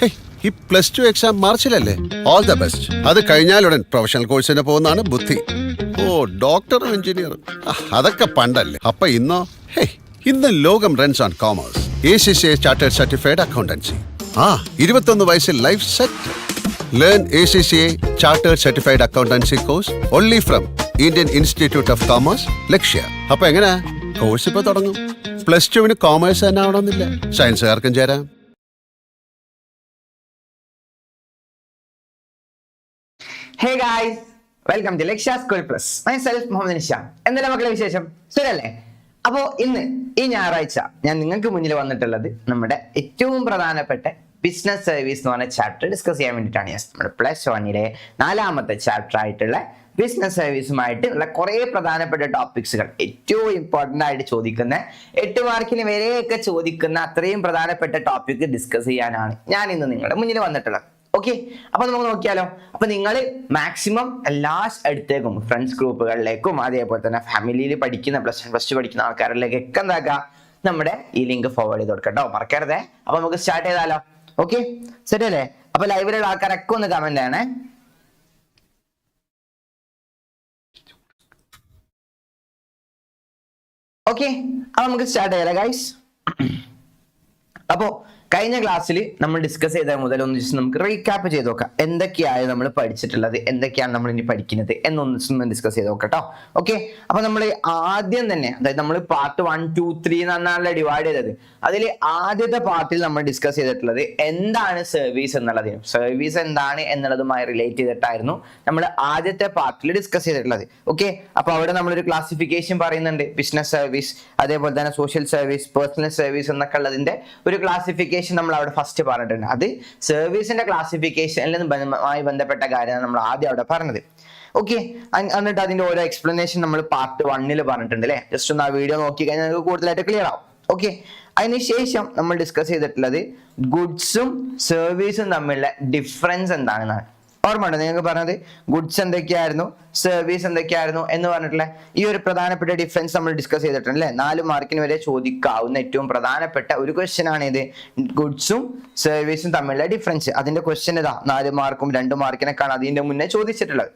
ഈ +2 എക്സാം മാർച്ചിലല്ലേ? All the best. അത് കഴിഞ്ഞാലുടൻ പ്രൊഫഷണൽ കോഴ്സിന് പോകുന്നതാണ് ബുദ്ധി. ഓ, ഡോക്ടറും എഞ്ചിനീയറും അതൊക്കെ പണ്ടല്ലേ. അപ്പൊ ഇന്നോ? ഇന്ന് ലോകം runs on commerce. ACCA chartered certified accountancy. 21 വയസ്സിൽ life set. Learn ACCA chartered certified accountancy course only from Indian Institute of Commerce, Lakshya. അപ്പൊ എങ്ങനെയാ കോഴ്സ് ഇപ്പൊ തുടങ്ങും? +2 കോമേഴ്സ് തന്നെ ആവണമെന്നില്ല, സയൻസുകാർക്കും ചേരാം. Hey guys, welcome to Lakshya School Plus. Myself Muhammad Nisham. എന്തെല്ലാം മക്കളെ വിശേഷം? ശരിയല്ലേ? അപ്പോൾ ഇന്ന് ഈ ഞായറാഴ്ച ഞാൻ നിങ്ങൾക്ക് മുന്നിൽ വന്നിട്ടുള്ളത് നമ്മുടെ ഏറ്റവും പ്രധാനപ്പെട്ട ബിസിനസ് സർവീസ് എന്ന് പറഞ്ഞ ചാപ്റ്റർ ഡിസ്കസ് ചെയ്യാൻ വേണ്ടിയിട്ടാണ്. നമ്മുടെ +1 4ാമത്തെ ചാപ്റ്റർ ആയിട്ടുള്ള ബിസിനസ് സർവീസുമായിട്ടുള്ള കുറേ പ്രധാനപ്പെട്ട ടോപ്പിക്സുകൾ, ഏറ്റവും ഇമ്പോർട്ടൻ്റ് ആയിട്ട് ചോദിക്കുന്ന 8 മാർക്കിന് വരെയൊക്കെ ചോദിക്കുന്ന അത്രയും പ്രധാനപ്പെട്ട ടോപ്പിക് ഡിസ്കസ് ചെയ്യാനാണ് ഞാൻ ഇന്ന് നിങ്ങളുടെ മുന്നിൽ വന്നിട്ടുള്ളത്. ഓക്കെ, അപ്പൊ നമുക്ക് നോക്കിയാലോ. അപ്പൊ നിങ്ങൾ മാക്സിമം എല്ലാ അടുത്തേക്കും ഫ്രണ്ട്സ് ഗ്രൂപ്പുകളിലേക്കും അതേപോലെ തന്നെ ഫാമിലിയിൽ പഠിക്കുന്ന +1 പഠിക്കുന്ന ആൾക്കാരിലേക്കൊക്കെ എന്താക്കുക, നമ്മുടെ ഈ ലിങ്ക് ഫോർവേഡ് ചെയ്ത് കൊടുക്കട്ടോ, മറക്കരുതേ. അപ്പൊ നമുക്ക് സ്റ്റാർട്ട് ചെയ്താലോ. ഓക്കെ, ശരി അല്ലേ? അപ്പൊ ലൈവിലുള്ള ആൾക്കാരൊക്കെ ഒന്ന് കമന്റ് ആണ്. ഓക്കെ, അപ്പൊ നമുക്ക് സ്റ്റാർട്ട് ചെയ്യാലോ ഗൈസ്. അപ്പോ കഴിഞ്ഞ ക്ലാസ്സിൽ നമ്മൾ ഡിസ്കസ് ചെയ്ത മുതൽ ഒന്ന് നമുക്ക് റീക്യാപ്പ് ചെയ്ത് നോക്കാം. എന്തൊക്കെയാണ് നമ്മൾ പഠിച്ചിട്ടുള്ളത്, എന്തൊക്കെയാണ് നമ്മൾ ഇനി പഠിക്കുന്നത് എന്നൊന്ന് ഡിസ്കസ് ചെയ്ത് നോക്കാം കേട്ടോ. ഓക്കെ, അപ്പൊ നമ്മൾ ആദ്യം തന്നെ, അതായത് നമ്മൾ പാർട്ട് 1, 2, 3 എന്നാണല്ലോ ഡിവൈഡ് ചെയ്തത്. അതിൽ ആദ്യത്തെ പാർട്ടിൽ നമ്മൾ ഡിസ്കസ് ചെയ്തിട്ടുള്ളത് എന്താണ് സർവീസ് എന്നുള്ളതിനും സർവീസ് എന്താണ് എന്നുള്ളതുമായി റിലേറ്റ് ചെയ്തിട്ടായിരുന്നു നമ്മൾ ആദ്യത്തെ പാർട്ടിൽ ഡിസ്കസ് ചെയ്തിട്ടുള്ളത്. ഓക്കെ, അപ്പൊ അവിടെ നമ്മളൊരു ക്ലാസിഫിക്കേഷൻ പറയുന്നുണ്ട്, ബിസിനസ് സർവീസ്, അതേപോലെ തന്നെ സോഷ്യൽ സർവീസ്, പേഴ്സണൽ സർവീസ് എന്നൊക്കെ ഉള്ളതിന്റെ ഒരു ക്ലാസിഫിക്കേഷൻ നമ്മൾ അവിടെ ഫസ്റ്റ് പറഞ്ഞിട്ടുണ്ട്. അത് സർവീസിന്റെ ക്ലാസിഫിക്കേഷനിൽ ബന്ധപ്പെട്ട കാര്യമാണ് നമ്മൾ ആദ്യം അവിടെ പറഞ്ഞത്. ഓക്കെ, എന്നിട്ട് അതിന്റെ ഓരോ എക്സ്പ്ലനേഷൻ നമ്മൾ പാർട്ട് 1 പറഞ്ഞിട്ടുണ്ട് അല്ലെ. ജസ്റ്റ് ഒന്ന് ആ വീഡിയോ നോക്കി കഴിഞ്ഞാൽ നിങ്ങൾക്ക് കൂടുതലായിട്ട് ക്ലിയർ ആവും. ഓക്കെ, അതിനുശേഷം നമ്മൾ ഡിസ്കസ് ചെയ്തിട്ടുള്ളത് ഗുഡ്സും സർവീസും തമ്മിലുള്ള ഡിഫറൻസ് എന്താണെന്നാണ്. ഓർമ്മയുണ്ടോ നിങ്ങൾക്ക് പറഞ്ഞത്? ഗുഡ്സ് എന്തൊക്കെയായിരുന്നു, സർവീസ് എന്തൊക്കെയായിരുന്നു എന്ന് പറഞ്ഞിട്ടുള്ള ഈ ഒരു പ്രധാനപ്പെട്ട ഡിഫറൻസ് നമ്മൾ ഡിസ്കസ് ചെയ്തിട്ടുണ്ട് അല്ലെ. 4 മാർക്കിന് വരെ ചോദിക്കാവുന്ന ഏറ്റവും പ്രധാനപ്പെട്ട ഒരു ക്വസ്റ്റ്യൻ ആണ് ഇത്, ഗുഡ്സും സർവീസും തമ്മിലുള്ള ഡിഫറൻസ്. അതിന്റെ ക്വസ്റ്റ്യൻ ഇതാ 4 മാർക്കും 2 മാർക്കിനൊക്കെയാണ് അതിന്റെ മുന്നേ ചോദിച്ചിട്ടുള്ളത്.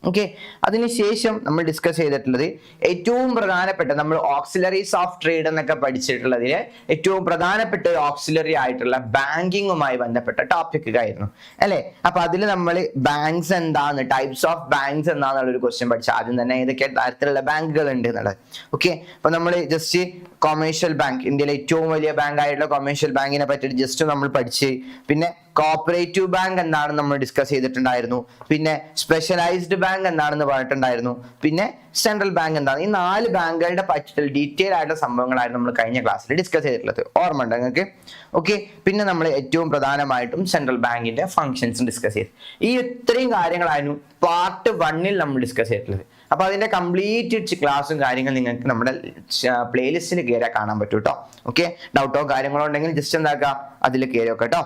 ഓക്കെ, അതിനുശേഷം നമ്മൾ ഡിസ്കസ് ചെയ്തിട്ടുള്ളത് ഏറ്റവും പ്രധാനപ്പെട്ട, നമ്മൾ ഓക്സിലറീസ് ഓഫ് ട്രേഡ് എന്നൊക്കെ പഠിച്ചിട്ടുള്ളതിൽ ഏറ്റവും പ്രധാനപ്പെട്ട ഒരു ഓക്സിലറി ആയിട്ടുള്ള ബാങ്കിങ്ങുമായി ബന്ധപ്പെട്ട ടോപ്പിക് ആയിരുന്നു അല്ലെ. അപ്പൊ അതിൽ നമ്മൾ ബാങ്ക്സ് എന്താണ്, ടൈപ്സ് ഓഫ് ബാങ്ക്സ് എന്താണെന്നുള്ളൊരു ക്വസ്റ്റ്യൻ പഠിച്ചു. ആദ്യം തന്നെ ഏതൊക്കെ തരത്തിലുള്ള ബാങ്കുകൾ ഉണ്ട് എന്നുള്ളത്. ഓക്കെ, അപ്പൊ നമ്മൾ ജസ്റ്റ് കൊമേഴ്ഷ്യൽ ബാങ്ക്, ഇന്ത്യയിലെ ഏറ്റവും വലിയ ബാങ്ക് ആയിട്ടുള്ള കൊമേഴ്ഷ്യൽ ബാങ്കിനെ പറ്റിയിട്ട് ജസ്റ്റ് നമ്മൾ പഠിച്ച്, പിന്നെ കോപ്പറേറ്റീവ് ബാങ്ക് എന്താണെന്ന് നമ്മൾ ഡിസ്കസ് ചെയ്തിട്ടുണ്ടായിരുന്നു, പിന്നെ സ്പെഷ്യലൈസ്ഡ് ബാങ്ക് എന്താണെന്ന് പറഞ്ഞിട്ടുണ്ടായിരുന്നു, പിന്നെ സെൻട്രൽ ബാങ്ക് എന്താണ്. ഈ 4 ബാങ്കുകളുടെ പറ്റിയിട്ടുള്ള ഡീറ്റെയിൽ ആയിട്ടുള്ള സംഭവങ്ങളായിരുന്നു നമ്മൾ കഴിഞ്ഞ ക്ലാസ്സിൽ ഡിസ്കസ് ചെയ്തിട്ടുള്ളത്. ഓർമ്മ ഉണ്ട് നിങ്ങൾക്ക്? ഓക്കെ, പിന്നെ നമ്മൾ ഏറ്റവും പ്രധാനമായിട്ടും സെൻട്രൽ ബാങ്കിന്റെ ഫംഗ്ഷൻസ് ഡിസ്കസ് ചെയ്തു. ഈ ഇത്രയും കാര്യങ്ങളായിരുന്നു പാർട്ട് 1 നമ്മൾ ഡിസ്കസ് ചെയ്തിട്ടുള്ളത്. അപ്പൊ അതിന്റെ കംപ്ലീറ്റ് ക്ലാസ്സും കാര്യങ്ങളും നിങ്ങൾക്ക് നമ്മുടെ പ്ലേലിസ്റ്റിൽ കയറിയാൽ കാണാൻ പറ്റും കേട്ടോ. ഓക്കെ, ഡൗട്ടോ കാര്യങ്ങളോ ഉണ്ടെങ്കിൽ ജസ്റ്റ് എന്താക്കുക, അതിൽ കയറി വെക്കാം കേട്ടോ.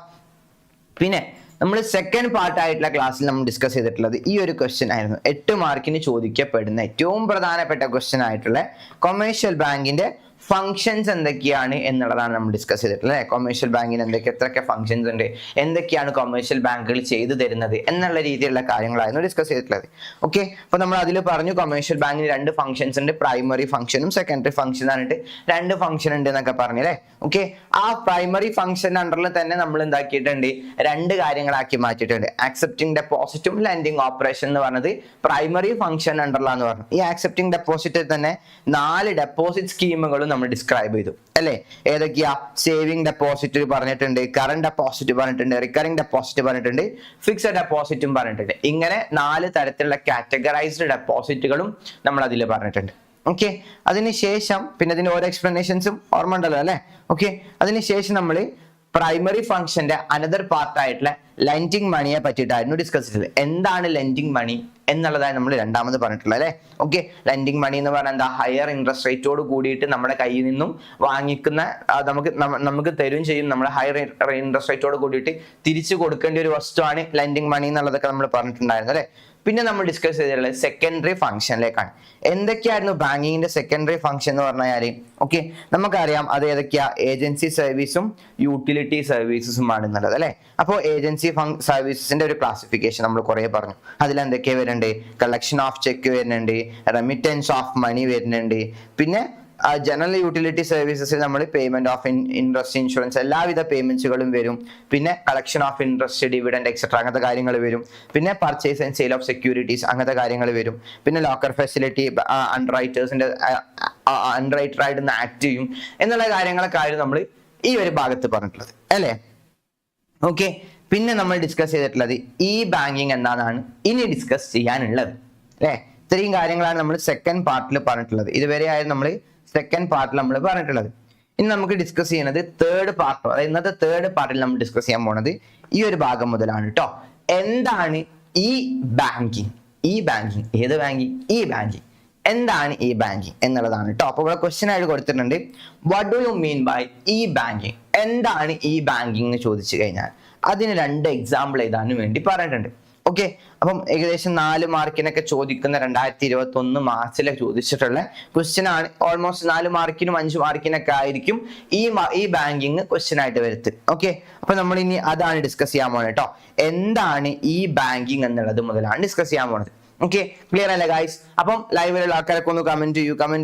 പിന്നെ നമ്മൾ സെക്കൻഡ് പാർട്ടായിട്ടുള്ള ക്ലാസ്സിൽ നമ്മൾ ഡിസ്കസ് ചെയ്തിട്ടുള്ളത് ഈ ഒരു ക്വസ്റ്റ്യൻ ആയിരുന്നു. 8 മാർക്കിന് ചോദിക്കപ്പെടുന്ന ഏറ്റവും പ്രധാനപ്പെട്ട ക്വസ്റ്റ്യൻ ആയിട്ടുള്ള കൊമേഴ്ഷ്യൽ ബാങ്കിന്റെ ഫംഗ്ഷൻസ് എന്തൊക്കെയാണ് എന്നുള്ളതാണ് നമ്മൾ ഡിസ്കസ് ചെയ്തിട്ടുള്ളത്. കൊമേഴ്ഷ്യൽ ബാങ്കിന് എത്രയൊക്കെ ഫംഗ്ഷൻസ് ഉണ്ട്, എന്തൊക്കെയാണ് കൊമേഴ്ഷ്യൽ ബാങ്കുകൾ ചെയ്തു തരുന്നത് എന്നുള്ള രീതിയിലുള്ള കാര്യങ്ങളായിരുന്നു ഡിസ്കസ് ചെയ്തിട്ടുള്ളത്. ഓക്കെ, അപ്പൊ നമ്മൾ അതിൽ പറഞ്ഞു കൊമേഴ്ഷ്യൽ ബാങ്കിന് 2 ഫംഗ്ഷൻസ് ഉണ്ട്, പ്രൈമറി ഫംഗ്ഷനും സെക്കൻഡറി ഫംഗ്ഷൻ ആയിട്ട് 2 ഫംഗ്ഷൻ ഉണ്ട് എന്നൊക്കെ പറഞ്ഞല്ലേ. ഓക്കെ, ആ പ്രൈമറി ഫംഗ്ഷൻ അണ്ടറിൽ തന്നെ നമ്മൾ എന്താക്കിയിട്ടുണ്ട്, 2 കാര്യങ്ങളാക്കി മാറ്റിയിട്ടുണ്ട്. ആക്സെപ്റ്റിംഗ് ഡെപ്പോസിറ്റും ലെൻഡിങ് ഓപ്പറേഷൻ എന്ന് പറഞ്ഞത് പ്രൈമറി ഫംഗ്ഷൻ അണ്ടറിലാന്ന് പറഞ്ഞു. ഈ ആക്സെപ്റ്റിംഗ് ഡെപ്പോസിറ്റിൽ തന്നെ 4 ഡെപ്പോസിറ്റ് സ്കീമുകളും നമ്മൾ ഡിസ്ക്രൈബ് ചെയ്തു അല്ലെ. ഏതൊക്കെയാ? സേവിംഗ് ഡെപ്പോസിറ്റ് പറഞ്ഞിട്ടുണ്ട്, കറന്റ് ഡെപ്പോസിറ്റ് പറഞ്ഞിട്ടുണ്ട്, റിക്കറിംഗ് ഡെപ്പോസിറ്റ് പറഞ്ഞിട്ടുണ്ട്, ഫിക്സഡ് ഡെപ്പോസിറ്റും പറഞ്ഞിട്ടുണ്ട്. ഇങ്ങനെ 4 തരത്തിലുള്ള കാറ്റഗറൈസ്ഡ് ഡെപ്പോസിറ്റുകളും നമ്മൾ അതിൽ പറഞ്ഞിട്ടുണ്ട്. ഓക്കെ, അതിനുശേഷം പിന്നെ അതിന്റെ ഓരോ എക്സ്പ്ലനേഷൻസും ഓർമ്മ ഉണ്ടല്ലോ അല്ലെ. ഓക്കെ, അതിനുശേഷം നമ്മൾ പ്രൈമറി ഫംഗ്ഷന്റെ അനദർ പാർട്ടായിട്ടുള്ള ലെൻഡിങ് മണിയെ പറ്റിയിട്ടായിരുന്നു ഡിസ്കസ് ചെയ്തത്. എന്താണ് ലെൻഡിങ് മണി എന്നുള്ളതാണ് നമ്മൾ രണ്ടാമത് പറഞ്ഞിട്ടുള്ളത് അല്ലെ. ഓക്കെ, ലെൻഡിങ് മണി എന്ന് പറഞ്ഞാൽ എന്താ? ഹയർ ഇൻട്രസ്റ്റ് റേറ്റോട് കൂടിയിട്ട് നമ്മുടെ കയ്യിൽ നിന്നും വാങ്ങിക്കുന്ന, നമുക്ക് തരും ചെയ്യും, നമ്മുടെ ഹയർ ഇൻട്രസ്റ്റ് റേറ്റോട് കൂടിയിട്ട് തിരിച്ചു കൊടുക്കേണ്ട ഒരു വസ്തുവാണ് ലെൻഡിങ് മണി എന്നുള്ളതൊക്കെ നമ്മൾ പറഞ്ഞിട്ടുണ്ടായിരുന്നു അല്ലെ. പിന്നെ നമ്മൾ ഡിസ്കസ് ചെയ്തിട്ടുള്ളത് സെക്കൻഡറി ഫംഗ്ഷനിലേക്കാണ്. എന്തൊക്കെയായിരുന്നു ബാങ്കിങ്ങിന്റെ സെക്കൻഡറി ഫംഗ്ഷൻ എന്ന് പറഞ്ഞാൽ ഓക്കെ, നമുക്കറിയാം അത് ഏതൊക്കെയാ, ഏജൻസി സർവീസും യൂട്ടിലിറ്റി സർവീസസുമാണ് എന്നുള്ളത് അല്ലെ. അപ്പോൾ ഏജൻസി സർവീസസിന്റെ ഒരു ക്ലാസിഫിക്കേഷൻ നമ്മൾ കുറെ പറഞ്ഞു. അതിൽ എന്തൊക്കെയാ വരുന്നുണ്ട്, കളക്ഷൻ ഓഫ് ചെക്ക് വരുന്നുണ്ട്, റെമിറ്റൻസ് ഓഫ് മണി വരുന്നുണ്ട്, പിന്നെ ജനറൽ യൂട്ടിലിറ്റി സർവീസസിൽ നമ്മൾ പേയ്മെന്റ് ഓഫ് ഇൻട്രസ്റ്റ്, ഇൻഷുറൻസ്, എല്ലാവിധ പേയ്മെന്റ്സുകളും വരും. പിന്നെ collection of interest, dividend etcetera അങ്ങനത്തെ കാര്യങ്ങൾ വരും. പിന്നെ purchase and sale of securities അങ്ങനത്തെ കാര്യങ്ങൾ വരും. പിന്നെ ലോക്കർ ഫെസിലിറ്റി, അണ്ടർറൈറ്റേഴ്സിന്റെ അണ്ടർറൈറ്ററായിട്ട് ആക്ട് ചെയ്യും എന്നുള്ള കാര്യങ്ങളൊക്കെ ആയിരുന്നു നമ്മൾ ഈ ഒരു ഭാഗത്ത് പറഞ്ഞിട്ടുള്ളത് അല്ലേ. ഓക്കെ, പിന്നെ നമ്മൾ ഡിസ്കസ് ചെയ്തിട്ടുള്ളത് ഈ ബാങ്കിങ് എന്താണെന്നാണ് ഇനി ഡിസ്കസ് ചെയ്യാനുള്ളത് അല്ലേ. ഇത്രയും കാര്യങ്ങളാണ് നമ്മൾ സെക്കൻഡ് പാർട്ടിൽ പറഞ്ഞിട്ടുള്ളത്. ഇതുവരെ ആയിരുന്നു നമ്മൾ സെക്കൻഡ് പാർട്ടിൽ നമ്മൾ പറഞ്ഞിട്ടുള്ളത്. ഇനി നമുക്ക് ഡിസ്കസ് ചെയ്യുന്നത് തേർഡ് പാർട്ടോ, അതായത് ഇന്നത്തെ തേർഡ് പാർട്ടിൽ നമ്മൾ ഡിസ്കസ് ചെയ്യാൻ പോണത് ഈ ഒരു ഭാഗം മുതലാണ് കേട്ടോ. എന്താണ് ഈ ബാങ്കിങ്? ഈ ബാങ്കിങ് ഏത് ബാങ്കിങ്? ഈ ബാങ്കിങ് എന്താണ് ഈ ബാങ്കിങ് എന്നുള്ളതാണ് കേട്ടോ. അപ്പൊ ഇവിടെ ക്വസ്റ്റ്യൻ ആയിട്ട് കൊടുത്തിട്ടുണ്ട്, what do you mean by e banking? എന്താണ് ഈ ബാങ്കിങ് എന്ന് ചോദിച്ചു കഴിഞ്ഞാൽ അതിന് 2 എക്സാമ്പിൾ എഴുതാനും വേണ്ടി പറഞ്ഞിട്ടുണ്ട്. ഓക്കെ, അപ്പം ഏകദേശം 4 മാർക്കിനൊക്കെ ചോദിക്കുന്ന 2021 മാർച്ചിലെ ചോദിച്ചിട്ടുള്ള ക്വസ്റ്റ്യൻ ആണ്. ഓൾമോസ്റ്റ് 4 മാർക്കിനും 5 മാർക്കിനൊക്കെ ആയിരിക്കും ഈ ബാങ്കിങ് ക്വസ്റ്റ്യൻ ആയിട്ട് വരുന്നത്. ഓക്കെ, അപ്പൊ നമ്മൾ ഇനി അതാണ് ഡിസ്കസ് ചെയ്യാൻ പോകുന്നത് കേട്ടോ. എന്താണ് ഈ ബാങ്കിങ് എന്നുള്ളത് മുതലാണ് ഡിസ്കസ് ചെയ്യാൻ പോകുന്നത്. ഓക്കെ, ക്ലിയർ അല്ലേ ഗൈസ്? അപ്പം ലൈവിലുള്ള ആൾക്കാരൊക്കെ ഒന്ന് കമന്റ്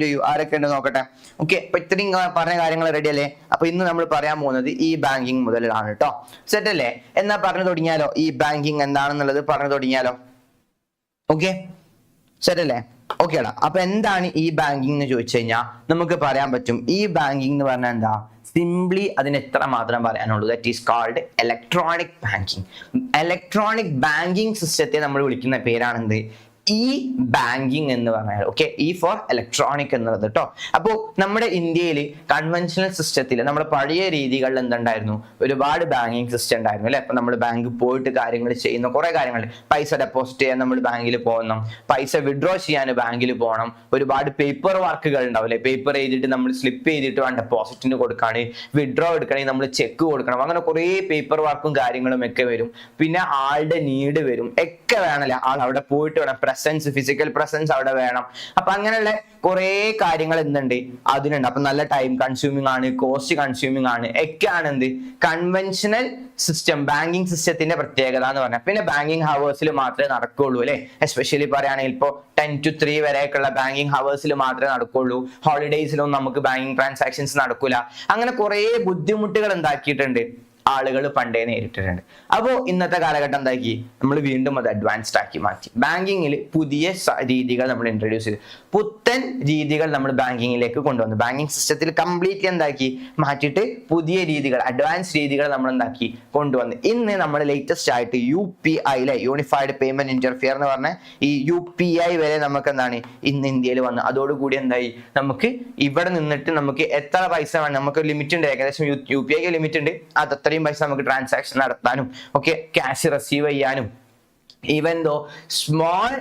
ചെയ്യൂ, ആരൊക്കെ ഉണ്ട് നോക്കട്ടെ. ഓക്കെ, അപ്പൊ ഇത്രയും പറഞ്ഞ കാര്യങ്ങൾ റെഡി അല്ലേ? അപ്പൊ ഇന്ന് നമ്മൾ പറയാൻ പോകുന്നത് ഈ ബാങ്കിങ് മുതലാണ് കേട്ടോ. സെറ്റ് അല്ലേ? എന്നാ പറഞ്ഞു തുടങ്ങിയാലോ? ഈ ബാങ്കിങ് എന്താണെന്നുള്ളത് പറഞ്ഞു തുടങ്ങിയാലോ? ഓക്കെ, സെറ്റ് അല്ലേ? ഓക്കേടാ. അപ്പൊ എന്താണ് ഈ ബാങ്കിങ് എന്ന് ചോദിച്ചു കഴിഞ്ഞാൽ നമുക്ക് പറയാൻ പറ്റും, ഈ ബാങ്കിങ് എന്ന് പറഞ്ഞാൽ എന്താ, സിംപ്ലി അതിന് എത്ര മാത്രം പറയാനുള്ളൂ, that is called electronic banking. Electronic banking സിസ്റ്റത്തെ നമ്മൾ വിളിക്കുന്ന പേരാണെന്ത്, ഈ ബാങ്കിങ് എന്ന് പറഞ്ഞാൽ. ഓക്കെ, ഈ ഫോർ ഇലക്ട്രോണിക് എന്നുള്ളത് കേട്ടോ. അപ്പോൾ നമ്മുടെ ഇന്ത്യയിൽ കൺവെൻഷണൽ സിസ്റ്റത്തിൽ നമ്മുടെ പഴയ രീതികളിൽ എന്തുണ്ടായിരുന്നു, ഒരുപാട് ബാങ്കിങ് സിസ്റ്റം ഉണ്ടായിരുന്നു അല്ലെ. അപ്പൊ നമ്മൾ ബാങ്കിൽ പോയിട്ട് കാര്യങ്ങൾ ചെയ്യുന്ന കുറെ കാര്യങ്ങൾ, പൈസ ഡെപ്പോസിറ്റ് ചെയ്യാൻ നമ്മൾ ബാങ്കിൽ പോകണം, പൈസ വിഡ്രോ ചെയ്യാൻ ബാങ്കിൽ പോകണം, ഒരുപാട് പേപ്പർ വർക്കുകൾ ഉണ്ടാവും അല്ലെ. പേപ്പർ എഴുതിയിട്ട് നമ്മൾ സ്ലിപ്പ് ചെയ്തിട്ട് വേണം ഡെപ്പോസിറ്റിന് കൊടുക്കാണ്, വിഡ്രോ എടുക്കണമെങ്കിൽ നമ്മൾ ചെക്ക് കൊടുക്കണം, അങ്ങനെ കുറെ പേപ്പർ വർക്കും കാര്യങ്ങളും ഒക്കെ വരും. പിന്നെ ആളുടെ നീഡ് വരും, ഒക്കെ വേണമല്ലേ, ആൾ അവിടെ പോയിട്ട് വേണം, പ്രസൻസ്, ഫിസിക്കൽ പ്രസൻസ് അവിടെ വേണം. അപ്പൊ അങ്ങനെയുള്ള കുറെ കാര്യങ്ങൾ എന്തുണ്ട് അതിനുണ്ട്. അപ്പൊ നല്ല ടൈം കൺസ്യൂമിങ് ആണ്, കോസ്റ്റ് കൺസ്യൂമിങ് ആണ്, ഒക്കെയാണ് എന്ത് കൺവെൻഷണൽ സിസ്റ്റം, ബാങ്കിങ് സിസ്റ്റത്തിന്റെ പ്രത്യേകത എന്ന് പറഞ്ഞാൽ. പിന്നെ ബാങ്കിങ് ഹവേഴ്സിൽ മാത്രമേ നടക്കുള്ളൂ അല്ലെ. എസ്പെഷ്യലി പറയുകയാണെങ്കിൽ ഇപ്പോൾ 10 to 3 വരെയൊക്കെയുള്ള ബാങ്കിങ് ഹവേഴ്സിൽ മാത്രമേ നടക്കുള്ളൂ. ഹോളിഡേയ്സിലൊന്നും നമുക്ക് ബാങ്കിങ് ട്രാൻസാക്ഷൻസ് നടക്കൂല. അങ്ങനെ കുറെ ബുദ്ധിമുട്ടുകൾ എന്താക്കിയിട്ടുണ്ട് ആളുകൾ പണ്ടേ നേരിട്ടിട്ടുണ്ട്. അപ്പോൾ ഇന്നത്തെ കാലഘട്ടം എന്താക്കി, നമ്മൾ വീണ്ടും അത് അഡ്വാൻസ്ഡ് ആക്കി മാറ്റി. ബാങ്കിങ്ങിൽ പുതിയ രീതികൾ നമ്മൾ ഇൻട്രൊഡ്യൂസ് ചെയ്തു, പുത്തൻ രീതികൾ നമ്മൾ ബാങ്കിങ്ങിലേക്ക് കൊണ്ടുവന്നു. ബാങ്കിങ് സിസ്റ്റത്തിൽ കംപ്ലീറ്റ്ലി എന്താക്കി മാറ്റിയിട്ട് പുതിയ രീതികൾ, അഡ്വാൻസ് രീതികൾ നമ്മൾ എന്താക്കി കൊണ്ടുവന്നു. ഇന്ന് നമ്മൾ ലേറ്റസ്റ്റ് ആയിട്ട് UPI അല്ലെ, യൂണിഫൈഡ് പേയ്മെന്റ് ഇന്റർഫിയർ എന്ന് പറഞ്ഞ ഈ UPI വരെ നമുക്ക് എന്താണ് ഇന്ന് ഇന്ത്യയിൽ വന്നു. അതോടുകൂടി എന്തായി, നമുക്ക് ഇവിടെ നിന്നിട്ട് നമുക്ക് എത്ര പൈസ വേണം, നമുക്ക് ലിമിറ്റ് ഉണ്ട്, ഏകദേശം UPI ലിമിറ്റ് ഉണ്ട്, അത് പൈസ നമുക്ക് ട്രാൻസാക്ഷൻ നടത്താനും ഒക്കെ ക്യാഷ് റിസീവ് ചെയ്യാനും, ഈവൻ ദോ സ്മോൾ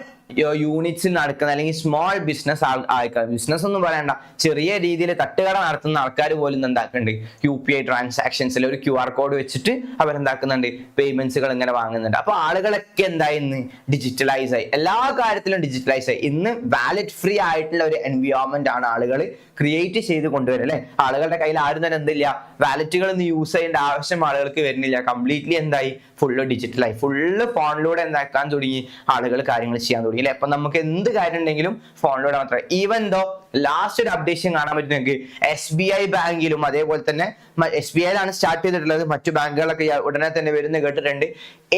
യൂണിറ്റ്സിൽ നടക്കുന്ന അല്ലെങ്കിൽ സ്മോൾ ബിസിനസ് ആൾക്കാർ, ബിസിനസ് ഒന്നും പറയണ്ട, ചെറിയ രീതിയിൽ തട്ടുകട നടത്തുന്ന ആൾക്കാർ പോലും എന്താക്കുന്നുണ്ട്, UPI ട്രാൻസാക്ഷൻസിൽ ഒരു QR കോഡ് വെച്ചിട്ട് അവരെന്താക്കുന്നുണ്ട്, പേയ്മെന്റ്സുകൾ ഇങ്ങനെ വാങ്ങുന്നുണ്ട്. അപ്പൊ ആളുകളൊക്കെ എന്തായി, ഇന്ന് ഡിജിറ്റലൈസ് ആയി, എല്ലാ കാര്യത്തിലും ഡിജിറ്റലൈസ് ആയി. ഇന്ന് വാലറ്റ് ഫ്രീ ആയിട്ടുള്ള ഒരു എൻവയോൺമെന്റ് ആണ് ആളുകൾ ക്രിയേറ്റ് ചെയ്ത് കൊണ്ടുവരും അല്ലെ. ആളുകളുടെ കയ്യിൽ ആരും തന്നെ എന്തില്ല, വാലറ്റുകൾ ഒന്നും യൂസ് ചെയ്യേണ്ട ആവശ്യം ആളുകൾക്ക് വരുന്നില്ല. കംപ്ലീറ്റ്ലി എന്തായി, ഫുള്ള് ഡിജിറ്റലായി, ഫുള്ള് ഫോണിലൂടെ എന്താക്കാൻ തുടങ്ങി, ആളുകൾ കാര്യങ്ങൾ ചെയ്യാൻ തുടങ്ങി അല്ലെ. അപ്പൊ നമുക്ക് എന്ത് കാര്യം ഉണ്ടെങ്കിലും ഫോണിലൂടെ മാത്രമേ. ഈവൻ ദോ ലാസ്റ്റ് ഒരു അപ്ഡേഷൻ കാണാൻ പറ്റുമെങ്കിൽ SBI ബാങ്കിലും അതേപോലെ തന്നെ SBI യിലാണ് സ്റ്റാർട്ട് ചെയ്തിട്ടുള്ളത്, മറ്റു ബാങ്കുകളൊക്കെ ഉടനെ തന്നെ വരുന്ന കേട്ടിട്ടുണ്ട്.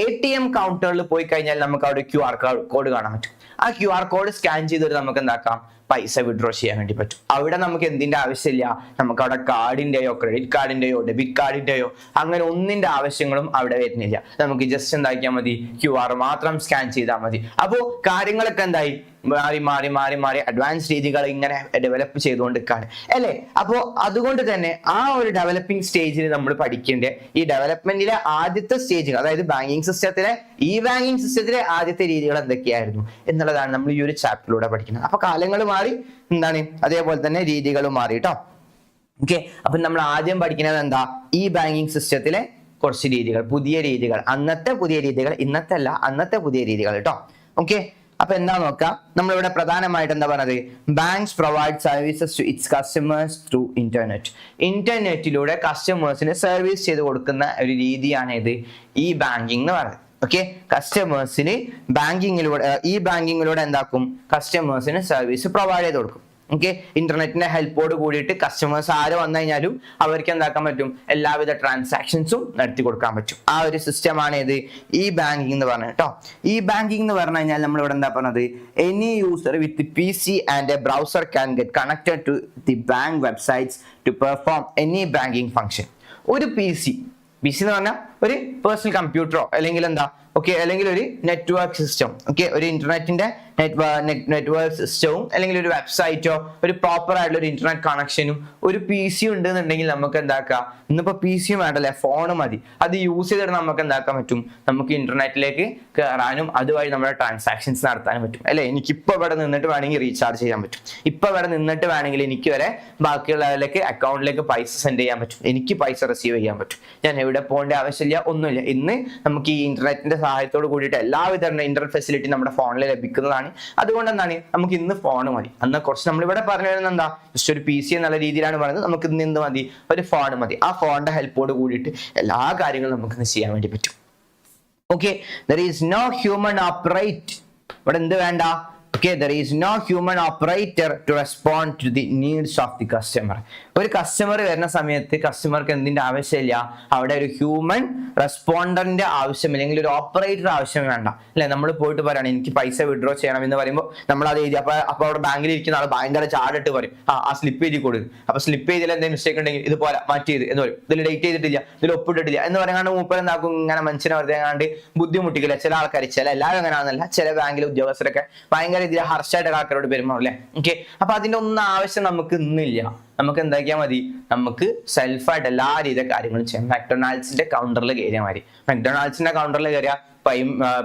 ATM കൗണ്ടറിൽ പോയി കഴിഞ്ഞാൽ നമുക്ക് അവിടെ QR കോഡ് കാണാൻ പറ്റും. ആ QR കോഡ് സ്കാൻ ചെയ്തിട്ട് നമുക്ക് എന്താക്കാം, പൈസ വിഡ്രോ ചെയ്യാൻ വേണ്ടി പറ്റും. അവിടെ നമുക്ക് എന്തിന്റെ ആവശ്യമില്ല, നമുക്ക് അവിടെ കാർഡിന്റെയോ ക്രെഡിറ്റ് കാർഡിന്റെയോ ഡെബിറ്റ് കാർഡിന്റെയോ അങ്ങനെ ഒന്നിന്റെ ആവശ്യങ്ങളും അവിടെ വരുന്നില്ല. നമുക്ക് ജസ്റ്റ് എന്താക്കിയാൽ മതി, QR മാത്രം സ്കാൻ ചെയ്താൽ മതി. അപ്പോൾ കാര്യങ്ങളൊക്കെ എന്തായി, മാറി മാറി മാറി മാറി അഡ്വാൻസ് രീതികൾ ഇങ്ങനെ ഡെവലപ്പ് ചെയ്തുകൊണ്ടിരിക്കുകയാണ് അല്ലേ. അപ്പോൾ അതുകൊണ്ട് തന്നെ ആ ഒരു ഡെവലപ്പിംഗ് സ്റ്റേജിൽ നമ്മൾ പഠിക്കേണ്ട ഈ ഡെവലപ്മെന്റിലെ ആദ്യത്തെ സ്റ്റേജുകൾ, അതായത് ബാങ്കിങ് സിസ്റ്റത്തിലെ ഈ ബാങ്കിങ് സിസ്റ്റത്തിലെ ആദ്യത്തെ രീതികൾ എന്തൊക്കെയായിരുന്നു എന്നുള്ളതാണ് നമ്മൾ ഈ ഒരു ചാപ്റ്ററിലൂടെ പഠിക്കുന്നത്. അപ്പൊ കാലങ്ങൾ മാറി, എന്താണ് അതേപോലെ തന്നെ രീതികളും മാറി കേട്ടോ. ഓക്കെ, അപ്പൊ നമ്മൾ ആദ്യം പഠിക്കുന്നത് എന്താ, ഈ ബാങ്കിങ് സിസ്റ്റത്തിലെ കുറച്ച് രീതികൾ, പുതിയ രീതികൾ, അന്നത്തെ പുതിയ രീതികൾ, ഇന്നത്തെ അല്ല, അന്നത്തെ പുതിയ രീതികൾ കേട്ടോ. ഓക്കെ, അപ്പൊ എന്താ നോക്കാം, നമ്മളിവിടെ പ്രധാനമായിട്ട് എന്താ പറയുന്നത്, banks provide services to its customers through internet. ഇന്റർനെറ്റിലൂടെ കസ്റ്റമേഴ്സിന് സർവീസ് ചെയ്ത് കൊടുക്കുന്ന ഒരു രീതിയാണ് ഇത് ഈ ബാങ്കിങ് എന്ന് പറയുന്നത്. ഓക്കെ, കസ്റ്റമേഴ്സിന് ബാങ്കിങ്ങിലൂടെ എന്താക്കും, കസ്റ്റമേഴ്സിന് സർവീസ് പ്രൊവൈഡ് ചെയ്ത് കൊടുക്കും. ഓക്കെ, ഇന്റർനെറ്റിന്റെ ഹെൽപ്പോട് കൂടിയിട്ട് കസ്റ്റമേഴ്സ് ആര് വന്നു കഴിഞ്ഞാലും അവർക്ക് എന്താക്കാൻ പറ്റും, എല്ലാവിധ ട്രാൻസാക്ഷൻസും നടത്തി കൊടുക്കാൻ പറ്റും. ആ ഒരു സിസ്റ്റമാണ് ഇത് ഈ ബാങ്കിങ് എന്ന് പറഞ്ഞത് കേട്ടോ. ഈ ബാങ്കിങ് എന്ന് പറഞ്ഞു കഴിഞ്ഞാൽ നമ്മൾ ഇവിടെ എന്താ പറഞ്ഞത്, any user with PC and a browser can get connected to the bank websites to perform any banking function. ഒരു PC എന്ന് പറഞ്ഞാൽ ഒരു പേഴ്സണൽ കമ്പ്യൂട്ടറോ അല്ലെങ്കിൽ എന്താ, ഓക്കെ, അല്ലെങ്കിൽ ഒരു നെറ്റ്വർക്ക് സിസ്റ്റം, ഓക്കെ, ഒരു ഇന്റർനെറ്റിന്റെ നെറ്റ്വർക്ക് സിസ്റ്റവും അല്ലെങ്കിൽ ഒരു വെബ്സൈറ്റോ ഒരു പ്രോപ്പർ ആയിട്ടുള്ള ഒരു ഇന്റർനെറ്റ് കണക്ഷനും ഒരു PC ഉണ്ടെന്നുണ്ടെങ്കിൽ നമുക്ക് എന്താക്കാം, ഇന്നിപ്പോ PC വേണ്ടല്ലേ, ഫോൺ മതി, അത് യൂസ് ചെയ്തിട്ട് നമുക്ക് എന്താക്കാൻ പറ്റും, നമുക്ക് ഇന്റർനെറ്റിലേക്ക് കയറാനും അതുവഴി നമ്മുടെ ട്രാൻസാക്ഷൻസ് നടത്താനും പറ്റും അല്ലെ. എനിക്കിപ്പോ ഇവിടെ നിന്നിട്ട് വേണമെങ്കിൽ റീചാർജ് ചെയ്യാൻ പറ്റും, ഇപ്പൊ ഇവിടെ നിന്നിട്ട് വേണമെങ്കിൽ എനിക്ക് വരെ ബാക്കിയുള്ളവരിലേക്ക് അക്കൗണ്ടിലേക്ക് പൈസ സെൻഡ് ചെയ്യാൻ പറ്റും, എനിക്ക് പൈസ റിസീവ് ചെയ്യാൻ പറ്റും, ഞാൻ എവിടെ പോകേണ്ട ആവശ്യമില്ല, ഒന്നുമില്ല. ഇന്ന് നമുക്ക് ഈ ഇന്റർനെറ്റിന്റെ സഹായത്തോട് കൂടിയിട്ട് എല്ലാവിധ ഇന്റർനെറ്റ് ഫെസിലിറ്റി നമ്മുടെ ഫോണിൽ ലഭിക്കുന്നതാണ്. അതുകൊണ്ട് എന്താണ്, നമുക്ക് ഇന്ന് ഫോൺ മതി. അന്ന് കുറച്ച് നമ്മളിവിടെ പറഞ്ഞു വരുന്നത് എന്താ, ജസ്റ്റ് ഒരു PC എന്നുള്ള രീതിയിലാണ് പറയുന്നത്, നമുക്ക് ഇന്ന് എന്ത് മതി, ഒരു ഫോൺ മതി. ആ ഫോണിന്റെ ഹെൽപ്പോട് കൂടിയിട്ട് എല്ലാ കാര്യങ്ങളും നമുക്ക് ഇന്ന് ചെയ്യാൻ വേണ്ടി പറ്റും. Okay, there is no human operate, ഇവിടെ എന്ത് വേണ്ട, okay, there is no human operator to respond to the needs of the customer. ഒരു കസ്റ്റമർ വരുന്ന സമയത്ത് കസ്റ്റമർക്ക് എന്തിന്റെ ആവശ്യമില്ല, അവിടെ ഒരു ഹ്യൂമൻ റെസ്പോണ്ടറിന്റെ ആവശ്യം അല്ലെങ്കിൽ ഒരു ഓപ്പറേറ്റർ ആവശ്യം വേണ്ട അല്ലെ. നമ്മൾ പോയിട്ട് പറയാണ് എനിക്ക് പൈസ വിഡ്രോ ചെയ്യണം എന്ന് പറയുമ്പോൾ നമ്മൾ അത് എഴുതി, അപ്പൊ അവിടെ ബാങ്കിൽ ഇരിക്കുന്ന ആൾ ഭയങ്കര ചാടിട്ട് പറയും, ആ സ്ലിപ്പ് എഴുതി കൊടുക്കും. അപ്പൊ സ്ലിപ്പ് ചെയ്തിൽ എന്തെങ്കിലും മിസ്റ്റേക്ക് ഉണ്ടെങ്കിൽ ഇത് പോലെ മാറ്റിയത് എന്ന് പറയും, ഇതിൽ ഡേറ്റ് ചെയ്തിട്ടില്ല, ഇതിൽ ഒപ്പിട്ടിട്ടില്ല എന്ന് പറയാണ്ട് മൂപ്പർ എന്താക്കും, ഇങ്ങനെ മനുഷ്യനെ വെറുതെ കണ്ട് ബുദ്ധിമുട്ടിക്കില്ല. ചില ആൾക്കാർ, ചില എല്ലാവരും അങ്ങനെയാണെന്നല്ല, ചില ബാങ്കിലെ ഉദ്യോഗസ്ഥരൊക്കെ ഭയങ്കര ഇതിൽ ഹർഷായിട്ട് ആൾക്കാരോട് പെരുമാറും അല്ലെ. ഓക്കെ, അപ്പൊ അതിന്റെ ഒന്നും ആവശ്യം നമുക്ക് ഇന്നില്ല. നമുക്ക് എന്താക്കിയാൽ മതി, നമുക്ക് സെൽഫായിട്ട് എല്ലാ രീതിയിലെ കാര്യങ്ങളും ചെയ്യാം. മക്ഡൊണാൾഡ്സിന്റെ കൗണ്ടറിൽ കയറിയാൽ മതി. മക്ഡൊണാൾഡ്സിന്റെ കൗണ്ടറിൽ കയറിയാൽ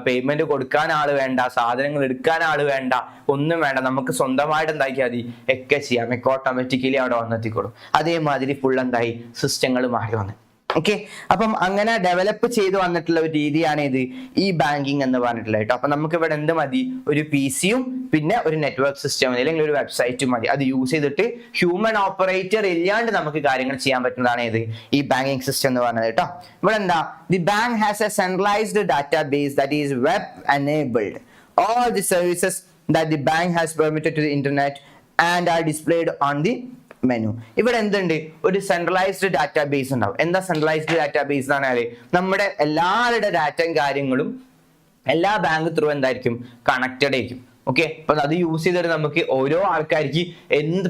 പേയ്മെന്റ് കൊടുക്കാൻ ആള് വേണ്ട, സാധനങ്ങൾ എടുക്കാൻ ആള് വേണ്ട, ഒന്നും വേണ്ട. നമുക്ക് സ്വന്തമായിട്ട് എന്താക്കിയാൽ മതി, ഒക്കെ ചെയ്യാം. ഒക്കെ ഓട്ടോമാറ്റിക്കലി അവിടെ വന്നെത്തിക്കോളും. അതേമാതിരി ഫുൾ എന്തായി, സിസ്റ്റങ്ങൾ മാറി വന്നു. ഓക്കെ, അപ്പം അങ്ങനെ ഡെവലപ്പ് ചെയ്ത് വന്നിട്ടുള്ള ഒരു രീതിയാണ് ഇത് ഈ ബാങ്കിങ് എന്ന് പറഞ്ഞിട്ടുള്ളത് കേട്ടോ. അപ്പൊ നമുക്ക് ഇവിടെ എന്ത് മതി, ഒരു PCയും പിന്നെ ഒരു നെറ്റ്വർക്ക് സിസ്റ്റം മതി, അല്ലെങ്കിൽ ഒരു വെബ്സൈറ്റും മതി. അത് യൂസ് ചെയ്തിട്ട് ഹ്യൂമൻ ഓപ്പറേറ്റർ ഇല്ലാണ്ട് നമുക്ക് കാര്യങ്ങൾ ചെയ്യാൻ പറ്റുന്നതാണ് ഇത് ഈ ബാങ്കിങ് സിസ്റ്റം എന്ന് പറഞ്ഞത് കേട്ടോ. ഇവിടെ എന്താ, the bank has A centralised database that is web enabled. All the services that the bank has permitted to the internet and are displayed on the menu. ഇവിടെ എന്തുണ്ട്, ഒരു സെൻട്രലൈസ്ഡ് ഡാറ്റാബേസ് ഉണ്ടാവും. എന്താ സെൻട്രലൈസ്ഡ് ഡാറ്റാബേസ് എന്ന് പറഞ്ഞാല് നമ്മുടെ എല്ലാവരുടെ ഡാറ്റയും കാര്യങ്ങളും എല്ലാ ബാങ്ക് ത്രൂ എന്തായിരിക്കും, കണക്റ്റഡ് ആയിരിക്കും. ഓക്കെ, അപ്പൊ അത് യൂസ് ചെയ്തിട്ട് നമുക്ക് ഓരോ ആൾക്കാർക്ക്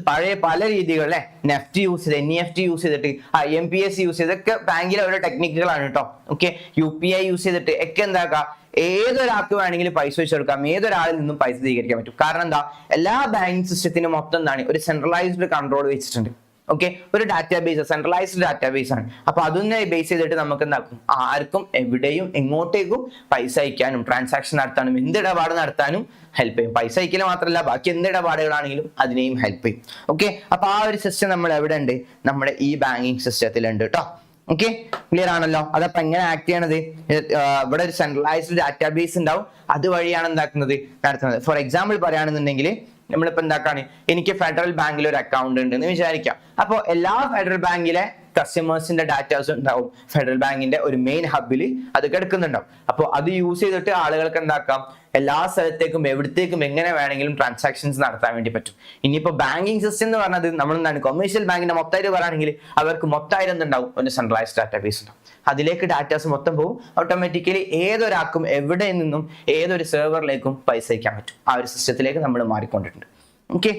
പഴയ പല രീതികളിലെ നെഫ്റ്റ് യൂസ് ചെയ്ത് NEFT യൂസ് ചെയ്തിട്ട് IMPS യൂസ് ചെയ്തൊക്കെ ബാങ്കിലെ ഓരോ ടെക്നിക്കുകളാണ് കേട്ടോ. ഓക്കെ, UPI യൂസ് ചെയ്തിട്ട് ഒക്കെ എന്താക്കാം, ഏതൊരാൾക്ക് വേണമെങ്കിലും പൈസ വെച്ച് കൊടുക്കാം, ഏതൊരാളിൽ നിന്നും പൈസ സ്വീകരിക്കാൻ പറ്റും. കാരണം എന്താ, എല്ലാ ബാങ്കിങ് സിസ്റ്റത്തിനും മൊത്തം എന്താണ്, ഒരു സെൻട്രലൈസ്ഡ് കൺട്രോൾ വെച്ചിട്ടുണ്ട്. ഓക്കെ, ഒരു ഡാറ്റാബേസ് സെൻട്രലൈസ്ഡ് ഡാറ്റാബേസ് ആണ്. അപ്പൊ അതൊന്ന് ബേസ് ചെയ്തിട്ട് നമുക്ക് എന്താക്കും, ആർക്കും എവിടെയും എങ്ങോട്ടേക്കും പൈസ അയക്കാനും ട്രാൻസാക്ഷൻ നടത്താനും എന്ത് ഇടപാട് നടത്താനും ഹെൽപ്പ് ചെയ്യും. പൈസ അയക്കൽ മാത്രമല്ല, ബാക്കി എന്ത് ഇടപാടുകളാണെങ്കിലും അതിനെയും ഹെൽപ്പ് ചെയ്യും. ഓക്കെ, അപ്പൊ ആ ഒരു സിസ്റ്റം നമ്മൾ എവിടെ ഉണ്ട്, നമ്മുടെ ഈ ബാങ്കിങ് സിസ്റ്റത്തിലുണ്ട് കേട്ടോ. ഓക്കെ, ക്ലിയർ ആണല്ലോ. അതപ്പോ എങ്ങനെ ആക്ട് ചെയ്യണത്, ഇവിടെ ഒരു സെൻട്രലൈസ്ഡ് ഡാറ്റാബേസ് ഉണ്ടാവും, അതുവഴിയാണ് എന്താക്കുന്നത്, നടത്തുന്നത്. ഫോർ എക്സാമ്പിൾ പറയുകയാണെന്നുണ്ടെങ്കിൽ നമ്മളിപ്പോ എന്താക്കാണ്, എനിക്ക് ഫെഡറൽ ബാങ്കിൽ ഒരു അക്കൗണ്ട് ഉണ്ട് എന്ന് വിചാരിക്കാം. അപ്പോൾ എല്ലാ ഫെഡറൽ ബാങ്കിലെ കസ്റ്റമേഴ്സിന്റെ ഡാറ്റാസ് ഉണ്ടാവും ഫെഡറൽ ബാങ്കിന്റെ ഒരു മെയിൻ ഹബിൽ അത് കിടക്കുന്നുണ്ടാവും. അപ്പോൾ അത് യൂസ് ചെയ്തിട്ട് ആളുകൾക്ക് എന്താക്കാം, എല്ലാ സ്ഥലത്തേക്കും എവിടത്തേക്കും എങ്ങനെ വേണമെങ്കിലും ട്രാൻസാക്ഷൻസ് നടത്താൻ വേണ്ടി പറ്റും. ഇനിയിപ്പോ ബാങ്കിങ് സിസ്റ്റം എന്ന് പറഞ്ഞത് നമ്മൾ എന്താണ്, കൊമേഴ്ഷ്യൽ ബാങ്കിന്റെ മൊത്തമായിട്ട് പറയുകയാണെങ്കിൽ അവർക്ക് മൊത്തമായിട്ട് എന്തുണ്ടാവും, ഒരു സെൻട്രലൈസ്ഡ് ഡാറ്റാബേസ് ഉണ്ടാവും. അതിലേക്ക് ഡാറ്റാസ് മൊത്തം പോകും. ഓട്ടോമാറ്റിക്കലി ഏതൊരാൾക്കും എവിടെ നിന്നും ഏതൊരു സെർവറിലേക്കും പൈസ അയക്കാൻ പറ്റും. ആ ഒരു സിസ്റ്റത്തിലേക്ക് നമ്മൾ മാറിക്കൊണ്ടിട്ടുണ്ട്. ഓക്കെ,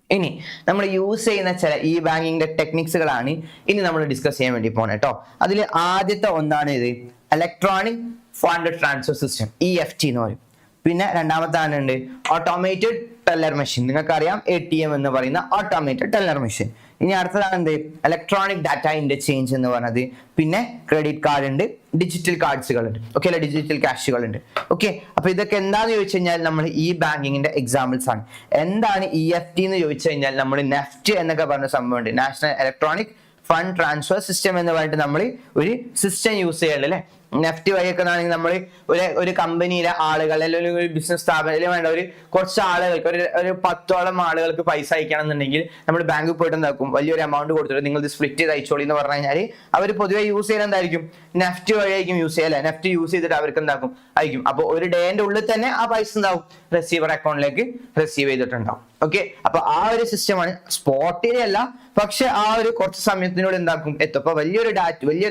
ഇനി നമ്മൾ യൂസ് ചെയ്യുന്ന ചില ഈ ബാങ്കിങ്ങിന്റെ ടെക്നിക്സുകളാണ് ഇനി നമ്മൾ ഡിസ്കസ് ചെയ്യാൻ വേണ്ടി പോണേ കേട്ടോ. അതിൽ ആദ്യത്തെ ഒന്നാണ് ഇത് electronic fund transfer system, EFT എന്ന് പറയും. പിന്നെ രണ്ടാമത്തെ ഉണ്ട് ഓട്ടോമേറ്റഡ് ടെല്ലർ മെഷീൻ. നിങ്ങൾക്കറിയാം ATM എന്ന് പറയുന്ന ഓട്ടോമേറ്റഡ് ടെല്ലർ മെഷീൻ. ഇനി അടുത്തതാണ് എന്ത്, ഇലക്ട്രോണിക് ഡാറ്റ ഇന്റർചേഞ്ച് എന്ന് പറയുന്നത്. പിന്നെ ക്രെഡിറ്റ് കാർഡ് ഉണ്ട്, ഡിജിറ്റൽ കാർഡ്സുകൾ ഉണ്ട്, ഓക്കെ അല്ലെ, ഡിജിറ്റൽ ക്യാഷുകൾ ഉണ്ട്. ഓക്കെ, അപ്പൊ ഇതൊക്കെ എന്താന്ന് ചോദിച്ചു കഴിഞ്ഞാൽ നമ്മൾ ഈ ബാങ്കിങ്ങിന്റെ എക്സാമ്പിൾസ് ആണ്. എന്താണ് EFT എന്ന് ചോദിച്ചു കഴിഞ്ഞാൽ നമ്മൾ നെഫ്റ്റ് എന്നൊക്കെ പറഞ്ഞ സംഭവം ഉണ്ട്, national electronic fund transfer system എന്ന് പറഞ്ഞിട്ട് നമ്മൾ ഒരു സിസ്റ്റം യൂസ് ചെയ്യണം അല്ലെ. നെഫ്റ്റ് വഴിയൊക്കെ ആണെങ്കിൽ നമ്മൾ ഒരു കമ്പനിയിലെ ആളുകൾ അല്ലെങ്കിൽ ഒരു ബിസിനസ് സ്ഥാപനത്തിൽ വേണ്ട ഒരു കുറച്ച് ആളുകൾക്ക് ഒരു 10ഓളം ആളുകൾക്ക് പൈസ അയക്കണം എന്നുണ്ടെങ്കിൽ നമ്മൾ ബാങ്കിൽ പോയിട്ട് എന്താക്കും, വലിയൊരു എമൗണ്ട് കൊടുത്തിട്ട് നിങ്ങൾ ഇത് സ്പ്ലിറ്റ് ചെയ്ത് അയച്ചോളി എന്ന് പറഞ്ഞു കഴിഞ്ഞാൽ അവർ പൊതുവെ യൂസ് ചെയ്യുന്നത് എന്തായിരിക്കും, നെഫ്റ്റ് വഴിയായിരിക്കും യൂസ് ചെയ്യുക അല്ലെ. നെഫ്റ്റ് യൂസ് ചെയ്തിട്ട് അവർക്ക് എന്താക്കും, അയക്കും. അപ്പോൾ ഒരു ഡേന്റെ ഉള്ളിൽ തന്നെ ആ പൈസ എന്താവും, റിസീവർ അക്കൗണ്ടിലേക്ക് റിസീവ് ചെയ്തിട്ടുണ്ടാവും. ഓക്കെ, അപ്പൊ ആ ഒരു സിസ്റ്റമാണ് സ്പോട്ടിലല്ല, പക്ഷെ ആ ഒരു കുറച്ച് സമയത്തിനോട് എന്താക്കും എത്തും. അപ്പൊ വലിയൊരു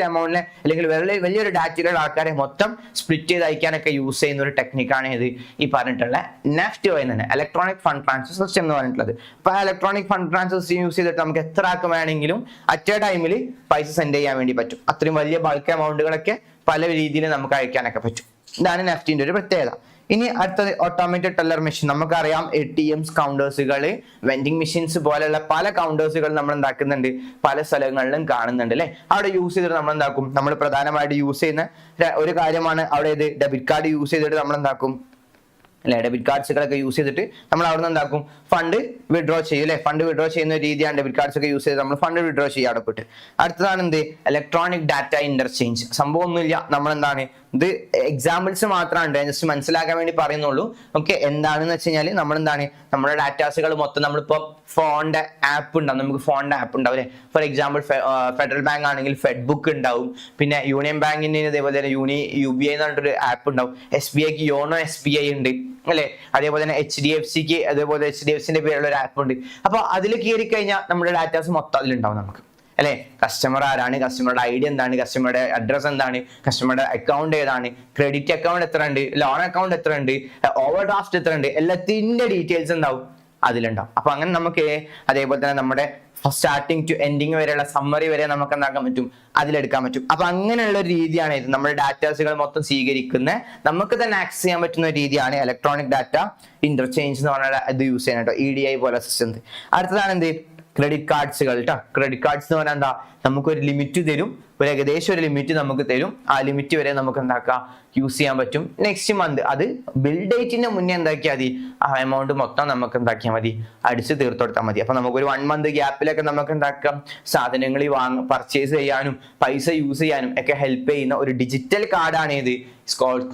എമൗണ്ടിനെ അല്ലെങ്കിൽ വലിയൊരു ഡാറ്റയിലുള്ള ആൾക്കാരെ മൊത്തം സ്പ്ലിറ്റ് ചെയ്ത് അയക്കാനൊക്കെ യൂസ് ചെയ്യുന്ന ഒരു ടെക്നിക്കാണ് ഇത് ഈ പറഞ്ഞിട്ടുള്ള നെഫ്റ്റ് വഴി തന്നെ ഇലക്ട്രോണിക് ഫണ്ട് ട്രാൻസ്ഫർ സിസ്റ്റം എന്ന് പറഞ്ഞിട്ടുള്ളത്. അപ്പൊ electronic fund transfer system use ചെയ്തിട്ട് നമുക്ക് എത്ര ആൾക്ക് വേണമെങ്കിലും അറ്റ് എ ടൈമിൽ പൈസ സെൻഡ് ചെയ്യാൻ വേണ്ടി പറ്റും. അത്രയും വലിയ ബൾക്ക് എമൗണ്ടുകളൊക്കെ പല രീതിയിൽ നമുക്ക് അയക്കാനൊക്കെ പറ്റും. ഇതാണ് നെഫ്റ്റിന്റെ ഒരു പ്രത്യേകത. ഇനി അടുത്തത് ഓട്ടോമേറ്റഡ് ടെല്ലർ മെഷീൻ. നമുക്കറിയാം ATMs, കൗണ്ടേഴ്സുകൾ, വെൻഡിങ് മെഷീൻസ് പോലെയുള്ള പല കൗണ്ടേഴ്സുകൾ നമ്മൾ എന്താക്കുന്നുണ്ട്, പല സ്ഥലങ്ങളിലും കാണുന്നുണ്ട് അല്ലെ. അവിടെ യൂസ് ചെയ്തിട്ട് നമ്മൾ എന്താക്കും, നമ്മൾ പ്രധാനമായിട്ട് യൂസ് ചെയ്യുന്ന ഒരു കാര്യമാണ് അവിടെ ഇത് ഡെബിറ്റ് കാർഡ് യൂസ് ചെയ്തിട്ട് നമ്മൾ എന്താക്കും അല്ലെ, ഡെബിറ്റ് കാർഡ്സുകളൊക്കെ യൂസ് ചെയ്തിട്ട് നമ്മൾ അവിടെ നിന്ന് എന്താക്കും, ഫണ്ട് വിഡ്രോ ചെയ്യും അല്ലെ. ഫണ്ട് വിഡ്രോ ചെയ്യുന്ന രീതിയാണ് ഡെബിറ്റ് കാർഡ്സ് ഒക്കെ യൂസ് ചെയ്ത് നമ്മൾ ഫണ്ട് വിഡ്രോ ചെയ്യുക അവിടെ പോയിട്ട്. അടുത്തതാണ് എന്ത്, ഇലക്ട്രോണിക് ഡാറ്റ ഇന്റർചേഞ്ച്. സംഭവം ഒന്നുമില്ല, നമ്മൾ എന്താണ് ഇത് എക്സാമ്പിൾസ് മാത്രമാണ്, ജസ്റ്റ് മനസ്സിലാക്കാൻ വേണ്ടി പറയുന്നുള്ളൂ. ഓക്കെ, എന്താണെന്ന് വെച്ച് കഴിഞ്ഞാൽ നമ്മൾ എന്താണ് നമ്മുടെ ഡാറ്റാസുകൾ മൊത്തം നമ്മളിപ്പോ ഫോണിന്റെ ആപ്പ് ഉണ്ടാവും, നമുക്ക് ഫോണിന്റെ ആപ്പ് ഉണ്ടാവും അല്ലെ. ഫോർ എക്സാമ്പിൾ ഫെഡറൽ ബാങ്ക് ആണെങ്കിൽ ഫെഡ് ബുക്ക് ഉണ്ടാവും, പിന്നെ യൂണിയൻ ബാങ്കിന്റെ ഇതേപോലെ തന്നെ UBI എന്ന് പറഞ്ഞിട്ടൊരു ആപ്പ് ഉണ്ടാവും, SBIക്ക് യോണോ SBI ഉണ്ട് അല്ലെ. അതേപോലെ തന്നെ HDFCക്ക് അതേപോലെ HDFCന്റെ പേരുള്ള ഒരു ആപ്പ് ഉണ്ട്. അപ്പൊ അതിൽ കയറി കഴിഞ്ഞാൽ നമ്മുടെ ഡാറ്റാസ് മൊത്തം അതിലുണ്ടാവും നമുക്ക് അല്ലെ. കസ്റ്റമർ ആരാണ്, കസ്റ്റമറുടെ ID എന്താണ്, കസ്റ്റമറുടെ അഡ്രസ് എന്താണ്, കസ്റ്റമറുടെ അക്കൗണ്ട് ഏതാണ്, ക്രെഡിറ്റ് അക്കൗണ്ട് എത്ര ഉണ്ട്, ലോൺ അക്കൗണ്ട് എത്ര ഉണ്ട്, ഓവർ ഡ്രാഫ്റ്റ് എത്ര ഉണ്ട്, എല്ലാത്തിന്റെ ഡീറ്റെയിൽസ് ഉണ്ടാവും അതിലുണ്ടാവും. അപ്പൊ അങ്ങനെ നമുക്ക് അതേപോലെ തന്നെ നമ്മുടെ സ്റ്റാർട്ടിങ് ടു എൻഡിങ് വരെയുള്ള സമ്മറി വരെ നമുക്ക് എന്താക്കാൻ പറ്റും, അതിലെടുക്കാൻ പറ്റും. അപ്പൊ അങ്ങനെയുള്ള ഒരു രീതിയാണ് ഇത്. നമ്മുടെ ഡാറ്റാസുകൾ മൊത്തം സ്വീകരിക്കുന്ന നമുക്ക് തന്നെ ആക്സസ് ചെയ്യാൻ പറ്റുന്ന ഒരു രീതിയാണ് ഇലക്ട്രോണിക് ഡാറ്റ ഇന്റർചേഞ്ച് എന്ന് പറഞ്ഞാൽ ഇത് യൂസ് ചെയ്യാൻ കേട്ടോ, EDI പോലെ സിസ്റ്റം. അടുത്തതാണ് എന്ത്, ക്രെഡിറ്റ് കാർഡ്സുകൾ കേട്ടോ. ക്രെഡിറ്റ് കാർഡ്സ് എന്ന് പറഞ്ഞാൽ എന്താ, നമുക്കൊരു ലിമിറ്റ് തരും, ഒരു ഏകദേശം ഒരു ലിമിറ്റ് നമുക്ക് തരും. ആ ലിമിറ്റ് വരെ നമുക്ക് എന്താക്കാം, യൂസ് ചെയ്യാൻ പറ്റും. നെക്സ്റ്റ് മന്ത് അത് ബിൽ ഡേറ്റിന്റെ മുന്നേ എന്താക്കിയാൽ മതി, ആ എമൗണ്ട് മൊത്തം നമുക്ക് എന്താക്കിയാൽ മതി, അടിച്ച് തീർത്തെടുത്താൽ മതി. അപ്പൊ നമുക്കൊരു 1 month ഗ്യാപ്പിലൊക്കെ നമുക്ക് എന്താക്കാം, സാധനങ്ങൾ പർച്ചേസ് ചെയ്യാനും പൈസ യൂസ് ചെയ്യാനും ഒക്കെ ഹെൽപ്പ് ചെയ്യുന്ന ഒരു ഡിജിറ്റൽ കാർഡാണ് ഇത്,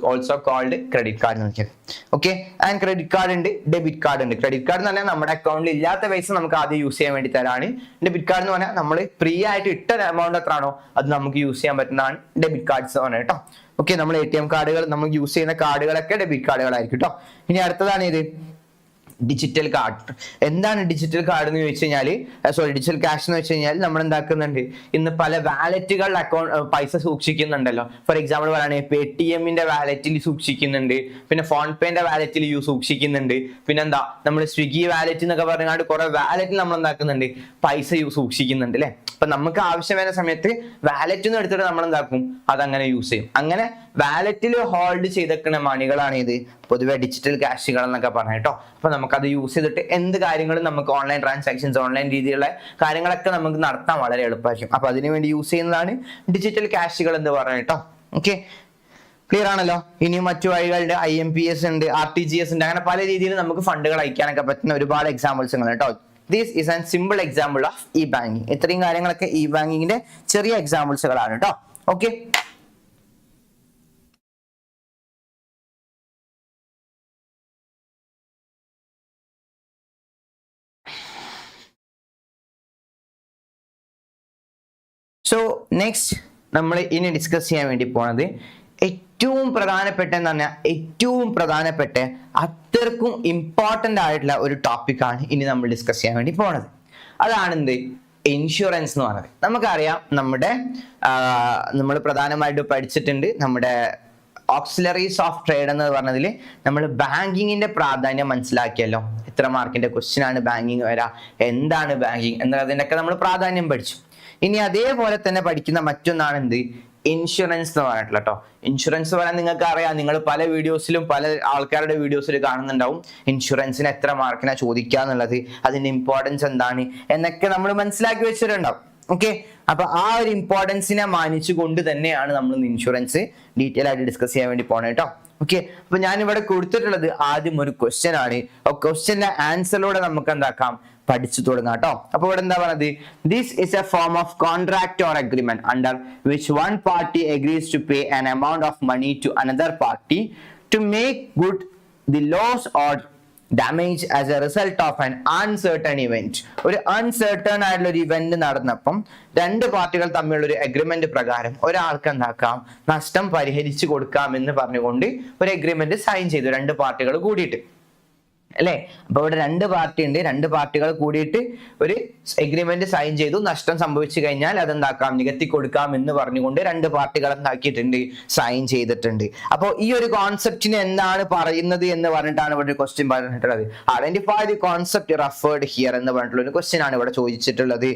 ഓൾസോ കോൾഡ് ക്രെഡിറ്റ് കാർഡ് എന്ന് വെച്ചാൽ. ഓക്കെ, ആൻഡ് ക്രെഡിറ്റ് കാർഡ് ഉണ്ട്, ഡെബിറ്റ് കാർഡ് ഉണ്ട്. ക്രെഡിറ്റ് കാർഡ് എന്ന് പറഞ്ഞാൽ നമ്മുടെ അക്കൗണ്ടിൽ ഇല്ലാത്ത പൈസ നമുക്ക് ആദ്യം യൂസ് ചെയ്യാൻ വേണ്ടി തരാണ്. ഡെബിറ്റ് കാർഡ് എന്ന് പറഞ്ഞാൽ നമ്മൾ ഫ്രീ ആയിട്ട് ഇട്ട എമൗണ്ട് എത്രയാണോ അത് നമുക്ക് യൂസ് ചെയ്യാൻ പറ്റുന്നതാണ് ഡെബിറ്റ് കാർഡ്സ് എന്ന് പറഞ്ഞത് കേട്ടോ. ഓക്കെ, നമ്മൾ ATM കാർഡുകൾ, നമ്മൾ യൂസ് ചെയ്യുന്ന കാർഡുകളൊക്കെ ഡെബിറ്റ് കാർഡുകളായിരിക്കും കേട്ടോ. ഇനി അടുത്തതാണ് ഇത് ഡിജിറ്റൽ കാർഡ്. എന്താണ് ഡിജിറ്റൽ കാർഡ് എന്ന് ചോദിച്ചു കഴിഞ്ഞാൽ, ഡിജിറ്റൽ ക്യാഷ് എന്ന് വെച്ച് കഴിഞ്ഞാൽ നമ്മൾ എന്താക്കുന്നുണ്ട്, ഇന്ന് പല വാലറ്റുകളിൽ പൈസ സൂക്ഷിക്കുന്നുണ്ടല്ലോ. ഫോർ എക്സാമ്പിൾ പറയുകയാണെങ്കിൽ പേടിഎമ്മിന്റെ വാലറ്റിൽ സൂക്ഷിക്കുന്നുണ്ട്, പിന്നെ ഫോൺ പേന്റെ വാലറ്റിൽ സൂക്ഷിക്കുന്നുണ്ട്, പിന്നെന്താ നമ്മൾ സ്വിഗ്ഗി വാലറ്റ് എന്നൊക്കെ പറഞ്ഞാൽ കുറെ വാലറ്റിൽ നമ്മൾ എന്താക്കുന്നുണ്ട്, പൈസ സൂക്ഷിക്കുന്നുണ്ട് അല്ലെ. അപ്പൊ നമുക്ക് ആവശ്യം വരുന്ന സമയത്ത് വാലറ്റിൽ നിന്ന് എടുത്തിട്ട് നമ്മൾ എന്താക്കും, അതങ്ങനെ യൂസ് ചെയ്യും. അങ്ങനെ വാലറ്റിൽ ഹോൾഡ് ചെയ്തേക്കുന്ന മണികളാണ് ഇത് പൊതുവെ ഡിജിറ്റൽ ക്യാഷുകൾ എന്നൊക്കെ പറഞ്ഞ കേട്ടോ. അപ്പൊ നമുക്കത് യൂസ് ചെയ്തിട്ട് എന്ത് കാര്യങ്ങളും നമുക്ക് ഓൺലൈൻ ട്രാൻസാക്ഷൻസ്, ഓൺലൈൻ രീതിയിലുള്ള കാര്യങ്ങളൊക്കെ നമുക്ക് നടത്താൻ വളരെ എളുപ്പമായിരിക്കും. അപ്പൊ അതിനുവേണ്ടി യൂസ് ചെയ്യുന്നതാണ് ഡിജിറ്റൽ ക്യാഷുകൾ എന്ന് പറഞ്ഞ കേട്ടോ. ഓക്കെ, ക്ലിയർ ആണല്ലോ. ഇനി മറ്റു വഴികളുണ്ട്, IMPS ഉണ്ട്, RTGS ഉണ്ട്, അങ്ങനെ പല രീതിയിൽ നമുക്ക് ഫണ്ടുകൾ അയക്കാനൊക്കെ പറ്റുന്ന ഒരുപാട് എക്സാമ്പിൾസ് ഉണ്ട് കേട്ടോ. This is an simple example of e-banking. ഇത്രയും കാര്യങ്ങളൊക്കെ e-ബാങ്കിങ്ങിന്റെ ചെറിയ എക്സാമ്പിൾസുകളാണ് കേട്ടോ. ഓക്കെ, സോ നെക്സ്റ്റ് നമ്മൾ ഇനി ഡിസ്കസ് ചെയ്യാൻ വേണ്ടി പോണത് ഏറ്റവും പ്രധാനപ്പെട്ട എന്ന് പറഞ്ഞാൽ ഏറ്റവും പ്രധാനപ്പെട്ട അത്രക്കും ഇമ്പോർട്ടൻ്റ് ആയിട്ടുള്ള ഒരു ടോപ്പിക്കാണ് ഇനി നമ്മൾ ഡിസ്കസ് ചെയ്യാൻ വേണ്ടി പോണത്. അതാണ് എന്ത്, ഇൻഷുറൻസ് എന്ന് പറയുന്നത്. നമുക്കറിയാം നമ്മൾ പ്രധാനമായിട്ട് പഠിച്ചിട്ടുണ്ട് നമ്മുടെ ഓക്സിലറീസ് ഓഫ് ട്രേഡ് എന്ന് പറഞ്ഞതിൽ നമ്മൾ ബാങ്കിങ്ങിന്റെ പ്രാധാന്യം മനസ്സിലാക്കിയല്ലോ. എത്ര മാർക്കിന്റെ ക്വസ്റ്റ്യൻ ആണ് ബാങ്കിങ് വരാ, എന്താണ് ബാങ്കിങ് എന്നതിൻ്റെ ഒക്കെ നമ്മൾ പ്രാധാന്യം പഠിച്ചു. ഇനി അതേപോലെ തന്നെ പഠിക്കുന്ന മറ്റൊന്നാണ് എന്ത്, ഇൻഷുറൻസ് എന്ന് പറഞ്ഞിട്ടുള്ള കേട്ടോ. ഇൻഷുറൻസ് പറയാൻ നിങ്ങൾക്ക് അറിയാം, നിങ്ങൾ പല വീഡിയോസിലും പല ആൾക്കാരുടെ വീഡിയോസിൽ കാണുന്നുണ്ടാവും ഇൻഷുറൻസിന് എത്ര മാർക്കിനാ ചോദിക്കുക എന്നുള്ളത്, അതിന്റെ ഇമ്പോർട്ടൻസ് എന്താണ് എന്നൊക്കെ നമ്മൾ മനസ്സിലാക്കി വെച്ചിട്ടുണ്ടാവും. ഓക്കെ, അപ്പൊ ആ ഒരു ഇമ്പോർട്ടൻസിനെ മാനിച്ചുകൊണ്ട് തന്നെയാണ് നമ്മൾ ഇൻഷുറൻസ് ഡീറ്റെയിൽ ആയിട്ട് ഡിസ്കസ് ചെയ്യാൻ വേണ്ടി പോണേ കേട്ടോ. ഓക്കെ, അപ്പൊ ഞാൻ ഇവിടെ കൊടുത്തിട്ടുള്ളത് ആദ്യം ഒരു ക്വസ്റ്റ്യൻ ആണ്. ക്വസ്റ്റ്യന്റെ ആൻസറിലൂടെ നമുക്ക് എന്താക്കാം, പഠിച്ചു തുടങ്ങാം കേട്ടോ. അപ്പൊ ഇവിടെ എന്താ പറയുന്നത്, this is a form of contract or agreement under which one party agrees to pay an amount of money to another party to make good the loss or damage as a result of an uncertain event. ഒരു uncertain ആയിട്ടുള്ള ഒരു event നടന്നപ്പം രണ്ട് പാർട്ടികൾ തമ്മിലുള്ള ഒരു agreement പ്രകാരം ഒരാൾക്ക് എന്താക്കാം, നഷ്ടം പരിഹരിച്ചു കൊടുക്കാം എന്ന് പറഞ്ഞുകൊണ്ട് ഒരു അഗ്രിമെന്റ് സൈൻ ചെയ്തു രണ്ട് പാർട്ടികൾ കൂടിയിട്ട് അല്ലെ. അപ്പൊ ഇവിടെ രണ്ട് പാർട്ടി ഉണ്ട്, രണ്ട് പാർട്ടികൾ കൂടിയിട്ട് ഒരു എഗ്രിമെന്റ് സൈൻ ചെയ്തു. നഷ്ടം സംഭവിച്ചു കഴിഞ്ഞാൽ അതെന്താക്കാം, നികത്തി കൊടുക്കാം എന്ന് പറഞ്ഞുകൊണ്ട് രണ്ട് പാർട്ടികൾ എന്താക്കിയിട്ടുണ്ട്, സൈൻ ചെയ്തിട്ടുണ്ട്. അപ്പോൾ ഈ ഒരു കോൺസെപ്റ്റിന് എന്താണ് പറയുന്നത് എന്ന് പറഞ്ഞിട്ടാണ് ഇവിടെ ഒരു ക്വസ്റ്റ്യൻ പറഞ്ഞിട്ടുള്ളത്. Identify the concept referred here എന്ന് പറഞ്ഞിട്ടുള്ള ഒരു ക്വസ്റ്റ്യൻ ആണ് ഇവിടെ ചോദിച്ചിട്ടുള്ളത്.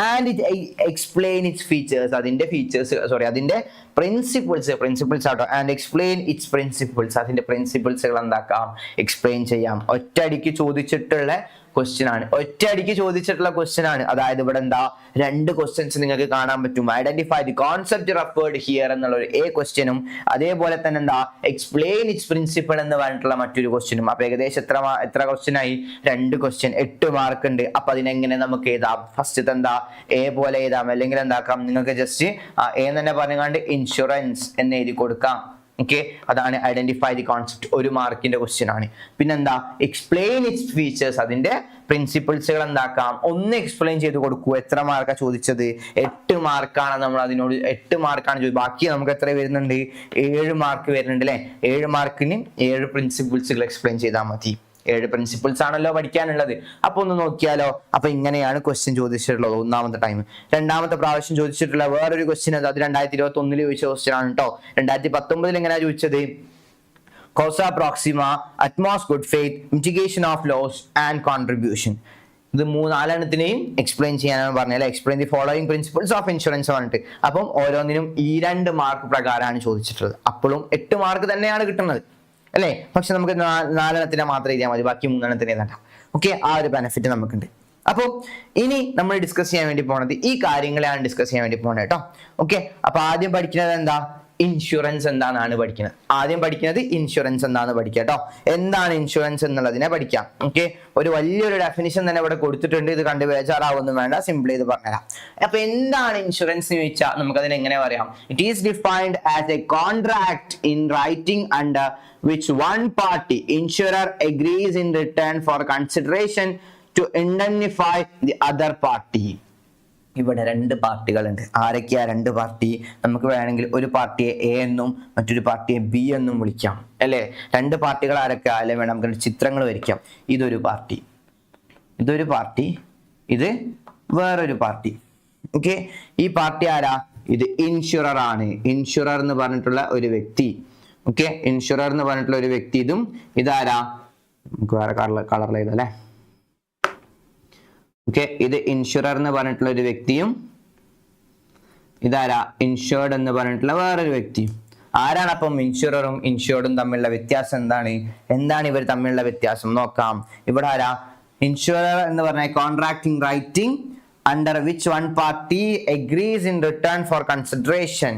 And it explain its features, അതിന്റെ ഫീച്ചേഴ്സ് അതിന്റെ പ്രിൻസിപ്പിൾസ് ആട്ടോ. ആൻഡ് എക്സ്പ്ലെയിൻ ഇറ്റ്സ് പ്രിൻസിപ്പിൾസ്, അതിന്റെ പ്രിൻസിപ്പിൾസുകൾ എന്താക്കാം, എക്സ്പ്ലെയിൻ ചെയ്യാം. ഒറ്റയടിക്ക് ചോദിച്ചിട്ടുള്ള ക്വസ്റ്റ്യൻ ആണ്, ഒറ്റയടിക്ക് ചോദിച്ചിട്ടുള്ള ക്വസ്റ്റ്യൻ ആണ്. അതായത് ഇവിടെ എന്താ, രണ്ട് ക്വസ്റ്റ്യൻസ് നിങ്ങൾക്ക് കാണാൻ പറ്റും. Identify the concept referred here എന്നുള്ള ഒരു എ ക്വസ്റ്റ്യനും അതേപോലെ തന്നെ എന്താ, എക്സ്പ്ലെയിൻ ഇറ്റ്സ് പ്രിൻസിപ്പിൾ എന്ന് പറഞ്ഞിട്ടുള്ള മറ്റൊരു ക്വസ്റ്റ്യനും. അപ്പൊ ഏകദേശം എത്ര ക്വസ്റ്റ്യൻ ആയി, 2 ക്വസ്റ്റ്യൻ, 8 മാർക്ക് ഉണ്ട്. അപ്പൊ അതിനെങ്ങനെ നമുക്ക് എഴുതാം, ഫസ്റ്റ് എന്താ എ പോലെ എഴുതാം, അല്ലെങ്കിൽ എന്താക്കാം, നിങ്ങൾക്ക് ജസ്റ്റ് എ തന്നെ പറഞ്ഞുകൊണ്ട് ഇൻഷുറൻസ് എന്ന് എഴുതി കൊടുക്കാം. ഓക്കെ, അതാണ് ഐഡന്റിഫൈ ദി കോൺസെപ്റ്റ്, 1 മാർക്കിന്റെ ക്വസ്റ്റ്യൻ ആണ്. പിന്നെന്താ, എക്സ്പ്ലെയിൻ ഇറ്റ്സ് ഫീച്ചേഴ്സ്, അതിന്റെ പ്രിൻസിപ്പിൾസുകൾ എന്താക്കാം, ഒന്ന് എക്സ്പ്ലെയിൻ ചെയ്ത് കൊടുക്കൂ. എത്ര മാർക്കാണ് ചോദിച്ചത്, 8 മാർക്കാണ്. നമ്മൾ അതിനോട് 8 മാർക്കാണ് ചോദിച്ചത്. ബാക്കി നമുക്ക് എത്ര വരുന്നുണ്ട്, 7 മാർക്ക് വരുന്നുണ്ട് അല്ലെ. 7 മാർക്കിന് 7 പ്രിൻസിപ്പിൾസുകൾ എക്സ്പ്ലെയിൻ ചെയ്താൽ മതി. 7 പ്രിൻസിപ്പിൾസ് ആണല്ലോ പഠിക്കാനുള്ളത്. അപ്പൊ ഒന്ന് നോക്കിയാലോ. അപ്പൊ ഇങ്ങനെയാണ് ക്വസ്റ്റ്യൻ ചോദിച്ചിട്ടുള്ളത് ഒന്നാമത്തെ ടൈം. രണ്ടാമത്തെ പ്രാവശ്യം ചോദിച്ചിട്ടുള്ള വേറൊരു ക്വസ്റ്റ്യൻ അത് 2021 ചോദിച്ച ക്വസ്റ്റ്യൻ ആണ് കേട്ടോ. 2019 എങ്ങനെയാ ചോദിച്ചത്, causa proxima, utmost good faith, mitigation of loss and contribution. ഇത് 4 എക്സ്പ്ലെയിൻ ചെയ്യാനാണ് പറഞ്ഞത്. Explain the following principles of insurance പറഞ്ഞിട്ട്. അപ്പം ഓരോന്നിനും ഈ 2 മാർക്ക് പ്രകാരമാണ് ചോദിച്ചിട്ടുള്ളത്. അപ്പോഴും 8 മാർക്ക് തന്നെയാണ് കിട്ടുന്നത് അല്ലേ. പക്ഷെ നമുക്ക് 4 മാത്രം എഴുതിയാൽ മതി, ബാക്കി 3 എഴുതണ്ട. ഓക്കെ, ആ ഒരു ബെനിഫിറ്റ് നമുക്കുണ്ട്. അപ്പോൾ ഇനി നമ്മൾ ഡിസ്കസ് ചെയ്യാൻ വേണ്ടി പോണത് ഈ കാര്യങ്ങളെയാണ് ഡിസ്കസ് ചെയ്യാൻ വേണ്ടി പോണത് കേട്ടോ. ഓക്കെ, അപ്പൊ ആദ്യം പഠിക്കുന്നത് എന്താ, ഇൻഷുറൻസ് എന്താണെന്നാണ് പഠിക്കുന്നത്. ആദ്യം പഠിക്കുന്നത് ഇൻഷുറൻസ് എന്താണെന്ന് പഠിക്കാം കേട്ടോ. എന്താണ് ഇൻഷുറൻസ് എന്നുള്ളതിനെ പഠിക്കാം. ഓക്കെ, ഒരു വലിയൊരു ഡെഫിനിഷൻ തന്നെ ഇവിടെ കൊടുത്തിട്ടുണ്ട്. ഇത് കണ്ട് ബേജാറാവൊന്നും വേണ്ട, സിമ്പിൾ ചെയ്ത് പറഞ്ഞുതരാം. അപ്പൊ എന്താണ് ഇൻഷുറൻസ് എന്ന് ചോദിച്ചാൽ നമുക്ക് അതിനെ എങ്ങനെ പറയാം. It is defined as A contract in writing under which one party insurer agrees in return for consideration to indemnify the other party. ഇവിടെ 2 പാർട്ടികളുണ്ട്. ആരൊക്കെയാ 2 പാർട്ടി? നമുക്ക് വേണമെങ്കിൽ ഒരു പാർട്ടിയെ എ എന്നും മറ്റൊരു പാർട്ടിയെ ബി എന്നും വിളിക്കാം അല്ലേ. 2 പാർട്ടികൾ ആരൊക്കെ ആയാലും വേണം, നമുക്ക് ചിത്രങ്ങൾ വരയ്ക്കാം. ഇതൊരു പാർട്ടി, ഇതൊരു പാർട്ടി, ഇത് വേറൊരു പാർട്ടി. ഓക്കെ, ഈ പാർട്ടി ആരാ, ഇത് ഇൻഷുറർ ആണ്. ഇൻഷുറർ എന്ന് പറഞ്ഞിട്ടുള്ള ഒരു വ്യക്തി. ഓക്കെ, ഇൻഷുറർ എന്ന് പറഞ്ഞിട്ടുള്ള ഒരു വ്യക്തി. ഇതാരാ, നമുക്ക് വേറെ കളറിൽ എഴുതാം. ഓക്കെ, ഇത് ഇൻഷുറർ എന്ന് പറഞ്ഞിട്ടുള്ള ഒരു വ്യക്തിയും ഇതാരാ, ഇൻഷുർഡ് എന്ന് പറഞ്ഞിട്ടുള്ള വേറൊരു വ്യക്തിയും. ആരാണ് അപ്പം ഇൻഷുററും ഇൻഷുർഡും തമ്മിലുള്ള വ്യത്യാസം എന്താണ് ഇവർ തമ്മിലുള്ള വ്യത്യാസം നോക്കാം. ഇവിടെ ആരാ, ഇൻഷുറർ എന്ന് പറഞ്ഞാൽ contracting writing under which one party agrees in return for consideration,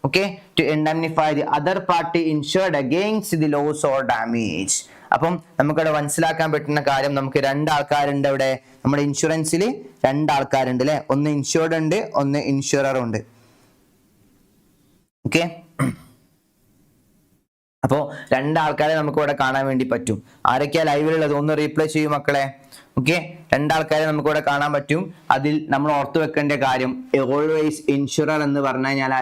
okay, to indemnify the other party insured against the loss or damage. അപ്പം നമുക്കിവിടെ മനസ്സിലാക്കാൻ പറ്റുന്ന കാര്യം, നമുക്ക് 2 ആൾക്കാരുണ്ട് ഇവിടെ നമ്മുടെ ഇൻഷുറൻസിൽ. 2 ആൾക്കാരുണ്ട് അല്ലെ, ഒന്ന് ഇൻഷുർഡ് ഉണ്ട്, ഒന്ന് ഇൻഷുറർ ഉണ്ട്. ഓക്കെ, അപ്പോ 2 ആൾക്കാരെ നമുക്ക് ഇവിടെ കാണാൻ വേണ്ടി പറ്റും. ആരൊക്കെയാ ലൈവിലുള്ളത് ഒന്ന് റീപ്ലൈ ചെയ്യും മക്കളെ. ഓക്കെ, 2 ആൾക്കാരെ നമുക്ക് ഇവിടെ കാണാൻ പറ്റും. അതിൽ നമ്മൾ ഓർത്തു വെക്കേണ്ട കാര്യം, ഓൾവേസ് ഇൻഷുറർ എന്ന് പറഞ്ഞു കഴിഞ്ഞാൽ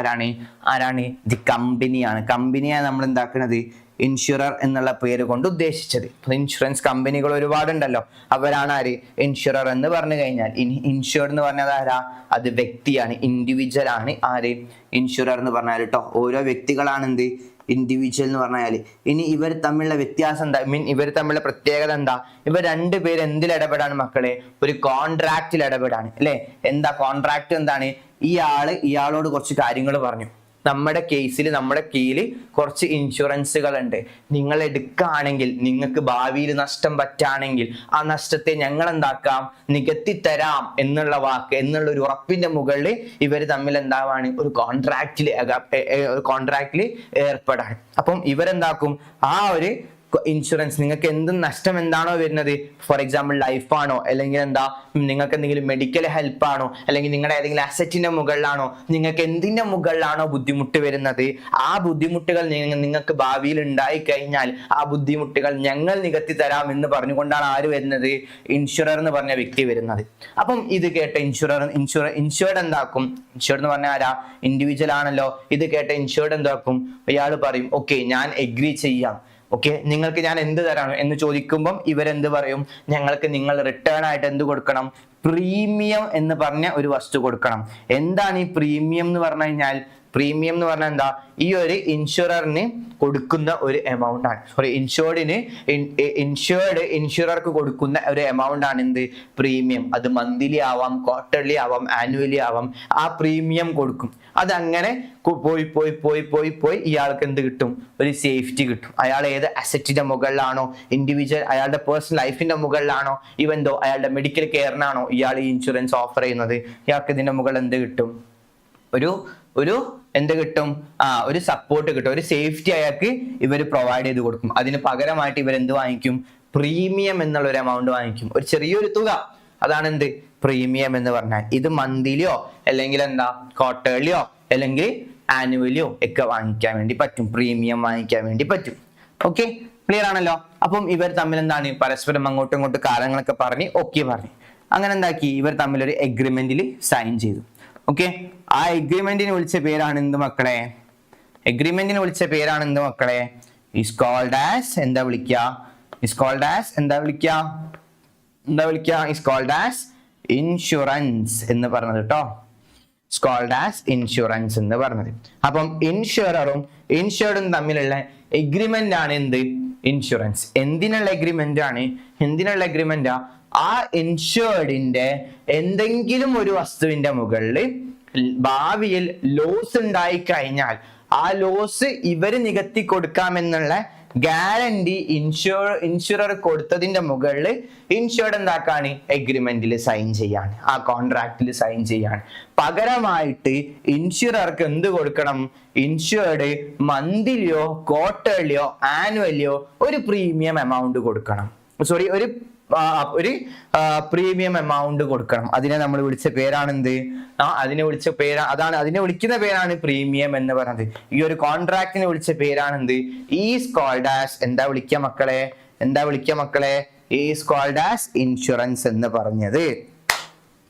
ആരാണ് ദി കമ്പനിയാണ്. കമ്പനിയാണ് നമ്മൾ എന്താക്കുന്നത്, ഇൻഷുറർ എന്നുള്ള പേര് കൊണ്ട് ഉദ്ദേശിച്ചത്. ഇൻഷുറൻസ് കമ്പനികൾ ഒരുപാടുണ്ടല്ലോ, അവരാണ് ആര്, ഇൻഷുറർ എന്ന് പറഞ്ഞു കഴിഞ്ഞാൽ. ഇൻഷുർഡ് എന്ന് പറഞ്ഞാൽ ആരാ, അത് വ്യക്തിയാണ്, ഇൻഡിവിജ്വൽ ആണ്. ആര്, ഇൻഷുറർ എന്ന് പറഞ്ഞാൽ കേട്ടോ. ഓരോ വ്യക്തികളാണ് എന്ത്, ഇൻഡിവിജ്വൽ എന്ന് പറഞ്ഞാൽ. ഇനി ഇവർ തമ്മിലുള്ള വ്യത്യാസം എന്താ, ഇവർ തമ്മിലുള്ള പ്രത്യേകത എന്താ, ഇവർ 2 പേര് എന്തിൽ ഇടപെടാണ് മക്കളെ, ഒരു കോൺട്രാക്റ്റിൽ ഇടപെടാണ് അല്ലെ. എന്താ കോൺട്രാക്ട്, എന്താണ്, ഇയാളോട് കുറച്ച് കാര്യങ്ങൾ പറഞ്ഞു. നമ്മുടെ കേസിൽ നമ്മുടെ കീഴിൽ കുറച്ച് ഇൻഷുറൻസുകൾ ഉണ്ട്. നിങ്ങൾ എടുക്കുകയാണെങ്കിൽ നിങ്ങൾക്ക് ഭാവിയിൽ നഷ്ടം പറ്റുകയാണെങ്കിൽ ആ നഷ്ടത്തെ ഞങ്ങൾ എന്താക്കാം, നികത്തി തരാം എന്നുള്ള വാക്ക്, എന്നുള്ള ഒരു ഉറപ്പിന്റെ മുകളിൽ ഇവർ തമ്മിൽ എന്താവാണ്, ഒരു കോൺട്രാക്റ്റിൽ ഏർപ്പെടാണ്. അപ്പം ഇവരെന്താക്കും, ആ ഒരു ഇൻഷുറൻസ് നിങ്ങൾക്ക് എന്ത് നഷ്ടം എന്താണോ വരുന്നത്, ഫോർ എക്സാമ്പിൾ ലൈഫാണോ, അല്ലെങ്കിൽ എന്താ നിങ്ങൾക്ക് എന്തെങ്കിലും മെഡിക്കൽ ഹെൽപ്പ് ആണോ, അല്ലെങ്കിൽ നിങ്ങളുടെ ഏതെങ്കിലും അസറ്റിന്റെ മുകളിലാണോ, നിങ്ങൾക്ക് എന്തിന്റെ മുകളിലാണോ ബുദ്ധിമുട്ട് വരുന്നത്, ആ ബുദ്ധിമുട്ടുകൾ നിങ്ങൾക്ക് ഭാവിയിൽ ഉണ്ടായി കഴിഞ്ഞാൽ ആ ബുദ്ധിമുട്ടുകൾ ഞങ്ങൾ നികത്തി തരാം എന്ന് പറഞ്ഞുകൊണ്ടാണ് ആര് വരുന്നത്, ഇൻഷുറർ എന്ന് പറഞ്ഞ വ്യക്തി വരുന്നത്. അപ്പം ഇത് കേട്ട ഇൻഷുർഡ് എന്താക്കും, ഇൻഷുർഡ് എന്ന് പറഞ്ഞാൽ ആരാ, ഇൻഡിവിജ്വൽ ആണല്ലോ. ഇത് കേട്ട ഇൻഷുർഡ് എന്താക്കും, അയാൾ പറയും ഓക്കെ ഞാൻ എഗ്രി ചെയ്യാം, ഓക്കെ നിങ്ങൾക്ക് ഞാൻ എന്ത് തരാം എന്ന് ചോദിക്കുമ്പം ഇവരെന്ത് പറയും, ഞങ്ങൾക്ക് നിങ്ങൾ റിട്ടേൺ ആയിട്ട് എന്ത് കൊടുക്കണം, പ്രീമിയം എന്ന് പറഞ്ഞ ഒരു വസ്തു കൊടുക്കണം. എന്താണ് ഈ പ്രീമിയം എന്ന് പറഞ്ഞു കഴിഞ്ഞാൽ, പ്രീമിയം എന്ന് പറഞ്ഞാൽ എന്താ, ഈ ഒരു ഇൻഷുററിന് കൊടുക്കുന്ന ഒരു എമൗണ്ട് ആണ്, സോറി ഇൻഷുറർക്ക് കൊടുക്കുന്ന ഒരു എമൗണ്ട് ആണ് എന്ത്, പ്രീമിയം. അത് മന്ത്ലി ആവാം, ക്വാർട്ടർലി ആവാം, ആനുവലി ആവാം, ആ പ്രീമിയം കൊടുക്കും. അതങ്ങനെ പോയി പോയി പോയി പോയി പോയി ഇയാൾക്ക് എന്ത് കിട്ടും, ഒരു സേഫ്റ്റി കിട്ടും. അയാൾ ഏത് അസറ്റിന്റെ മുകളിലാണോ, ഇൻഡിവിജ്വൽ അയാളുടെ പേഴ്സണൽ ലൈഫിന്റെ മുകളിലാണോ, ഈവൻ ദോ അയാളുടെ മെഡിക്കൽ കെയറിനാണോ ഇയാൾ ഈ ഇൻഷുറൻസ് ഓഫർ ചെയ്യുന്നത്, ഇയാൾക്ക് ഇതിന്റെ മുകളിൽ എന്ത് കിട്ടും, ഒരു എന്ത് കിട്ടും, ഒരു സപ്പോർട്ട് കിട്ടും, ഒരു സേഫ്റ്റി അയാൾക്ക് ഇവർ പ്രൊവൈഡ് ചെയ്ത് കൊടുക്കും. അതിന് പകരമായിട്ട് ഇവർ എന്ത് വാങ്ങിക്കും, പ്രീമിയം എന്നുള്ള ഒരു എമൗണ്ട് വാങ്ങിക്കും, ഒരു ചെറിയൊരു തുക. അതാണ് എന്ത് പ്രീമിയം എന്ന് പറഞ്ഞാൽ. ഇത് മന്ത്ലിയോ അല്ലെങ്കിൽ എന്താ ക്വാർട്ടർലിയോ അല്ലെങ്കിൽ ആനുവലിയോ ഒക്കെ വാങ്ങിക്കാൻ വേണ്ടി പറ്റും, പ്രീമിയം വാങ്ങിക്കാൻ വേണ്ടി പറ്റും. ഓക്കെ, ക്ലിയർ ആണല്ലോ. അപ്പം ഇവർ തമ്മിൽ എന്താണ് പരസ്പരം അങ്ങോട്ടും ഇങ്ങോട്ടും കാര്യങ്ങളൊക്കെ പറഞ്ഞ് ഓക്കെ പറഞ്ഞു. അങ്ങനെ എന്താക്കി, ഇവർ തമ്മിൽ ഒരു എഗ്രിമെന്റിൽ സൈൻ ചെയ്തു. ഓക്കെ, ആ എഗ്രിമെന്റിന് വിളിച്ച പേരാണ് എന്ത് മക്കളെ, എഗ്രിമെന്റിന് വിളിച്ച പേരാണ് എന്ത് മക്കളെ, ഈസ് കോൾഡ് ആസ് എന്താ വിളിക്കുക, ഈസ് കോൾഡ് ആസ് എന്താ വിളിക്കുക, ഈസ് കോൾഡ് ആസ് ഇൻഷുറൻസ് എന്ന് പറഞ്ഞത് കേട്ടോ, ഈസ് കോൾഡ് ആസ് ഇൻഷുറൻസ് എന്ന് പറഞ്ഞത്. അപ്പം ഇൻഷുററും ഇൻഷുർഡും തമ്മിലുള്ള എഗ്രിമെന്റ് ആണ് എന്ത്, ഇൻഷുറൻസ്. എന്തിനുള്ള എഗ്രിമെന്റ് ആണ്, എന്തിനുള്ള എഗ്രിമെന്റാ, ആ ഇൻഷുർഡിന്റെ എന്തെങ്കിലും ഒരു വസ്തുവിന്റെ മുകളിൽ ഭാവിയിൽ ലോസ് ഉണ്ടായി കഴിഞ്ഞാൽ ആ ലോസ് ഇവര് നികത്തി കൊടുക്കാമെന്നുള്ള ഗ്യാരണ്ടി ഇൻഷുറർ കൊടുത്തതിന്റെ മുകളിൽ ഇൻഷുർഡ് എന്താക്കാണ്, എഗ്രിമെന്റിൽ സൈൻ ചെയ്യാണ്, ആ കോൺട്രാക്റ്റിൽ സൈൻ ചെയ്യാണ്. പകരമായിട്ട് ഇൻഷുറർക്ക് എന്ത് കൊടുക്കണം, ഇൻഷുർഡ് മന്ത്ലിയോ ക്വാർട്ടർലിയോ ആനുവലിയോ ഒരു പ്രീമിയം എമൗണ്ട് കൊടുക്കണം, സോറി ഒരു പ്രീമിയം എമൗണ്ട് കൊടുക്കണം. അതിനെ നമ്മൾ വിളിച്ച പേരാണ് എന്ത്, അതിനെ വിളിച്ച പേരാ, അതാണ് അതിനെ വിളിക്കുന്ന പേരാണ് പ്രീമിയം എന്ന് പറയുന്നത്. ഈ ഒരു കോൺട്രാക്റ്റിനെ വിളിച്ച പേരാണ് എന്ത്, ഈസ് കോൾഡ് ആസ് എന്താ വിളിക്കുക മക്കളെ, എന്താ വിളിക്കുക മക്കളെ, ഈസ് കോൾഡ് ആസ് ഇൻഷുറൻസ് എന്ന് പറഞ്ഞത്.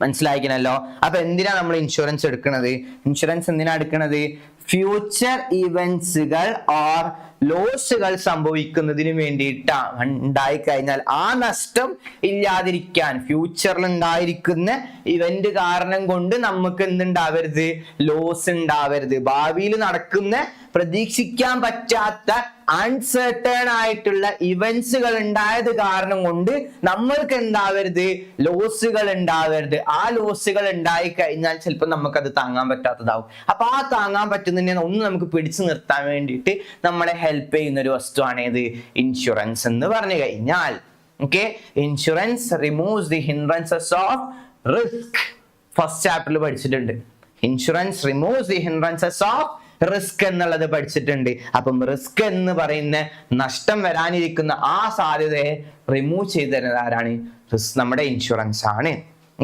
മനസ്സിലായിക്കണല്ലോ. അപ്പൊ എന്തിനാ നമ്മൾ ഇൻഷുറൻസ് എടുക്കുന്നത്, ഇൻഷുറൻസ് എന്തിനാ എടുക്കുന്നത്, ഫ്യൂച്ചർ ഇവന്റ്സുകൾ ഓർ ലോസുകൾ സംഭവിക്കുന്നതിന് വേണ്ടിയിട്ടാണ്. ഉണ്ടായി കഴിഞ്ഞാൽ ആ നഷ്ടം ഇല്ലാതിരിക്കാൻ, ഫ്യൂച്ചറിൽ ഉണ്ടായിരിക്കുന്ന ഇവന്റ് കാരണം കൊണ്ട് നമുക്ക് എന്തുണ്ടാവരുത്, ലോസ് ഉണ്ടാവരുത്. ഭാവിയിൽ നടക്കുന്ന പ്രതീക്ഷിക്കാൻ പറ്റാത്ത അൺസർട്ടേൺ ആയിട്ടുള്ള ഇവന്റ്സുകൾ ഉണ്ടായത് കാരണം കൊണ്ട് നമ്മൾക്ക് എന്താവരുത്, ലോസുകൾ ഉണ്ടാവരുത്. ആ ലോസുകൾ ഉണ്ടായി കഴിഞ്ഞാൽ ചിലപ്പോൾ നമുക്കത് താങ്ങാൻ പറ്റാത്തതാവും. അപ്പൊ ആ താങ്ങാൻ പറ്റുന്നതിനെ ഒന്ന് നമുക്ക് പിടിച്ചു നിർത്താൻ വേണ്ടിയിട്ട് നമ്മളെ ഹെൽപ്പ് ചെയ്യുന്ന ഒരു വസ്തുവാണ് ഏത്, ഇൻഷുറൻസ് എന്ന് പറഞ്ഞു കഴിഞ്ഞാൽ. Okay, insurance removes the hindrances of risk. First ചാപ്റ്ററിൽ പഠിച്ചിട്ടുണ്ട്. Insurance removes the hindrances of risk എന്നുള്ളത് പഠിച്ചിട്ടുണ്ട്. അപ്പം റിസ്ക് എന്ന് പറയുന്ന നഷ്ടം വരാനിരിക്കുന്ന ആ സാധ്യതയെ റിമൂവ് ചെയ്ത് തരുന്നത് ആരാണ്, നമ്മുടെ ഇൻഷുറൻസ് ആണ്.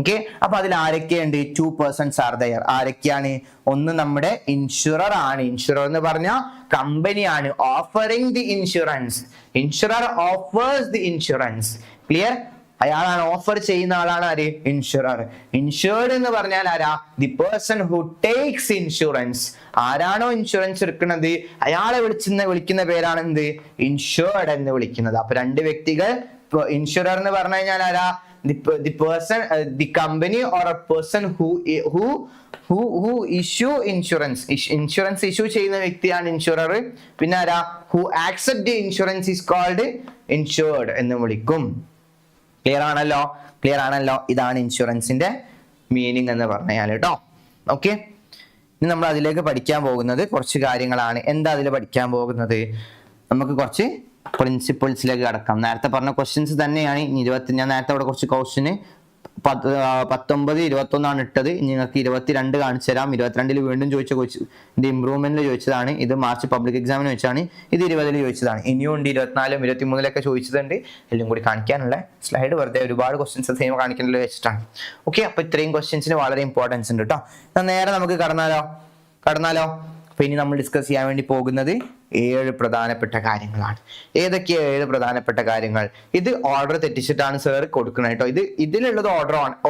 ഓക്കെ, അപ്പൊ അതിൽ ആരൊക്കെയുണ്ട്, 2 persons ആർ ദയർ. ആരൊക്കെയാണ്, ഒന്ന് നമ്മുടെ ഇൻഷുറർ ആണ്. ഇൻഷുറർ എന്ന് പറഞ്ഞാൽ കമ്പനിയാണ് offering the insurance. Insurer offers the insurance. Clear, അയാളാണ് ഓഫർ ചെയ്യുന്ന ആളാണ് ആര്, ഇൻഷുറർ. ഇൻഷുർഡ് എന്ന് പറഞ്ഞാൽ ആരാ, the person who takes insurance. ആരാണോ ഇൻഷുറൻസ് എടുക്കുന്നത് അയാളെ വിളിക്കുന്ന പേരാണ് എന്ത്, ഇൻഷുർഡ് എന്ന് വിളിക്കുന്നത്. അപ്പൊ രണ്ട് വ്യക്തികൾ, ഇൻഷുറർ എന്ന് പറഞ്ഞു കഴിഞ്ഞാൽ ആരാ, the person, the company or a person who issue insurance. Insurance issue ചെയ്യുന്ന വ്യക്തിയാണ് ഇൻഷുറർ. പിന്നെ ആരാ, who accept the insurance is called insured എന്ന് വിളിക്കും. ക്ലിയർ ആണല്ലോ, ക്ലിയർ ആണല്ലോ. ഇതാണ് ഇൻഷുറൻസിന്റെ മീനിങ് എന്ന് പറഞ്ഞാൽ കേട്ടോ. ഓക്കെ, ഇനി നമ്മൾ അതിലേക്ക് പഠിക്കാൻ പോകുന്നത് കുറച്ച് കാര്യങ്ങളാണ്. എന്താ അതിൽ പഠിക്കാൻ പോകുന്നത്, നമുക്ക് കുറച്ച് പ്രിൻസിപ്പിൾസിലേക്ക് കടക്കാം. നേരത്തെ പറഞ്ഞ ക്വസ്റ്റ്യൻസ് തന്നെയാണ്. ഞാൻ നേരത്തെ അവിടെ കുറച്ച് ക്വസ്റ്റ്യന് 19, 21 ഇട്ടത്. നിങ്ങൾക്ക് 22 കാണിച്ചു തരാം. 22 വീണ്ടും ചോദിച്ച ഇത് ഇംപ്രൂവ്മെന്റിൽ ചോദിച്ചതാണ്. ഇത് മാർച്ച് പബ്ലിക് എക്സാമിന് വെച്ചാണ്. ഇത് 20 ചോദിച്ചതാണ്. ഇനിയും ഉണ്ട് 24, 23 ചോദിച്ചതുണ്ട്. എല്ലാം കൂടി കാണിക്കാനുള്ള സ്ലൈഡ് വെറുതെ ഒരുപാട് ക്വസ്റ്റ്യൻസ് സെയിം കാണിക്കാനുള്ള വെച്ചിട്ടാണ്. ഓക്കെ, അപ്പൊ ഇത്രയും ക്വസ്റ്റ്യൻസിന് വളരെ ഇമ്പോർട്ടൻസ് ഉണ്ട് കേട്ടോ. നേരെ നമുക്ക് കടന്നാലോ. അപ്പൊ ഇനി നമ്മൾ ഡിസ്കസ് ചെയ്യാൻ വേണ്ടി പോകുന്നത് 7 പ്രധാനപ്പെട്ട കാര്യങ്ങളാണ്. ഏതൊക്കെയാ 7 പ്രധാനപ്പെട്ട കാര്യങ്ങൾ? ഇത് ഓർഡർ തെറ്റിച്ചിട്ടാണ് സാർ കൊടുക്കുന്നത് കേട്ടോ. ഇതിലുള്ളത്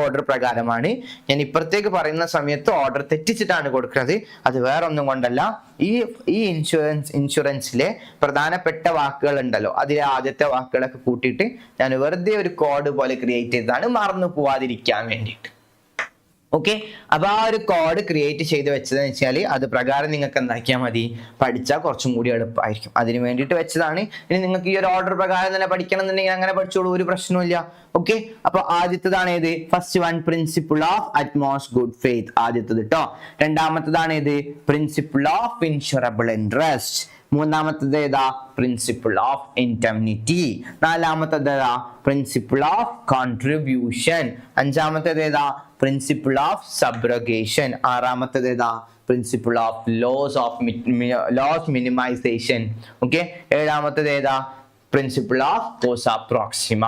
ഓർഡർ പ്രകാരമാണ്. ഞാൻ ഇപ്പുറത്തേക്ക് പറയുന്ന സമയത്ത് ഓർഡർ തെറ്റിച്ചിട്ടാണ് കൊടുക്കുന്നത്. അത് വേറെ ഒന്നും കൊണ്ടല്ല, ഈ ഇൻഷുറൻസിലെ പ്രധാനപ്പെട്ട വാക്കുകൾ ഉണ്ടല്ലോ, അതിലെ ആദ്യത്തെ വാക്കുകളൊക്കെ കൂട്ടിയിട്ട് ഞാൻ വെറുതെ ഒരു കോഡ് പോലെ ക്രിയേറ്റ് ചെയ്തതാണ്, മറന്നു പോവാതിരിക്കാൻ വേണ്ടിയിട്ട്. ഓക്കെ, അപ്പൊ ആ ഒരു കോഡ് ക്രിയേറ്റ് ചെയ്ത് വെച്ചതെന്ന് വെച്ചാൽ അത് പ്രകാരം നിങ്ങൾക്ക് എന്താക്കിയാൽ മതി, പഠിച്ചാൽ കുറച്ചും കൂടി എളുപ്പമായിരിക്കും. അതിന് വേണ്ടിയിട്ട് വെച്ചതാണ്. ഇനി നിങ്ങൾക്ക് ഈ ഒരു ഓർഡർ പ്രകാരം തന്നെ പഠിക്കണം എന്നുണ്ടെങ്കിൽ അങ്ങനെ പഠിച്ചോളൂ, ഒരു പ്രശ്നമില്ല. ഓക്കെ, അപ്പൊ ആദ്യത്തേതാണ് ഏത്? First one, principle of utmost good faith. ആദ്യത്തേത് കേട്ടോ. രണ്ടാമത്തേതാണ് ഏത്? Principle of insurable interest. മൂന്നാമത്തേത് ഏതാ? Principle of indemnity. നാലാമത്തേത് ഏതാ? Principle of contribution. അഞ്ചാമത്തേത് ഏതാ? Principle of subrogation. ആറാമത്തേത് ഏതാ? Principle of loss minimisation. Okay, ഏഴാമത്തേത് ഏതാ? Principle of causa proxima.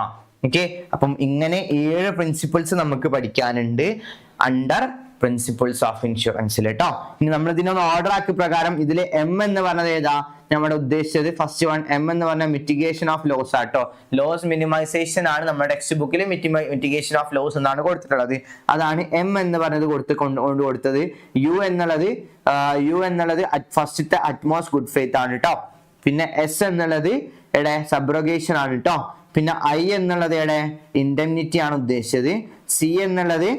Okay, അപ്പം ഇങ്ങനെ 7 പ്രിൻസിപ്പിൾസ് നമുക്ക് പഠിക്കാനുണ്ട് അണ്ടർ പ്രിൻസിപ്പിൾസ് ഓഫ് ഇൻഷുറൻസിൽ കേട്ടോ. ഇനി നമ്മൾ ഇതിനൊന്ന് ഓർഡർ ആക്കി പ്രകാരം ഇതിലെ എം എന്ന് പറഞ്ഞത് ഏതാ? നമ്മുടെ ഉദ്ദേശിച്ചത് ഫസ്റ്റ് വൺ എം എന്ന് പറഞ്ഞ മിറ്റിഗേഷൻ ഓഫ് ലോസ് ആട്ടോ. ലോസ് മിനിമൈസേഷൻ ആണ് നമ്മുടെ ടെക്സ്റ്റ് ബുക്കിൽ മിറ്റിഗേഷൻ ഓഫ് ലോസ് എന്നാണ് കൊടുത്തിട്ടുള്ളത്. അതാണ് എം എന്ന് പറഞ്ഞത് കൊടുത്തത്. യു എന്നുള്ളത് ഫസ്റ്റത്തെ അറ്റ്മോസ്റ്റ് ഗുഡ് ഫെയ്ത്ത് ആണ് കേട്ടോ. പിന്നെ എസ് എന്നുള്ളത് സബ്രോഗേഷൻ ആണ് കേട്ടോ. പിന്നെ ഐ എന്നുള്ളത് ഇൻഡെംനിറ്റി ആണ് ഉദ്ദേശിച്ചത്. സി എന്നുള്ളത്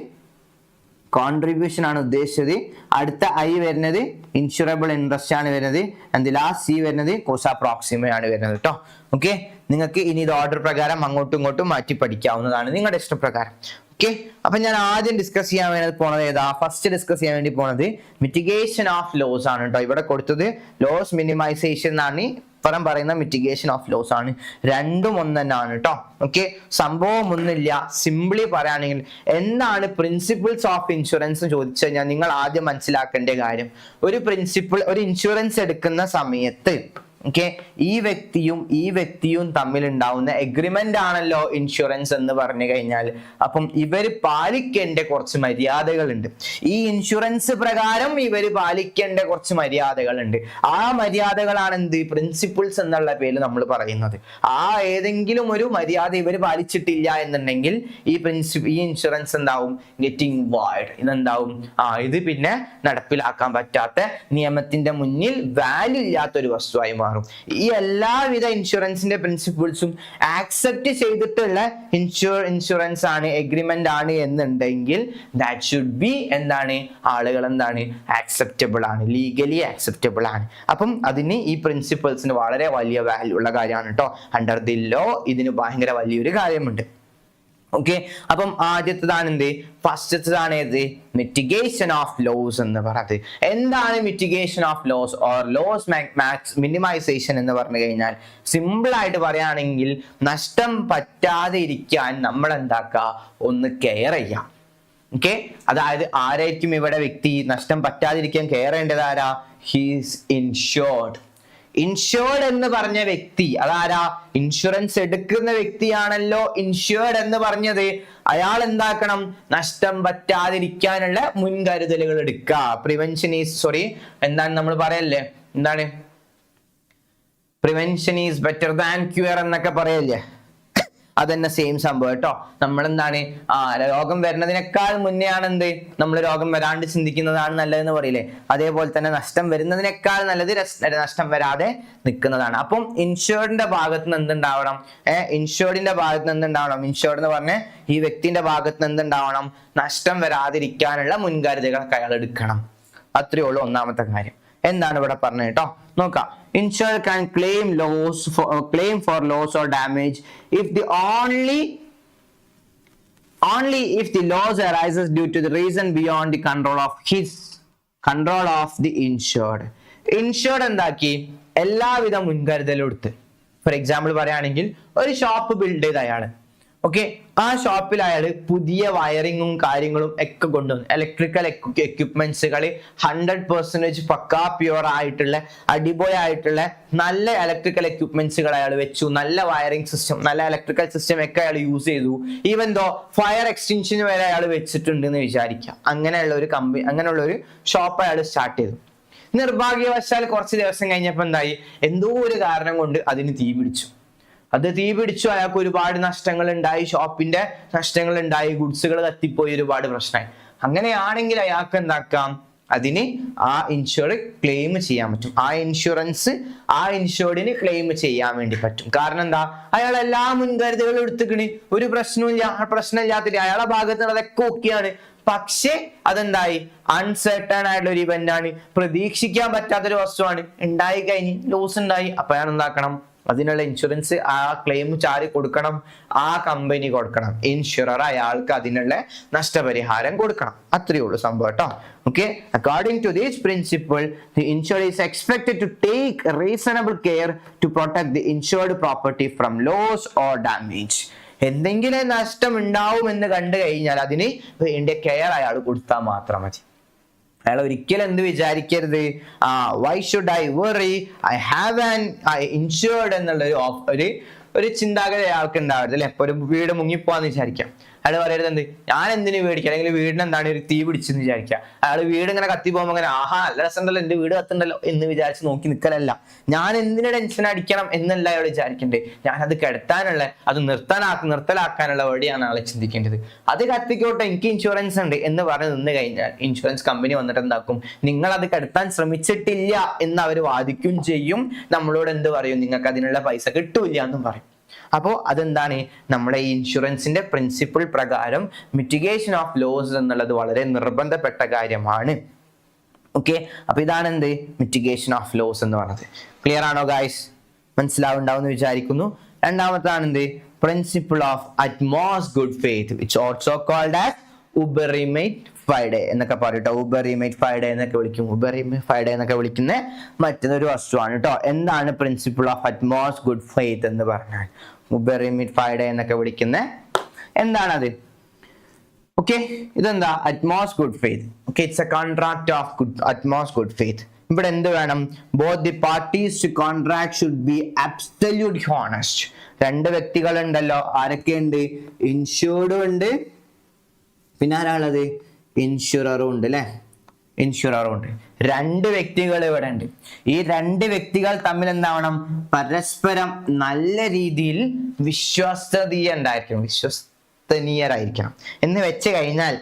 കോൺട്രിബ്യൂഷൻ ആണ് ഉദ്ദേശിച്ചത്. അടുത്ത ഐ വരുന്നത് ഇൻഷുറബിൾ ഇൻട്രസ്റ്റ് ആണ് വരുന്നത്. ആൻഡ് ലാസ്റ്റ് സി വരുന്നത് കോസ പ്രോക്സിമ ആണ് വരുന്നത് കേട്ടോ. ഓക്കെ, നിങ്ങൾക്ക് ഇനി ഇത് ഓർഡർ പ്രകാരം അങ്ങോട്ടും ഇങ്ങോട്ടും മാറ്റി പഠിക്കാവുന്നതാണ് നിങ്ങളുടെ ഇഷ്ടപ്രകാരം. ഓക്കെ, അപ്പൊ ഞാൻ ആദ്യം ഡിസ്കസ് ചെയ്യാൻ വേണ്ടി പോണത് ഏതാ? ഫസ്റ്റ് ഡിസ്കസ് ചെയ്യാൻ വേണ്ടി പോണത് മിറ്റിഗേഷൻ ഓഫ് ലോസ് ആണ് കേട്ടോ. ഇവിടെ കൊടുത്തത് ലോസ് മിനിമൈസേഷൻ എന്നാണ്, പരം പറയുന്ന മിറ്റിഗേഷൻ ഓഫ് ലോസ് ആണ്. രണ്ടും ഒന്ന് തന്നെയാണ് കേട്ടോ. ഓക്കെ, സംഭവം ഒന്നുമില്ല. സിംപ്ലി പറയുകയാണെങ്കിൽ എന്താണ് പ്രിൻസിപ്പിൾസ് ഓഫ് ഇൻഷുറൻസ് ചോദിച്ചു കഴിഞ്ഞാൽ നിങ്ങൾ ആദ്യം മനസ്സിലാക്കേണ്ട കാര്യം, ഒരു ഇൻഷുറൻസ് എടുക്കുന്ന സമയത്ത് ഓക്കെ ഈ വ്യക്തിയും തമ്മിൽ ഉണ്ടാവുന്ന എഗ്രിമെന്റ് ആണല്ലോ ഇൻഷുറൻസ് എന്ന് പറഞ്ഞു കഴിഞ്ഞാൽ. അപ്പം ഇവര് പാലിക്കേണ്ട കുറച്ച് മര്യാദകളുണ്ട്. ഈ ഇൻഷുറൻസ് പ്രകാരം ഇവര് പാലിക്കേണ്ട കുറച്ച് മര്യാദകളുണ്ട്. ആ മര്യാദകളാണ് എന്ത്? പ്രിൻസിപ്പിൾസ് എന്നുള്ള പേരിൽ നമ്മൾ പറയുന്നത്. ആ ഏതെങ്കിലും ഒരു മര്യാദ ഇവര് പാലിച്ചിട്ടില്ല എന്നുണ്ടെങ്കിൽ ഈ ഇൻഷുറൻസ് എന്താവും? Getting void. ഇതെന്താവും? ഇത് പിന്നെ നടപ്പിലാക്കാൻ പറ്റാത്ത, നിയമത്തിന്റെ മുന്നിൽ വാല്യൂ ഇല്ലാത്തൊരു വസ്തുവായി മാറും. ഈ എല്ലാവിധ ഇൻഷുറൻസിന്റെ പ്രിൻസിപ്പിൾസും ആക്സെപ്റ്റ് ചെയ്തിട്ടുള്ള ഇൻഷുറൻസ് ആണ്, എഗ്രിമെന്റ് ആണ് എന്നുണ്ടെങ്കിൽ ദാറ്റ് ഷുഡ് ബി എന്താണ്? ആളുകൾ എന്താണ്? ആക്സെപ്റ്റബിൾ ആണ്, ലീഗലി ആക്സെപ്റ്റബിൾ ആണ്. അപ്പം അതിന് ഈ പ്രിൻസിപ്പിൾസിന് വളരെ വലിയ വാല്യൂ ഉള്ള കാര്യമാണ് കേട്ടോ. അണ്ടർ ദി ലോ ഇതിന് ഭയങ്കര വലിയൊരു കാര്യമുണ്ട്. ഓക്കെ, അപ്പം ആദ്യത്തേതാണ് എന്ത്? ഫസ്റ്റത്തേതാണ് ഏത്? മിറ്റിഗേഷൻ ഓഫ് ലോസ് എന്ന് പറയുന്നത്. എന്താണ് mitigation of loss or loss minimisation എന്ന് പറഞ്ഞു കഴിഞ്ഞാൽ സിമ്പിൾ ആയിട്ട് പറയുകയാണെങ്കിൽ നഷ്ടം പറ്റാതെ ഇരിക്കാൻ നമ്മൾ എന്താക്കുക? ഒന്ന് കെയർ ചെയ്യാം. ഓക്കെ, അതായത് ആരായിരിക്കും ഇവിടെ വ്യക്തി? നഷ്ടം പറ്റാതിരിക്കാൻ കെയർ ചെയ്യേണ്ടത് ആരാ? He's insured. ഇൻഷുർഡ് എന്ന് പറഞ്ഞ വ്യക്തി അതാരാ? ഇൻഷുറൻസ് എടുക്കുന്ന വ്യക്തിയാണല്ലോ ഇൻഷുർഡ് എന്ന് പറഞ്ഞത്. അയാൾ എന്താക്കണം? നഷ്ടം പറ്റാതിരിക്കാനുള്ള മുൻകരുതലുകൾ എടുക്കുക. പ്രിവെൻഷൻ ഈസ് എന്താണ് നമ്മൾ പറയല്ലേ? എന്താണ്? Prevention is better than cure എന്നൊക്കെ പറയല്ലേ? അതന്നെ സെയിം സംഭവം കേട്ടോ. നമ്മൾ എന്താണ്? രോഗം വരുന്നതിനേക്കാൾ മുന്നേ ആണ് എന്ത്? നമ്മൾ രോഗം വരാണ്ട് ചിന്തിക്കുന്നതാണ് നല്ലതെന്ന് പറയില്ലേ? അതേപോലെ തന്നെ നഷ്ടം വരുന്നതിനേക്കാൾ നല്ലത് നഷ്ടം വരാതെ നിൽക്കുന്നതാണ്. അപ്പം ഇൻഷുർഡിന്റെ ഭാഗത്ത് നിന്ന് എന്തുണ്ടാവണം? ഇൻഷുർഡിന്റെ ഭാഗത്ത് നിന്ന് എന്തുണ്ടാവണം? ഇൻഷുർഡ് എന്ന് പറഞ്ഞ ഈ വ്യക്തിന്റെ ഭാഗത്ത് നിന്ന് എന്തുണ്ടാവണം? നഷ്ടം വരാതിരിക്കാനുള്ള മുൻകരുതലുകളൊക്കെ അയാൾ എടുക്കണം. അത്രയേ ഉള്ളൂ ഒന്നാമത്തെ കാര്യം. എന്താണ് ഇവിടെ പറഞ്ഞത് കേട്ടോ? നോക്കാം. Insurer can claim for loss or damage if only if the loss arises due to the reason beyond the control of the insured. Insured എന്താക്കി? എല്ലാവിധ മുൻകരുതലും എടുത്ത്. ഫോർ എക്സാമ്പിൾ പറയുകയാണെങ്കിൽ ഒരു ഷോപ്പ് ബിൽഡ് ചെയ്ത അയാള് ഓക്കെ, ആ ഷോപ്പിൽ അയാൾ പുതിയ വയറിങ്ങും കാര്യങ്ങളും ഒക്കെ കൊണ്ടുവന്നു. ഇലക്ട്രിക്കൽ എക്യുപ്മെന്റ്സുകൾ 100% പക്കാ പ്യുവർ ആയിട്ടുള്ള അടിപൊളിയായിട്ടുള്ള നല്ല ഇലക്ട്രിക്കൽ എക്യുപ്മെന്റ്സുകൾ അയാൾ വെച്ചു. നല്ല വയറിംഗ് സിസ്റ്റം, നല്ല ഇലക്ട്രിക്കൽ സിസ്റ്റം ഒക്കെ അയാൾ യൂസ് ചെയ്തു. ഈവൻ ദോ ഫയർ എക്സ്റ്റൻഷൻ വരെ അയാൾ വെച്ചിട്ടുണ്ട് എന്ന് വിചാരിക്കാം. അങ്ങനെയുള്ള ഒരു കമ്പനി, അങ്ങനെയുള്ള ഒരു ഷോപ്പ് അയാൾ സ്റ്റാർട്ട് ചെയ്തു. നിർഭാഗ്യവശാൽ കുറച്ച് ദിവസം കഴിഞ്ഞപ്പോൾ എന്തായി, എന്തോ ഒരു കാരണം കൊണ്ട് അതിന് തീ പിടിച്ചു. അയാൾക്ക് ഒരുപാട് നഷ്ടങ്ങൾ ഉണ്ടായി, ഷോപ്പിന്റെ നഷ്ടങ്ങൾ ഉണ്ടായി, ഗുഡ്സുകൾ കത്തിപ്പോയി, ഒരുപാട് പ്രശ്നമായി. അങ്ങനെയാണെങ്കിൽ അയാൾക്ക് എന്താക്കാം, അതിന് ആ ഇൻഷുർ ക്ലെയിം ചെയ്യാൻ പറ്റും. ആ ഇൻഷുർഡിന് ക്ലെയിം ചെയ്യാൻ വേണ്ടി പറ്റും. കാരണം എന്താ, അയാൾ എല്ലാ മുൻകരുതലുകളും എടുത്തുക്കണ്, ഒരു പ്രശ്നമില്ലാത്തില്ല, അയാളെ ഭാഗത്തുള്ളതൊക്കെ ഓക്കെയാണ്. പക്ഷെ അതെന്തായി, അൺസർട്ടൺ ആയിട്ടുള്ള ഒരു ഇവന്റ് ആണ്, പ്രതീക്ഷിക്കാൻ പറ്റാത്തൊരു വസ്തുവാണ്, ഉണ്ടായി കഴിഞ്ഞ് ലോസ് ഉണ്ടായി. അപ്പൊ അയാൾ എന്താക്കണം, അതിനുള്ള ഇൻഷുറൻസ്, ആ ക്ലെയിം ചാരി കൊടുക്കണം, ആ കമ്പനി കൊടുക്കണം. ഇൻഷുറർ അയാൾക്ക് അതിനുള്ള നഷ്ടപരിഹാരം കൊടുക്കണം. അത്രയേ ഉള്ളൂ സംഭവം കേട്ടോ. Okay, according to this principle the insurer is expected to take reasonable care to protect the insured property from loss or damage. എന്തെങ്കിലും നഷ്ടം ഉണ്ടാവുമെന്ന് കണ്ടു കഴിഞ്ഞാൽ അതിന് വേണ്ട കെയർ അയാൾ കൊടുത്താൽ മാത്രം മതി. അയാൾ ഒരിക്കലും എന്ത് വിചാരിക്കരുത്, why should I worry, I have an insured എന്നുള്ള ഒരു ചിന്താഗതി അയാൾക്ക് ഉണ്ടാവരുത് അല്ലെ. ഇപ്പൊ ഒരു വീട് മുങ്ങിപ്പോവാന്ന് വിചാരിക്കാം, അയാൾ പറയരുത് എന്ത്, ഞാൻ എന്തിനു പേടിക്കാം, അല്ലെങ്കിൽ വീടിന് എന്താണ് ഒരു തീ പിടിച്ചെന്ന് വിചാരിക്കാം. അയാൾ വീട് ഇങ്ങനെ കത്തി പോകുമ്പോൾ അങ്ങനെ ആഹാ നല്ല രസമുണ്ടല്ലോ, എന്റെ വീട് കത്തുണ്ടല്ലോ എന്ന് വിചാരിച്ച് നോക്കി നിൽക്കലല്ല. ഞാൻ എന്തിനു ടെൻഷൻ അടിക്കണം എന്നല്ല അയാൾ വിചാരിക്കണ്ടേ, ഞാനത് കെടുത്താനുള്ള, അത് നിർത്തലാക്കാനുള്ള വഴിയാണ് ആളെ ചിന്തിക്കേണ്ടത്. അത് കത്തിക്കോട്ടെ, എനിക്ക് ഇൻഷുറൻസ് ഉണ്ട് എന്ന് പറഞ്ഞ് നിന്ന് കഴിഞ്ഞാൽ ഇൻഷുറൻസ് കമ്പനി വന്നിട്ട് എന്താക്കും, നിങ്ങൾ അത് കെടുത്താൻ ശ്രമിച്ചിട്ടില്ല എന്ന് അവർ വാദിക്കും ചെയ്യും. നമ്മളോട് എന്ത് പറയും, നിങ്ങൾക്ക് അതിനുള്ള പൈസ കിട്ടൂല എന്നും പറയും. അപ്പോൾ അതെന്താണ്, നമ്മുടെ ഈ ഇൻഷുറൻസിന്റെ പ്രിൻസിപ്പിൾ പ്രകാരം മിറ്റിഗേഷൻ ഓഫ് ലോസ് എന്നുള്ളത് വളരെ നിർബന്ധപ്പെട്ട കാര്യമാണ്. ഓക്കെ, അപ്പൊ ഇതാണ് എന്ത്, മിറ്റിഗേഷൻ ഓഫ് ലോസ് എന്ന് പറയുന്നത്. ക്ലിയർ ആണോ ഗായ്സ്? മനസ്സിലാവുണ്ടാവും എന്ന് വിചാരിക്കുന്നു. രണ്ടാമത്താണ് എന്ത്, principle of utmost good faith, which also called as uberrimae ഫൈഡേ എന്നൊക്കെ പറയട്ടോ. ഉബറിമേറ്റ് ഫൈഡേ എന്നൊക്കെ വിളിക്കും. ഉബറിമേറ്റ് ഫൈഡേ എന്നൊക്കെ വിളിക്കുന്ന മറ്റൊരു വസ്തുവാണ് കേട്ടോ. എന്താണ് principle of utmost good faith എന്ന് പറഞ്ഞാൽ, ഉബറിമേറ്റ് ഫൈഡേ എന്നൊക്കെ വിളിക്കുന്ന എന്താണത്? ഓക്കെ, ഇതെന്താ, utmost good faith. Okay, it's a contract of utmost good faith. ഇവിടെ എന്ത് വേണം, both the parties to contract should be absolutely honest. രണ്ട് വ്യക്തികൾ ഉണ്ടല്ലോ, ആരൊക്കെയുണ്ട്, ഇൻഷുർഡും ഉണ്ട്, പിന്നെ ആരാളത്, ഇൻഷുററും ഉണ്ട് അല്ലെ. ഇൻഷുററും ഉണ്ട്, രണ്ട് വ്യക്തികൾ ഇവിടെ ഉണ്ട്. ഈ രണ്ട് വ്യക്തികൾ തമ്മിൽ എന്താവണം, പരസ്പരം നല്ല രീതിയിൽ വിശ്വസ്തനീയരായിരിക്കണം എന്ന് വെച്ച് കഴിഞ്ഞാൽ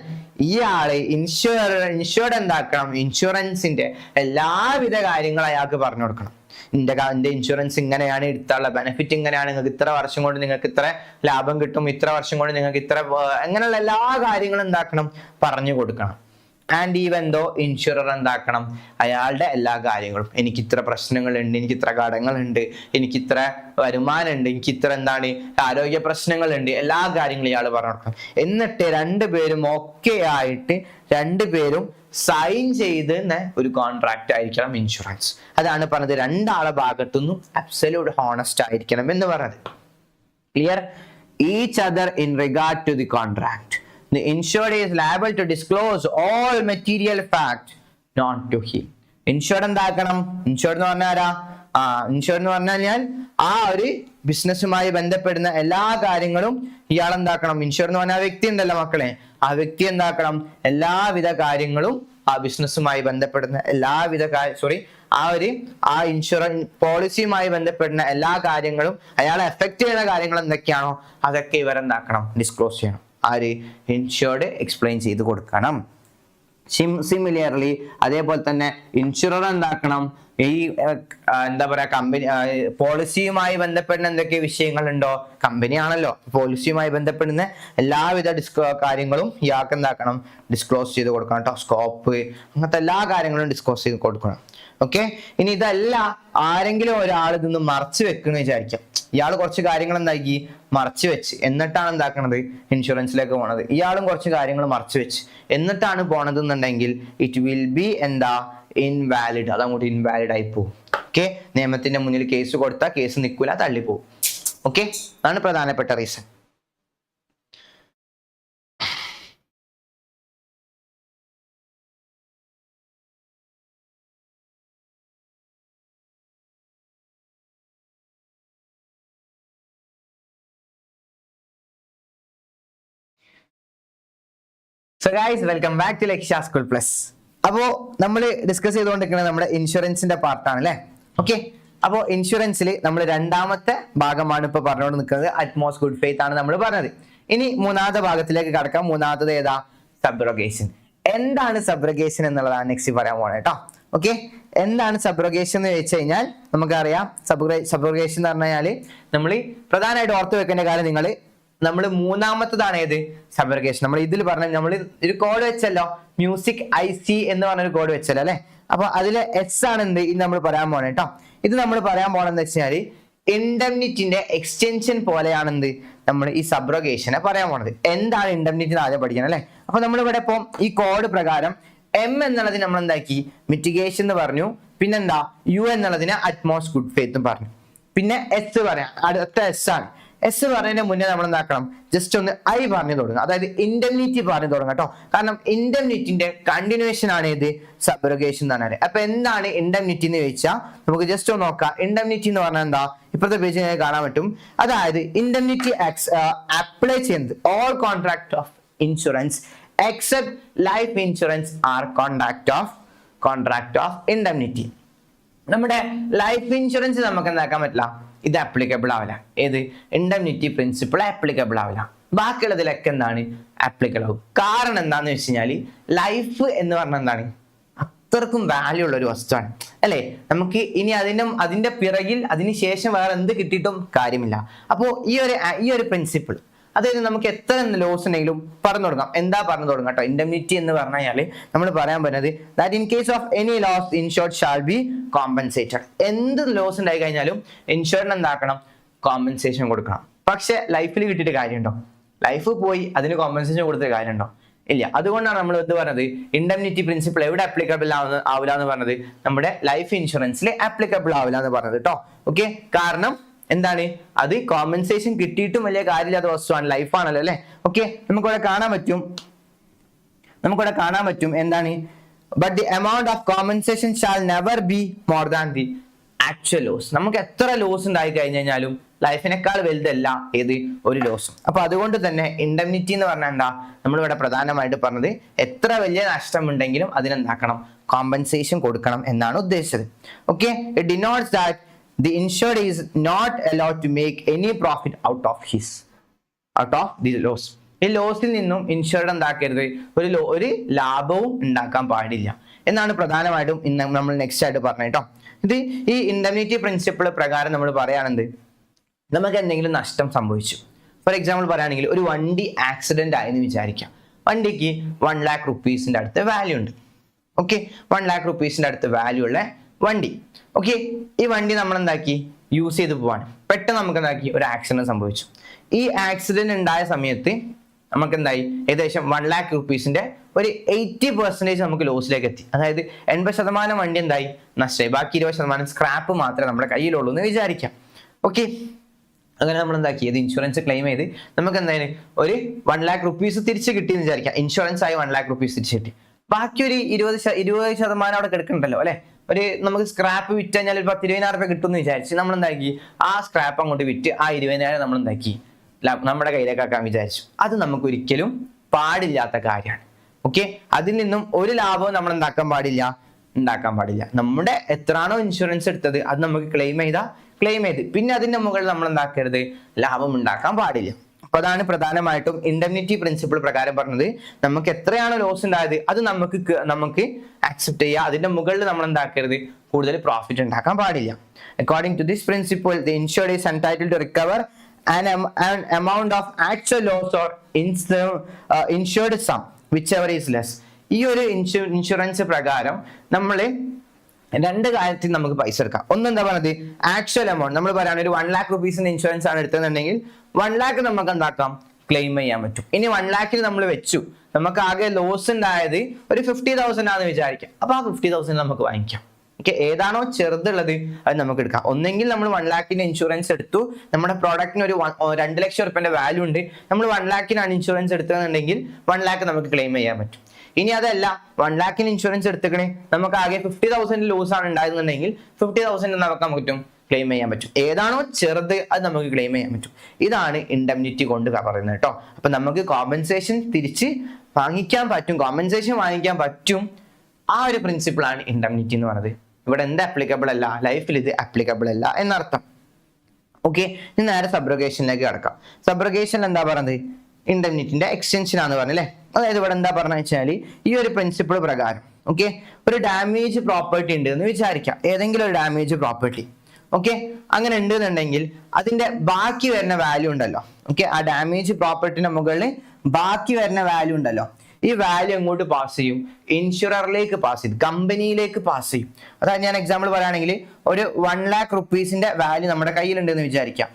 ഇയാള് ഇൻഷുർഡ് എന്താക്കണം, ഇൻഷുറൻസിന്റെ എല്ലാവിധ കാര്യങ്ങളും അയാൾക്ക് പറഞ്ഞു കൊടുക്കണം. എന്റെ ഇൻഷുറൻസ് ഇങ്ങനെയാണ്, എടുത്താനുള്ള ബെനിഫിറ്റ് ഇങ്ങനെയാണ്, നിങ്ങൾക്ക് ഇത്ര വർഷം കൊണ്ട് നിങ്ങൾക്ക് ഇത്ര ലാഭം കിട്ടും, ഇത്ര വർഷം കൊണ്ട് നിങ്ങൾക്ക് ഇത്ര, അങ്ങനെയുള്ള എല്ലാ കാര്യങ്ങളും എന്താക്കണം, പറഞ്ഞു കൊടുക്കണം. ആൻഡ് ഈവൻ ദോ ഇൻഷുറർ എന്താക്കണം, അയാളുടെ എല്ലാ കാര്യങ്ങളും, എനിക്ക് ഇത്ര പ്രശ്നങ്ങളുണ്ട്, എനിക്ക് ഇത്ര കടങ്ങളുണ്ട്, എനിക്ക് ഇത്ര വരുമാനമുണ്ട്, എനിക്ക് ഇത്ര എന്താണ് ആരോഗ്യ പ്രശ്നങ്ങളുണ്ട്, എല്ലാ കാര്യങ്ങളും ഇയാൾ പറഞ്ഞു കൊടുക്കണം. എന്നിട്ട് രണ്ടുപേരും ഒക്കെ ആയിട്ട് രണ്ടുപേരും സൈൻ ചെയ്ത് ഒരു കോൺട്രാക്ട് ആയിരിക്കണം ഇൻഷുറൻസ്. അതാണ് പറഞ്ഞത്, രണ്ടാളെ ഭാഗത്തുനിന്നും അബ്സല്യൂട്ട് ഹോണസ്റ്റ് ആയിരിക്കണം എന്ന് പറഞ്ഞത്. Clear? Each other in regard to the contract. The insured is liable to disclose all material facts known to him. Insured എന്താക്കണം, ഇൻഷുർഡ് എന്ന് പറഞ്ഞാൽ ആരാ, ഇൻഷുർഡ് എന്ന് പറഞ്ഞാൽ ആ ഒരു ബിസിനസ്സുമായി ബന്ധപ്പെടുന്ന എല്ലാ കാര്യങ്ങളും ഇയാൾ എന്താക്കണം, ഇൻഷുർഡ് എന്ന് പറഞ്ഞാൽ ആ വ്യക്തി ഉണ്ടല്ലോ മക്കളെ, ആ വ്യക്തി എന്താക്കണം, എല്ലാവിധ കാര്യങ്ങളും ആ ബിസിനസ്സുമായി ബന്ധപ്പെടുന്ന ആ ഇൻഷുറൻസ് പോളിസിയുമായി ബന്ധപ്പെടുന്ന എല്ലാ കാര്യങ്ങളും, അയാളെ എഫക്ട് ചെയ്യുന്ന കാര്യങ്ങൾ എന്തൊക്കെയാണോ അതൊക്കെ ഇവരെന്താക്കണം, ഡിസ്ക്ലോസ് ചെയ്യണം. ആര്, ഇൻഷുർഡ് എക്സ്പ്ലെയിൻ ചെയ്ത് കൊടുക്കണം. സിമിലർലി അതേപോലെ തന്നെ ഇൻഷുറർ എന്താക്കണം, ഈ എന്താ പറയാ, കമ്പനി പോളിസിയുമായി ബന്ധപ്പെടുന്ന എന്തൊക്കെ വിഷയങ്ങളുണ്ടോ, കമ്പനിയാണല്ലോ, പോളിസിയുമായി ബന്ധപ്പെടുന്ന എല്ലാവിധ കാര്യങ്ങളും ഇയാൾക്ക് എന്താക്കണം, ഡിസ്ക്ലോസ് ചെയ്ത് കൊടുക്കണം കേട്ടോ. സ്കോപ്പ് അങ്ങനത്തെ എല്ലാ കാര്യങ്ങളും ഡിസ്ക്ലോസ് ചെയ്ത് കൊടുക്കണം. ഓക്കെ, ഇനി ഇതല്ല ആരെങ്കിലും ഒരാൾ ഇതൊന്ന് മറച്ചു വെക്കണമെന്ന് വിചാരിക്കാം. ഇയാൾ കുറച്ച് കാര്യങ്ങൾ എന്താക്കി മറച്ചു വെച്ച് എന്നിട്ടാണ് എന്താക്കണത്, ഇൻഷുറൻസിലേക്ക് പോണത്. ഇയാളും കുറച്ച് കാര്യങ്ങൾ മറച്ചു വെച്ച് എന്നിട്ടാണ് പോണത് എന്നുണ്ടെങ്കിൽ ഇറ്റ് വിൽ ബി എന്താ, ഇൻവാലിഡ്. അതങ്ങോട്ട് ഇൻവാലിഡ് ആയി പോകും. ഓക്കെ, നിയമത്തിന്റെ മുന്നിൽ കേസ് കൊടുത്താൽ കേസ് നിൽക്കൂല, തള്ളിപ്പോവും. ഓക്കെ, അതാണ് പ്രധാനപ്പെട്ട reason. So guys welcome back to Lakshya school plus. അപ്പോ നമ്മൾ ഡിസ്കസ് ചെയ്തുകൊണ്ടിരിക്കുന്നത് നമ്മുടെ ഇൻഷുറൻസിന്റെ പാർട്ടാണ് അല്ലേ. ഓക്കെ, അപ്പോൾ ഇൻഷുറൻസിൽ നമ്മൾ രണ്ടാമത്തെ ഭാഗമാണ് ഇപ്പൊ പറഞ്ഞുകൊണ്ട് നിൽക്കുന്നത്. അറ്റ്മോസ് ഗുഡ് ഫെയ്ത്ത് ആണ് നമ്മൾ പറഞ്ഞത്. ഇനി മൂന്നാമത്തെ ഭാഗത്തിലേക്ക് കടക്കാം. മൂന്നാമത്തത് ഏതാ? സബ്രോഗേഷൻ. എന്താണ് സബ്രോഗേഷൻ എന്നുള്ളതാണ് നെക്സ്റ്റ് പറയാൻ പോണേ കേട്ടോ. ഓക്കെ, എന്താണ് സബ്രോഗേഷൻ എന്ന് ചോദിച്ചു കഴിഞ്ഞാൽ നമുക്കറിയാം സബ്രോഗേഷൻ എന്ന് പറഞ്ഞു കഴിഞ്ഞാൽ നമ്മൾ പ്രധാനമായിട്ട് ഓർത്ത് വെക്കേണ്ട കാര്യം നമ്മൾ മൂന്നാമത്തതാണ് ഏത്? സബ്രോഗേഷൻ. നമ്മൾ ഇതിൽ പറഞ്ഞ നമ്മൾ ഒരു കോഡ് വെച്ചല്ലോ, മ്യൂസിക് IC എന്ന് പറഞ്ഞൊരു കോഡ് വെച്ചല്ലോ അല്ലെ. അപ്പൊ അതിലെ S ആണ് എന്ത് ഇത് നമ്മൾ പറയാൻ പോണേ കേട്ടോ. ഇത് നമ്മൾ പറയാൻ പോണെന്ന് വെച്ചാൽ ഇൻഡെംനിറ്റിന്റെ എക്സ്റ്റൻഷൻ പോലെയാണെന്ത് നമ്മൾ ഈ സബ്രോഗേഷനെ പറയാൻ പോണത്. എന്താണ് ഇൻഡെംനിറ്റി ആദ്യം പഠിക്കണം അല്ലെ. അപ്പൊ നമ്മളിവിടെ ഇപ്പം ഈ കോഡ് പ്രകാരം M എന്നുള്ളതിന് നമ്മൾ എന്താക്കി? മിറ്റിഗേഷൻ എന്ന് പറഞ്ഞു. പിന്നെന്താ? U എന്നുള്ളതിന് അറ്റ്മോസ് ഗുഡ് ഫെയ്ത്തും പറഞ്ഞു. പിന്നെ S പറയാം, അടുത്ത S ആണ്. S പറയുന്നതിന് മുന്നേ നമ്മൾ എന്താക്കണം? ജസ്റ്റ് ഒന്ന് I പറഞ്ഞു തുടങ്ങുക, അതായത് ഇൻഡെംനിറ്റി പറഞ്ഞു തുടങ്ങാം കേട്ടോ. കാരണം ഇൻഡെംനിറ്റിന്റെ കണ്ടിന്യൂവേഷൻ ആണ് ഏത്? സബ്രോഗേഷൻ എന്ന് പറഞ്ഞാൽ. അപ്പൊ എന്താണ് ഇൻഡെംനിറ്റി എന്ന് ചോദിച്ചാൽ നമുക്ക് ജസ്റ്റ് ഒന്ന് നോക്കാം. ഇൻഡെംനിറ്റി എന്ന് പറഞ്ഞാൽ എന്താ? ഇപ്പോഴത്തെ പേജിൽ കാണാൻ പറ്റും. അതായത് ഇൻഡെംനിറ്റി അപ്ലൈ ചെയ്യുന്നത് all contract of insurance except life insurance R contract of indemnity. നമ്മുടെ ലൈഫ് ഇൻഷുറൻസ് നമുക്ക് എന്താക്കാൻ പറ്റില്ല, ഇത് ആപ്ലിക്കബിൾ ആവില്ല. ഏത്? ഇൻഡെംനിറ്റി പ്രിൻസിപ്പിൾ ആപ്ലിക്കബിൾ ആവില്ല. ബാക്കിയുള്ളതിലൊക്കെ എന്താണ്? ആപ്ലിക്കബിൾ ആവും. കാരണം എന്താന്ന് വെച്ച് കഴിഞ്ഞാൽ ലൈഫ് എന്ന് പറഞ്ഞാൽ എന്താണ്? അത്രക്കും വാല്യൂ ഉള്ള ഒരു വസ്തുവാണ് അല്ലെ. നമുക്ക് ഇനി അതിന്റെ പിറകിൽ അതിന് ശേഷം വേറെ എന്ത് കിട്ടിയിട്ടും കാര്യമില്ല. അപ്പോൾ ഈ ഒരു പ്രിൻസിപ്പിൾ, അതായത് നമുക്ക് എത്ര ലോസ് ഉണ്ടെങ്കിലും പറഞ്ഞു തുടങ്ങാം. എന്താ പറഞ്ഞു തുടങ്ങാം കേട്ടോ. ഇൻഡെംനിറ്റി എന്ന് പറഞ്ഞു കഴിഞ്ഞാൽ നമ്മൾ പറയാൻ പറ്റുന്നത് that in case of any loss insured shall be compensated. എന്ത് ലോസ് ഉണ്ടായി കഴിഞ്ഞാലും ഇൻഷുറിന് എന്താക്കണം? കോമ്പൻസേഷൻ കൊടുക്കണം. പക്ഷെ ലൈഫിൽ കിട്ടിയിട്ട് കാര്യമുണ്ടോ? ലൈഫ് പോയി അതിന് കോമ്പൻസേഷൻ കൊടുത്ത കാര്യമുണ്ടോ? ഇല്ല. അതുകൊണ്ടാണ് നമ്മൾ എന്ത് പറഞ്ഞത്? ഇൻഡെംനിറ്റി പ്രിൻസിപ്പിൾ എവിടെ ആപ്ലിക്കബിൾ ആവില്ല എന്ന് പറഞ്ഞത്? നമ്മുടെ ലൈഫ് ഇൻഷുറൻസിൽ ആപ്ലിക്കബിൾ ആവില്ല എന്ന് പറഞ്ഞത് കേട്ടോ. ഓക്കെ, കാരണം എന്താണ്? അത് കോമ്പൻസേഷൻ കിട്ടിയിട്ടും വലിയ കാര്യമില്ലാത്ത വസ്തുവാണ്, ലൈഫാണല്ലോ അല്ലെ. ഓക്കെ, നമുക്കിവിടെ കാണാൻ പറ്റും എന്താണ്? But the amount of compensation shall never be more than the actual loss. നമുക്ക് എത്ര ലോസ് ഉണ്ടായി കഴിഞ്ഞാലും ലൈഫിനേക്കാൾ വലുതല്ല ഏത്? ഒരു ലോസും. അപ്പൊ അതുകൊണ്ട് തന്നെ ഇൻഡെംനിറ്റി എന്ന് പറഞ്ഞാൽ എന്താ? നമ്മളിവിടെ പ്രധാനമായിട്ട് പറഞ്ഞത് എത്ര വലിയ നഷ്ടം ഉണ്ടെങ്കിലും അതിനെന്താക്കണം? കോമ്പൻസേഷൻ കൊടുക്കണം എന്നാണ് ഉദ്ദേശിച്ചത്. Okay, it denotes that the insured is not allowed to make any profit out of the loss. ഈ ലോസിൽ നിന്നും ഇൻഷുർഡ് എന്താക്കരുത്? ഒരു ലാഭവും ഉണ്ടാക്കാൻ പാടില്ല എന്നാണ് പ്രധാനമായിട്ടും നമ്മൾ നെക്സ്റ്റ് ആയിട്ട് പറഞ്ഞത് കേട്ടോ. ഇത് ഈ ഇൻഡെംനിറ്റി പ്രിൻസിപ്പിൾ പ്രകാരം നമ്മൾ പറയുകയാണെന്ത്? നമുക്ക് എന്തെങ്കിലും നഷ്ടം സംഭവിച്ചു. ഫോർ എക്സാമ്പിൾ പറയുകയാണെങ്കിൽ ഒരു വണ്ടി ആക്സിഡന്റ് ആയെന്ന് വിചാരിക്കാം. വണ്ടിക്ക് 1 lakh rupees അടുത്ത് വാല്യൂ ഉണ്ട്. ഓക്കെ, 1 lakh rupees അടുത്ത് വാല്യൂ ഉള്ള വണ്ടി. ഓക്കെ, ഈ വണ്ടി നമ്മൾ എന്താക്കി? യൂസ് ചെയ്ത് പോവാണ്. പെട്ടെന്ന് നമുക്ക് എന്താക്കി? ഒരു ആക്സിഡന്റ് സംഭവിച്ചു. ഈ ആക്സിഡന്റ് ഉണ്ടായ സമയത്ത് നമുക്ക് എന്തായി? ഏകദേശം 1 lakh rupees ഒരു 80% നമുക്ക് ലോസിലേക്ക് എത്തി. അതായത് 80% വണ്ടി എന്തായി? നഷ്ടമായി. ബാക്കി 20% സ്ക്രാപ്പ് മാത്രമേ നമ്മുടെ കയ്യിലുള്ളൂ എന്ന് വിചാരിക്കാം. ഓക്കെ, അങ്ങനെ നമ്മൾ എന്താക്കി? ഇത് ഇൻഷുറൻസ് ക്ലെയിം ചെയ്ത് നമുക്ക് എന്തായാലും ഒരു 1 lakh rupees തിരിച്ച് കിട്ടിയെന്ന് വിചാരിക്കാം. ഇൻഷുറൻസ് ആയി 1 lakh rupees തിരിച്ചു കിട്ടി. ബാക്കി ഒരു 20% അവിടെ കിടക്കുന്നുണ്ടല്ലോ അല്ലെ. നമുക്ക് സ്ക്രാപ്പ് വിറ്റ് കഴിഞ്ഞാൽ ഒരു 10-20,000 രൂപ കിട്ടും എന്ന് വിചാരിച്ച് നമ്മൾ എന്താക്കി? ആ സ്ക്രാപ്പ് അങ്ങോട്ട് വിറ്റ് ആ 20,000 നമ്മൾ എന്താക്കി? നമ്മുടെ കയ്യിലേക്ക് ആക്കാൻ വിചാരിച്ചു. അത് നമുക്ക് ഒരിക്കലും പാടില്ലാത്ത കാര്യമാണ്. ഓക്കെ, അതിൽ നിന്നും ഒരു ലാഭവും നമ്മൾ ഉണ്ടാക്കാൻ പാടില്ല. നമ്മുടെ എത്രയാണോ ഇൻഷുറൻസ് എടുത്തത് അത് നമുക്ക് ക്ലെയിം ചെയ്ത് പിന്നെ അതിന്റെ മുകളിൽ നമ്മൾ എന്താക്കരുത്? ലാഭം ഉണ്ടാക്കാൻ പാടില്ല. അപ്പൊ അതാണ് പ്രധാനമായിട്ടും ഇൻഡെംനിറ്റി പ്രിൻസിപ്പിൾ പ്രകാരം പറഞ്ഞത്. നമുക്ക് എത്രയാണോ ലോസ് ഉണ്ടായത് അത് നമുക്ക് ആക്സെപ്റ്റ് ചെയ്യുക. അതിന്റെ മുകളിൽ നമ്മൾ എന്താക്കരുത്? കൂടുതൽ പ്രോഫിറ്റ് ഉണ്ടാക്കാൻ പാടില്ല. According to this principle the insured is entitled to recover an amount of actual loss or insured sum whichever is less. ഈ ഒരു ഇൻഷുറൻസ് പ്രകാരം നമ്മൾ രണ്ട് കാര്യത്തിൽ നമുക്ക് പൈസ എടുക്കാം. ഒന്നെന്താ പറഞ്ഞത്? Actual amount. നമ്മൾ പറയുകയാണ് ഒരു 1 lakh rupees ഇൻഷുറൻസ് ആണ് എടുത്തതെന്നുണ്ടെങ്കിൽ 1 lakh നമുക്ക് എന്താക്കാം? ക്ലെയിം ചെയ്യാൻ പറ്റും. ഇനി 1 lakh നമ്മൾ വെച്ചു, നമുക്ക് ആകെ ലോസ് ഉണ്ടായത് ഒരു 50,000 ആണെന്ന് വിചാരിക്കാം. അപ്പൊ ആ 50,000 നമുക്ക് വാങ്ങിക്കാം. ഓക്കെ, ഏതാണോ ചെറുതുള്ളത് അത് നമുക്ക് എടുക്കാം. ഒന്നെങ്കിൽ നമ്മൾ 1 lakh ഇൻഷുറൻസ് എടുത്തു, നമ്മുടെ പ്രോഡക്റ്റിന് ഒരു 2 ലക്ഷം രൂപയുടെ വാല്യൂ ഉണ്ട്, നമ്മൾ 1 lakh ഇൻഷുറൻസ് എടുത്തതെന്നുണ്ടെങ്കിൽ 1 lakh നമുക്ക് ക്ലെയിം ചെയ്യാൻ പറ്റും. ഇനി അതല്ല 1 lakh ഇൻഷുറൻസ് എടുത്തിക്കണേ, നമുക്ക് ആകെ 50,000 ലോസ് ആണ് ഉണ്ടായിരുന്നുണ്ടെങ്കിൽ 50,000 നമുക്ക് പറ്റും ക്ലെയിം ചെയ്യാൻ പറ്റും. ഏതാണോ ചെറുത് അത് നമുക്ക് ക്ലെയിം ചെയ്യാൻ പറ്റും. ഇതാണ് ഇൻഡെംനിറ്റി കൊണ്ട് പറയുന്നത് കേട്ടോ. അപ്പൊ നമുക്ക് കോമ്പൻസേഷൻ തിരിച്ച് വാങ്ങിക്കാൻ പറ്റും, കോമ്പൻസേഷൻ വാങ്ങിക്കാൻ പറ്റും. ആ ഒരു പ്രിൻസിപ്പിളാണ് ഇൻഡെംനിറ്റി എന്ന് പറയുന്നത്. ഇവിടെ എന്ത് അപ്ലിക്കബിൾ അല്ല, ലൈഫിൽ ഇത് അപ്ലിക്കബിൾ അല്ല എന്നർത്ഥം. ഓക്കെ, ഇനി നേരെ സബ്രോഗേഷനിലേക്ക് കിടക്കാം. സബ്രോഗേഷൻ എന്താ പറയുന്നത്? ഇൻഡെംനിറ്റിന്റെ എക്സ്റ്റൻഷൻ ആണെന്ന് പറഞ്ഞല്ലേ. അതായത് ഇവിടെ എന്താ പറഞ്ഞു വെച്ചാൽ ഈ ഒരു പ്രിൻസിപ്പിൾ പ്രകാരം ഓക്കെ, ഒരു ഡാമേജ് പ്രോപ്പർട്ടി ഉണ്ട് എന്ന് വിചാരിക്കാം, ഏതെങ്കിലും ഒരു ഡാമേജ് പ്രോപ്പർട്ടി. ഓക്കെ, അങ്ങനെ ഉണ്ടെന്നുണ്ടെങ്കിൽ അതിന്റെ ബാക്കി വരുന്ന വാല്യൂ ഉണ്ടല്ലോ. ഓക്കെ, ആ ഡാമേജ് പ്രോപ്പർട്ടിന്റെ മുകളിൽ ബാക്കി വരുന്ന വാല്യൂ ഉണ്ടല്ലോ, ഈ വാല്യൂ എങ്ങോട്ട് പാസ് ചെയ്യും? ഇൻഷുററിലേക്ക് പാസ് ചെയ്യും, കമ്പനിയിലേക്ക് പാസ് ചെയ്യും. അതായത് ഞാൻ എക്സാമ്പിൾ പറയുകയാണെങ്കിൽ ഒരു 1 lakh rupeesന്റെ വാല്യൂ നമ്മുടെ കയ്യിലുണ്ടെന്ന് വിചാരിക്കാം.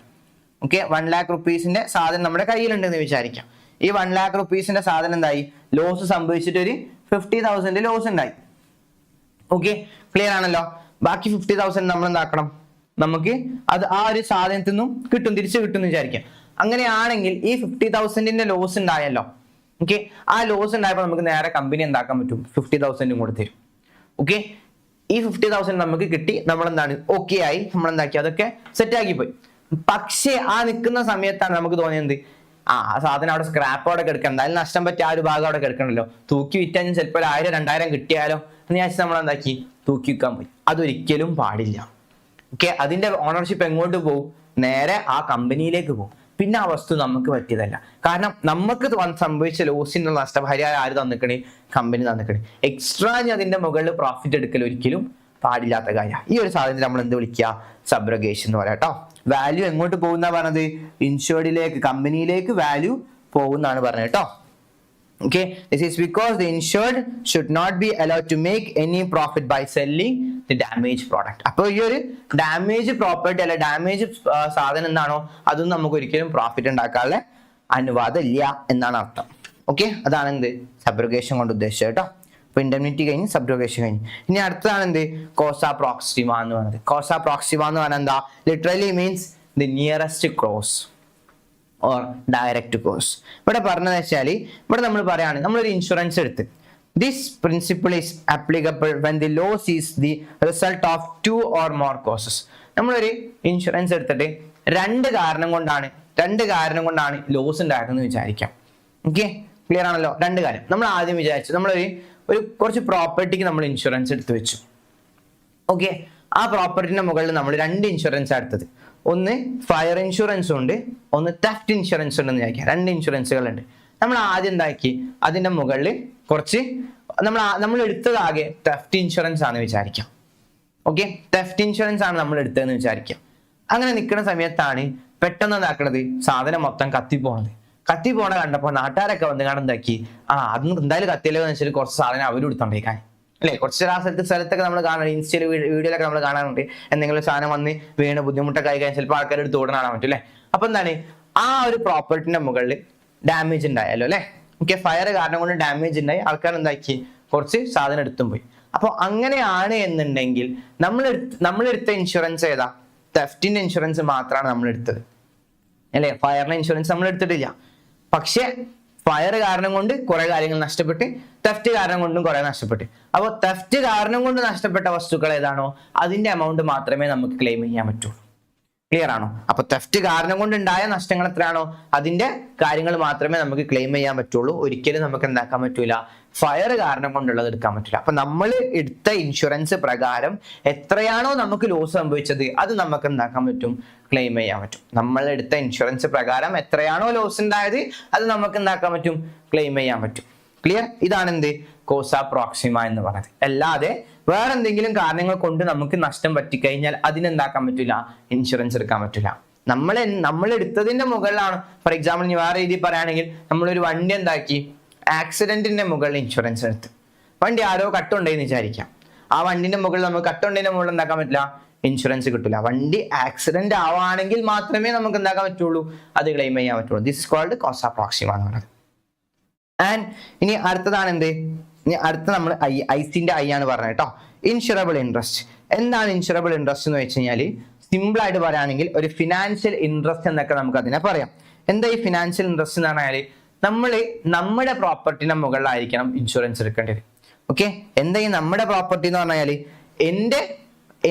ഓക്കെ, 1 lakh rupeesന്റെ സാധനം നമ്മുടെ കയ്യിലുണ്ടെന്ന് വിചാരിക്കാം. ഈ 1 lakh rupeesന്റെ സാധനം എന്തായി? ലോസ് സംഭവിച്ചിട്ട് ഒരു 50,000 ലോസ് ഉണ്ടായി. ഓക്കെ, ക്ലിയർ ആണല്ലോ. ബാക്കി 50,000 നമ്മൾ എന്താക്കണം? നമുക്ക് അത് ആ ഒരു സാധനത്തിൽ നിന്നും കിട്ടും, തിരിച്ചു കിട്ടും എന്ന് വിചാരിക്കാം. അങ്ങനെയാണെങ്കിൽ ഈ 50,000ന്റെ ലോസ് ഉണ്ടായല്ലോ. ഓക്കെ, ആ ലോസ് ഉണ്ടായപ്പോൾ നമുക്ക് നേരെ കമ്പനി എന്താക്കാൻ പറ്റും? 50,000 കൂടെ തരും. ഓക്കെ, ഈ 50,000 നമുക്ക് കിട്ടി, നമ്മൾ എന്താണ് ഓക്കെ ആയി, നമ്മൾ എന്താക്കി അതൊക്കെ സെറ്റ് ആക്കി പോയി. പക്ഷേ ആ നിൽക്കുന്ന സമയത്താണ് നമുക്ക് തോന്നിയത് ആ സാധനം അവിടെ സ്ക്രാപ്പോടെ കിടക്കണം, എന്തായാലും നഷ്ടം പറ്റി ആ ഒരു ഭാഗം അവിടെ കിടക്കണല്ലോ, തൂക്കി വിറ്റാൽ ചിലപ്പോൾ 1000 2000 കിട്ടിയാലോ എന്ന് വിചാരിച്ച് നമ്മൾ എന്താക്കി തൂക്കി വിൽക്കാൻ പോയി. അതൊരിക്കലും പാടില്ല. ഓക്കെ, അതിന്റെ ഓണർഷിപ്പ് എങ്ങോട്ട് പോകും? നേരെ ആ കമ്പനിയിലേക്ക് പോകും. പിന്നെ ആ വസ്തു നമുക്ക് പറ്റിയതല്ല. കാരണം നമുക്ക് സംഭവിച്ച ലോസിനുള്ള നഷ്ടപരിഹാരം ആര് തന്നിക്കണേ? കമ്പനി തന്നിക്കണേ. എക്സ്ട്രാ അതിന്റെ മുകളിൽ പ്രോഫിറ്റ് എടുക്കൽ ഒരിക്കലും പാടില്ലാത്ത കാര്യമാണ്. ഈ ഒരു സാധനത്തിൽ നമ്മൾ എന്ത് വിളിക്കുക? സബ്രോഗേഷൻ എന്ന് പറയാം കേട്ടോ. വാല്യൂ എങ്ങോട്ട് പോകുന്ന പറഞ്ഞത്? ഇൻഷുർഡിലേക്ക്, കമ്പനിയിലേക്ക് വാല്യൂ പോകുന്നാണ് പറഞ്ഞത് കേട്ടോ. Okay, this is because the insured should not be allowed to make any profit by selling the damaged product. അപ്പോൾ ഈ ഒരു ഡാമേജ് പ്രോപ്പർട്ടി അല്ല ഡാമേജ് സാധനം എന്താണോ അതൊന്നും നമുക്ക് ഒരിക്കലും പ്രോഫിറ്റ് ഉണ്ടാക്കാനുള്ള അനുവാദം ഇല്ല എന്നാണ് അർത്ഥം. ഓക്കെ, അതാണ് എന്ത് സബ്രോഗേഷൻ കൊണ്ട് ഉദ്ദേശിച്ചത് കേട്ടോ. അപ്പൊ ഇൻഡെംനിറ്റി കഴിഞ്ഞ് സബ്രോഗേഷൻ കഴിഞ്ഞ് ഇനി അടുത്തതാണ് എന്ത്? കോസ പ്രോക്സിമ എന്ന് പറയുന്നത്. കോസ പ്രോക്സിമ എന്ന് പറഞ്ഞാൽ എന്താ? Literally means the nearest close or direct cause. ഇവിടെ പറഞ്ഞതെന്ന് വെച്ചാൽ ഇവിടെ നമ്മൾ പറയാണ് നമ്മളൊരു ഇൻഷുറൻസ് എടുത്ത് this principle is applicable when the loss is the result of 2 or more causes. നമ്മളൊരു ഇൻഷുറൻസ് എടുത്തിട്ട് രണ്ട് കാരണം കൊണ്ടാണ് ലോസ് ഉണ്ടായതെന്ന് വിചാരിക്കാം. ഓക്കെ, ക്ലിയർ ആണല്ലോ. രണ്ട് കാര്യം നമ്മൾ ആദ്യം വിചാരിച്ചു, നമ്മളൊരു കുറച്ച് പ്രോപ്പർട്ടിക്ക് നമ്മൾ ഇൻഷുറൻസ് എടുത്തു വെച്ചു. ഓക്കെ, ആ പ്രോപ്പർട്ടിന്റെ മുകളിൽ നമ്മൾ 2 ഇൻഷുറൻസ് എടുത്തത്. ഒന്ന് ഫയർ ഇൻഷുറൻസും ഉണ്ട്, ഒന്ന് തെഫ്റ്റ് ഇൻഷുറൻസ് ഉണ്ടെന്ന് വിചാരിക്കാം. 2 ഇൻഷുറൻസുകളുണ്ട്. നമ്മൾ ആദ്യം എന്താക്കി അതിന്റെ മുകളിൽ കുറച്ച് നമ്മൾ എടുത്തതാകെ തെഫ്റ്റ് ഇൻഷുറൻസ് ആണ് വിചാരിക്കാം. ഓക്കെ, തെഫ്റ്റ് ഇൻഷുറൻസ് ആണ് നമ്മൾ എടുത്തതെന്ന് വിചാരിക്കാം. അങ്ങനെ നിൽക്കുന്ന സമയത്താണ് പെട്ടെന്ന് എന്താക്കണത് സാധനം മൊത്തം കത്തിപ്പോണ കണ്ടപ്പോൾ നാട്ടുകാരൊക്കെ വന്ന് കാണുന്നതാക്കി അതൊന്നും എന്തായാലും കത്തിയല്ലോ എന്ന് വെച്ചാൽ കുറച്ച് സാധനം അവരും എടുത്തോണ്ടേക്കാൻ അല്ലെ. കുറച്ച് സ്ഥലത്തൊക്കെ നമ്മൾ കാണാൻ ഇൻസ്റ്റയിൽ വീഡിയോയിലൊക്കെ നമ്മൾ കാണാറുണ്ട്. എന്തെങ്കിലും സാധനം വന്ന് വീണ് ബുദ്ധിമുട്ടൊക്കെ ആയി കഴിഞ്ഞാൽ ചിലപ്പോൾ ആൾക്കാർ എടുത്ത് ഓടാൻ കാണാൻ പറ്റും അല്ലെ. അപ്പൊ എന്താണ് ആ ഒരു പ്രോപ്പർട്ടിന്റെ മുകളിൽ ഡാമേജ് ഉണ്ടായല്ലോ അല്ലെ. ഓക്കെ, ഫയർ കാരണം കൊണ്ട് ഡാമേജ് ഉണ്ടായി, ആൾക്കാർ എന്താക്കി കുറച്ച് സാധനം എടുത്തും പോയി. അപ്പൊ അങ്ങനെയാണ് എന്നുണ്ടെങ്കിൽ നമ്മളെടുത്ത ഇൻഷുറൻസ് ഏതാ? തെഫ്റ്റിന്റെ ഇൻഷുറൻസ് മാത്രമാണ് നമ്മൾ എടുത്തത് അല്ലെ. ഫയറിന്റെ ഇൻഷുറൻസ് നമ്മൾ എടുത്തിട്ടില്ല. പക്ഷെ ഫയർ കാരണം കൊണ്ട് കുറെ കാര്യങ്ങൾ നഷ്ടപ്പെട്ട്, തെഫ്റ്റ് കാരണം കൊണ്ടും കുറെ നഷ്ടപ്പെട്ട്. അപ്പോൾ തെഫ്റ്റ് കാരണം കൊണ്ട് നഷ്ടപ്പെട്ട വസ്തുക്കൾ ഏതാണോ അതിന്റെ എമൗണ്ട് മാത്രമേ നമുക്ക് ക്ലെയിം ചെയ്യാൻ പറ്റുള്ളൂ. ക്ലിയർ ആണോ? അപ്പൊ തെഫ്റ്റ് കാരണം കൊണ്ടുണ്ടായ നഷ്ടങ്ങൾ എത്രയാണോ അതിന്റെ കാര്യങ്ങൾ മാത്രമേ നമുക്ക് ക്ലെയിം ചെയ്യാൻ പറ്റുള്ളൂ. ഒരിക്കലും നമുക്ക് എന്താക്കാൻ പറ്റൂല, ഫയർ കാരണം കൊണ്ടുള്ളത് എടുക്കാൻ പറ്റില്ല. അപ്പൊ നമ്മൾ എടുത്ത ഇൻഷുറൻസ് പ്രകാരം എത്രയാണോ നമുക്ക് ലോസ് സംഭവിച്ചത് അത് നമുക്ക് എന്താക്കാൻ പറ്റും, ക്ലെയിം ചെയ്യാൻ പറ്റും. നമ്മൾ എടുത്ത ഇൻഷുറൻസ് പ്രകാരം എത്രയാണോ ലോസ് ഉണ്ടായത് അത് നമുക്ക് എന്താക്കാൻ പറ്റും, ക്ലെയിം ചെയ്യാൻ പറ്റും. ക്ലിയർ? ഇതാണ് എന്ത് കോസ പ്രോക്സിമ എന്ന് പറയുന്നത്. അല്ലാതെ വേറെ എന്തെങ്കിലും കാരണങ്ങൾ കൊണ്ട് നമുക്ക് നഷ്ടം പറ്റിക്കഴിഞ്ഞാൽ അതിനെന്താക്കാൻ പറ്റില്ല, ഇൻഷുറൻസ് എടുക്കാൻ പറ്റില്ല. നമ്മൾ എടുത്തതിന്റെ മുകളിലാണ്. ഫോർ എക്സാമ്പിൾ ഞാൻ വേറെ രീതിയിൽ പറയുകയാണെങ്കിൽ നമ്മളൊരു വണ്ടി എന്താക്കി ആക്സിഡന്റിന്റെ മുകളിൽ ഇൻഷുറൻസ് എടുത്ത്, വണ്ടി ആരോ കട്ടുണ്ടെന്ന് വിചാരിക്കാം. ആ വണ്ടിന്റെ മുകളിൽ നമുക്ക് കട്ടുണ്ടതിന്റെ മുകളിൽ എന്താക്കാൻ പറ്റില്ല, ഇൻഷുറൻസ് കിട്ടില്ല. വണ്ടി ആക്സിഡന്റ് ആവുകയാണെങ്കിൽ മാത്രമേ നമുക്ക് എന്താക്കാൻ പറ്റുള്ളൂ, അത് ക്ലെയിം ചെയ്യാൻ പറ്റുള്ളൂ. This is called Kosa Proxima എന്ന് പറയുന്നത്. ആൻഡ് ഇനി അടുത്തതാണ് എന്ത്, ഇനി അടുത്ത നമ്മൾ ഐസിന്റെ ഐ ആണ് പറഞ്ഞത് കേട്ടോ. Insurable interest. എന്താണ് ഇൻഷുറബിൾ ഇൻട്രസ്റ്റ് എന്ന് വെച്ച് കഴിഞ്ഞാൽ സിമ്പിൾ ആയിട്ട് പറയുകയാണെങ്കിൽ ഒരു ഫിനാൻഷ്യൽ ഇൻട്രസ്റ്റ് എന്നൊക്കെ നമുക്ക് അതിനെ പറയാം. എന്താ ഈ ഫിനാൻഷ്യൽ ഇൻട്രസ്റ്റ് എന്ന് പറഞ്ഞാൽ നമ്മുടെ പ്രോപ്പർട്ടിന്റെ മുകളിലായിരിക്കണം ഇൻഷുറൻസ് എടുക്കേണ്ടത്. ഓക്കെ, എന്താ ഈ നമ്മുടെ പ്രോപ്പർട്ടി എന്ന് പറഞ്ഞാൽ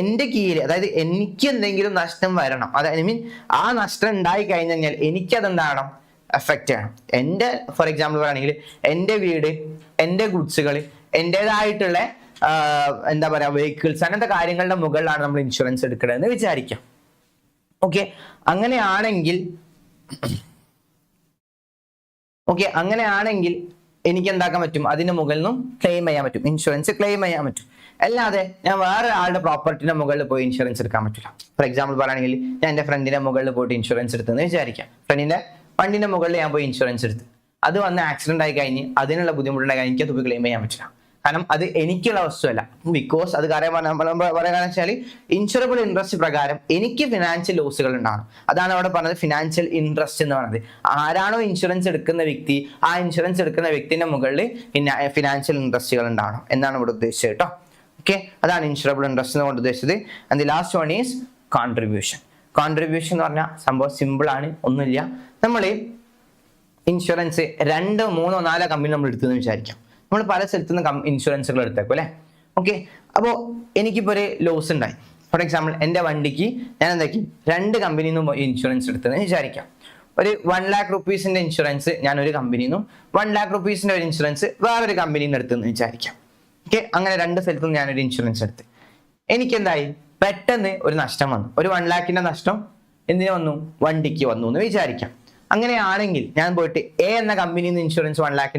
എന്റെ കീഴിൽ, അതായത് എനിക്ക് എന്തെങ്കിലും നഷ്ടം വരണം, അതായത് ഐ മീൻ ആ നഷ്ടം ഉണ്ടായി കഴിഞ്ഞാൽ എനിക്കതെന്താണ്, എഫക്റ്റ് ചെയ്യണം. എൻ്റെ ഫോർ എക്സാമ്പിൾ പറയുകയാണെങ്കിൽ എൻ്റെ വീട്, എൻ്റെ ഗുഡ്സുകൾ, എൻ്റെതായിട്ടുള്ള എന്താ പറയുക വെഹിക്കിൾസ്, അങ്ങനത്തെ കാര്യങ്ങളുടെ മുകളിലാണ് നമ്മൾ ഇൻഷുറൻസ് എടുക്കണമെന്ന് വിചാരിക്കാം. ഓക്കെ, അങ്ങനെയാണെങ്കിൽ എനിക്ക് എന്താക്കാൻ പറ്റും, അതിന് മുകളിൽ നിന്നും ക്ലെയിം ചെയ്യാൻ പറ്റും, ഇൻഷുറൻസ് ക്ലെയിം ചെയ്യാൻ പറ്റും. അല്ലാതെ ഞാൻ വേറെ ആളുടെ പ്രോപ്പർട്ടിന്റെ മുകളിൽ പോയി ഇൻഷുറൻസ് എടുക്കാൻ പറ്റില്ല. ഫോർ എക്സാമ്പിൾ പറയുകയാണെങ്കിൽ ഞാൻ എൻ്റെ ഫ്രണ്ടിന്റെ മുകളിൽ പോയിട്ട് ഇൻഷുറൻസ് എടുത്തെന്ന് വിചാരിക്കാം. ഫ്രണ്ടിന്റെ വണ്ടിന്റെ മുകളിൽ ഞാൻ പോയി ഇൻഷുറൻസ് എടുത്ത്, അത് വന്ന് ആക്സിഡന്റ് ആയി കഴിഞ്ഞ് അതിനുള്ള ബുദ്ധിമുട്ടുണ്ടായി കഴിഞ്ഞ് എനിക്ക് അത് പോയി ക്ലെയിം ചെയ്യാൻ പറ്റില്ല. കാരണം അത് എനിക്കുള്ള വസ്തുവല്ല. ബിക്കോസ് അത് പറയാൻ വെച്ചാൽ ഇൻഷുറബിൾ ഇൻട്രസ്റ്റ് പ്രകാരം എനിക്ക് ഫിനാൻഷ്യൽ ലോസുകൾ ഉണ്ടാകണം. അതാണ് അവിടെ പറഞ്ഞത് ഫിനാൻഷ്യൽ ഇൻട്രസ്റ്റ് എന്ന് പറയുന്നത്. ആരാണോ ഇൻഷുറൻസ് എടുക്കുന്ന വ്യക്തി, ആ ഇൻഷുറൻസ് എടുക്കുന്ന വ്യക്തിന്റെ മുകളിൽ ഫിനാൻഷ്യൽ ഇൻട്രസ്റ്റുകൾ ഉണ്ടാവണം എന്നാണ് ഇവിടെ ഉദ്ദേശിച്ചത് കേട്ടോ. ഓക്കെ, അതാണ് ഇൻഷുറബിൾ ഇൻട്രസ്റ്റ് എന്നുകൊണ്ട് ഉദ്ദേശിച്ചത്. And the last one is contribution. Contribution എന്ന് പറഞ്ഞാൽ സംഭവം സിമ്പിൾ ആണ്, ഒന്നുമില്ല. നമ്മൾ ഇൻഷുറൻസ് 2, 3, 4 കമ്പനി നമ്മൾ എടുത്തെന്ന് വിചാരിക്കാം. നമ്മൾ പല സ്ഥലത്തു നിന്ന് ഇൻഷുറൻസുകൾ എടുത്തേക്കും അല്ലേ. ഓക്കെ, അപ്പോൾ എനിക്കിപ്പോൾ ഒരു ലോസ് ഉണ്ടായി. ഫോർ എക്സാമ്പിൾ എൻ്റെ വണ്ടിക്ക് ഞാൻ എന്താക്കി 2 കമ്പനിയിൽ നിന്നും ഇൻഷുറൻസ് എടുത്തതെന്ന് വിചാരിക്കാം. ഒരു 1 lakh rupees ഇൻഷുറൻസ് ഞാൻ ഒരു കമ്പനിയിൽ നിന്നും 1 lakh rupees ഒരു ഇൻഷുറൻസ് വേറൊരു കമ്പനിയിൽ നിന്ന് എടുത്തെന്ന് വിചാരിക്കാം. ഓക്കെ, അങ്ങനെ 2 സ്ഥലത്തു നിന്ന് ഞാനൊരു ഇൻഷുറൻസ് എടുത്ത് എനിക്കെന്തായി പെട്ടെന്ന് ഒരു നഷ്ടം വന്നു. ഒരു 1 lakh നഷ്ടം എന്തിനു വന്നു, വണ്ടിക്ക് വന്നു എന്ന് വിചാരിക്കാം. അങ്ങനെയാണെങ്കിൽ ഞാൻ പോയിട്ട് എ എന്ന കമ്പനിയിൽ നിന്ന് ഇൻഷുറൻസ് 1 lakh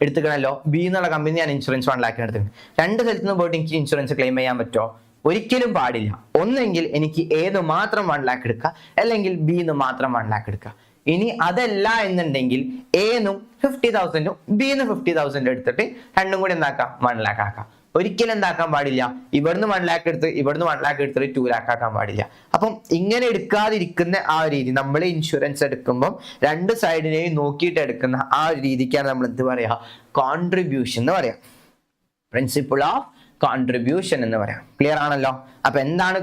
എടുത്തുക്കണല്ലോ, ബി എന്നുള്ള കമ്പനി ഞാൻ ഇൻഷുറൻസ് 1 lakh എടുത്തിട്ടുണ്ട്. 2 സ്ഥലത്തു നിന്ന് പോയിട്ട് എനിക്ക് ഇൻഷുറൻസ് ക്ലെയിം ചെയ്യാൻ പറ്റുമോ? ഒരിക്കലും പാടില്ല. ഒന്നെങ്കിൽ എനിക്ക് എന്ന് മാത്രം 1 lakh എടുക്കുക, അല്ലെങ്കിൽ ബി എന്ന് മാത്രം 1 lakh എടുക്കുക. ഇനി അതല്ല എന്നുണ്ടെങ്കിൽ എന്നും 50,000 ബിന്ന് 50,000 എടുത്തിട്ട് രണ്ടും കൂടി എന്താക്കാം 1 lakh ആക്കാം. ഒരിക്കലും എന്താക്കാൻ പാടില്ല, ഇവിടുന്ന് 1 lakh എടുത്ത് ഇവിടുന്ന് 1 lakh എടുത്തിട്ട് 2 lakh ആക്കാൻ പാടില്ല. അപ്പം ഇങ്ങനെ എടുക്കാതിരിക്കുന്ന ആ ഒരു രീതി, നമ്മൾ ഇൻഷുറൻസ് എടുക്കുമ്പോൾ 2 സൈഡിനെയും നോക്കിയിട്ട് എടുക്കുന്ന ആ ഒരു രീതിക്കാണ് നമ്മൾ എന്ത് പറയാ, കോൺട്രിബ്യൂഷൻ എന്ന് പറയാം. പ്രിൻസിപ്പിൾ ഓഫ് കോൺട്രിബ്യൂഷൻ എന്ന് പറയാം. ക്ലിയർ ആണല്ലോ? അപ്പൊ എന്താണ്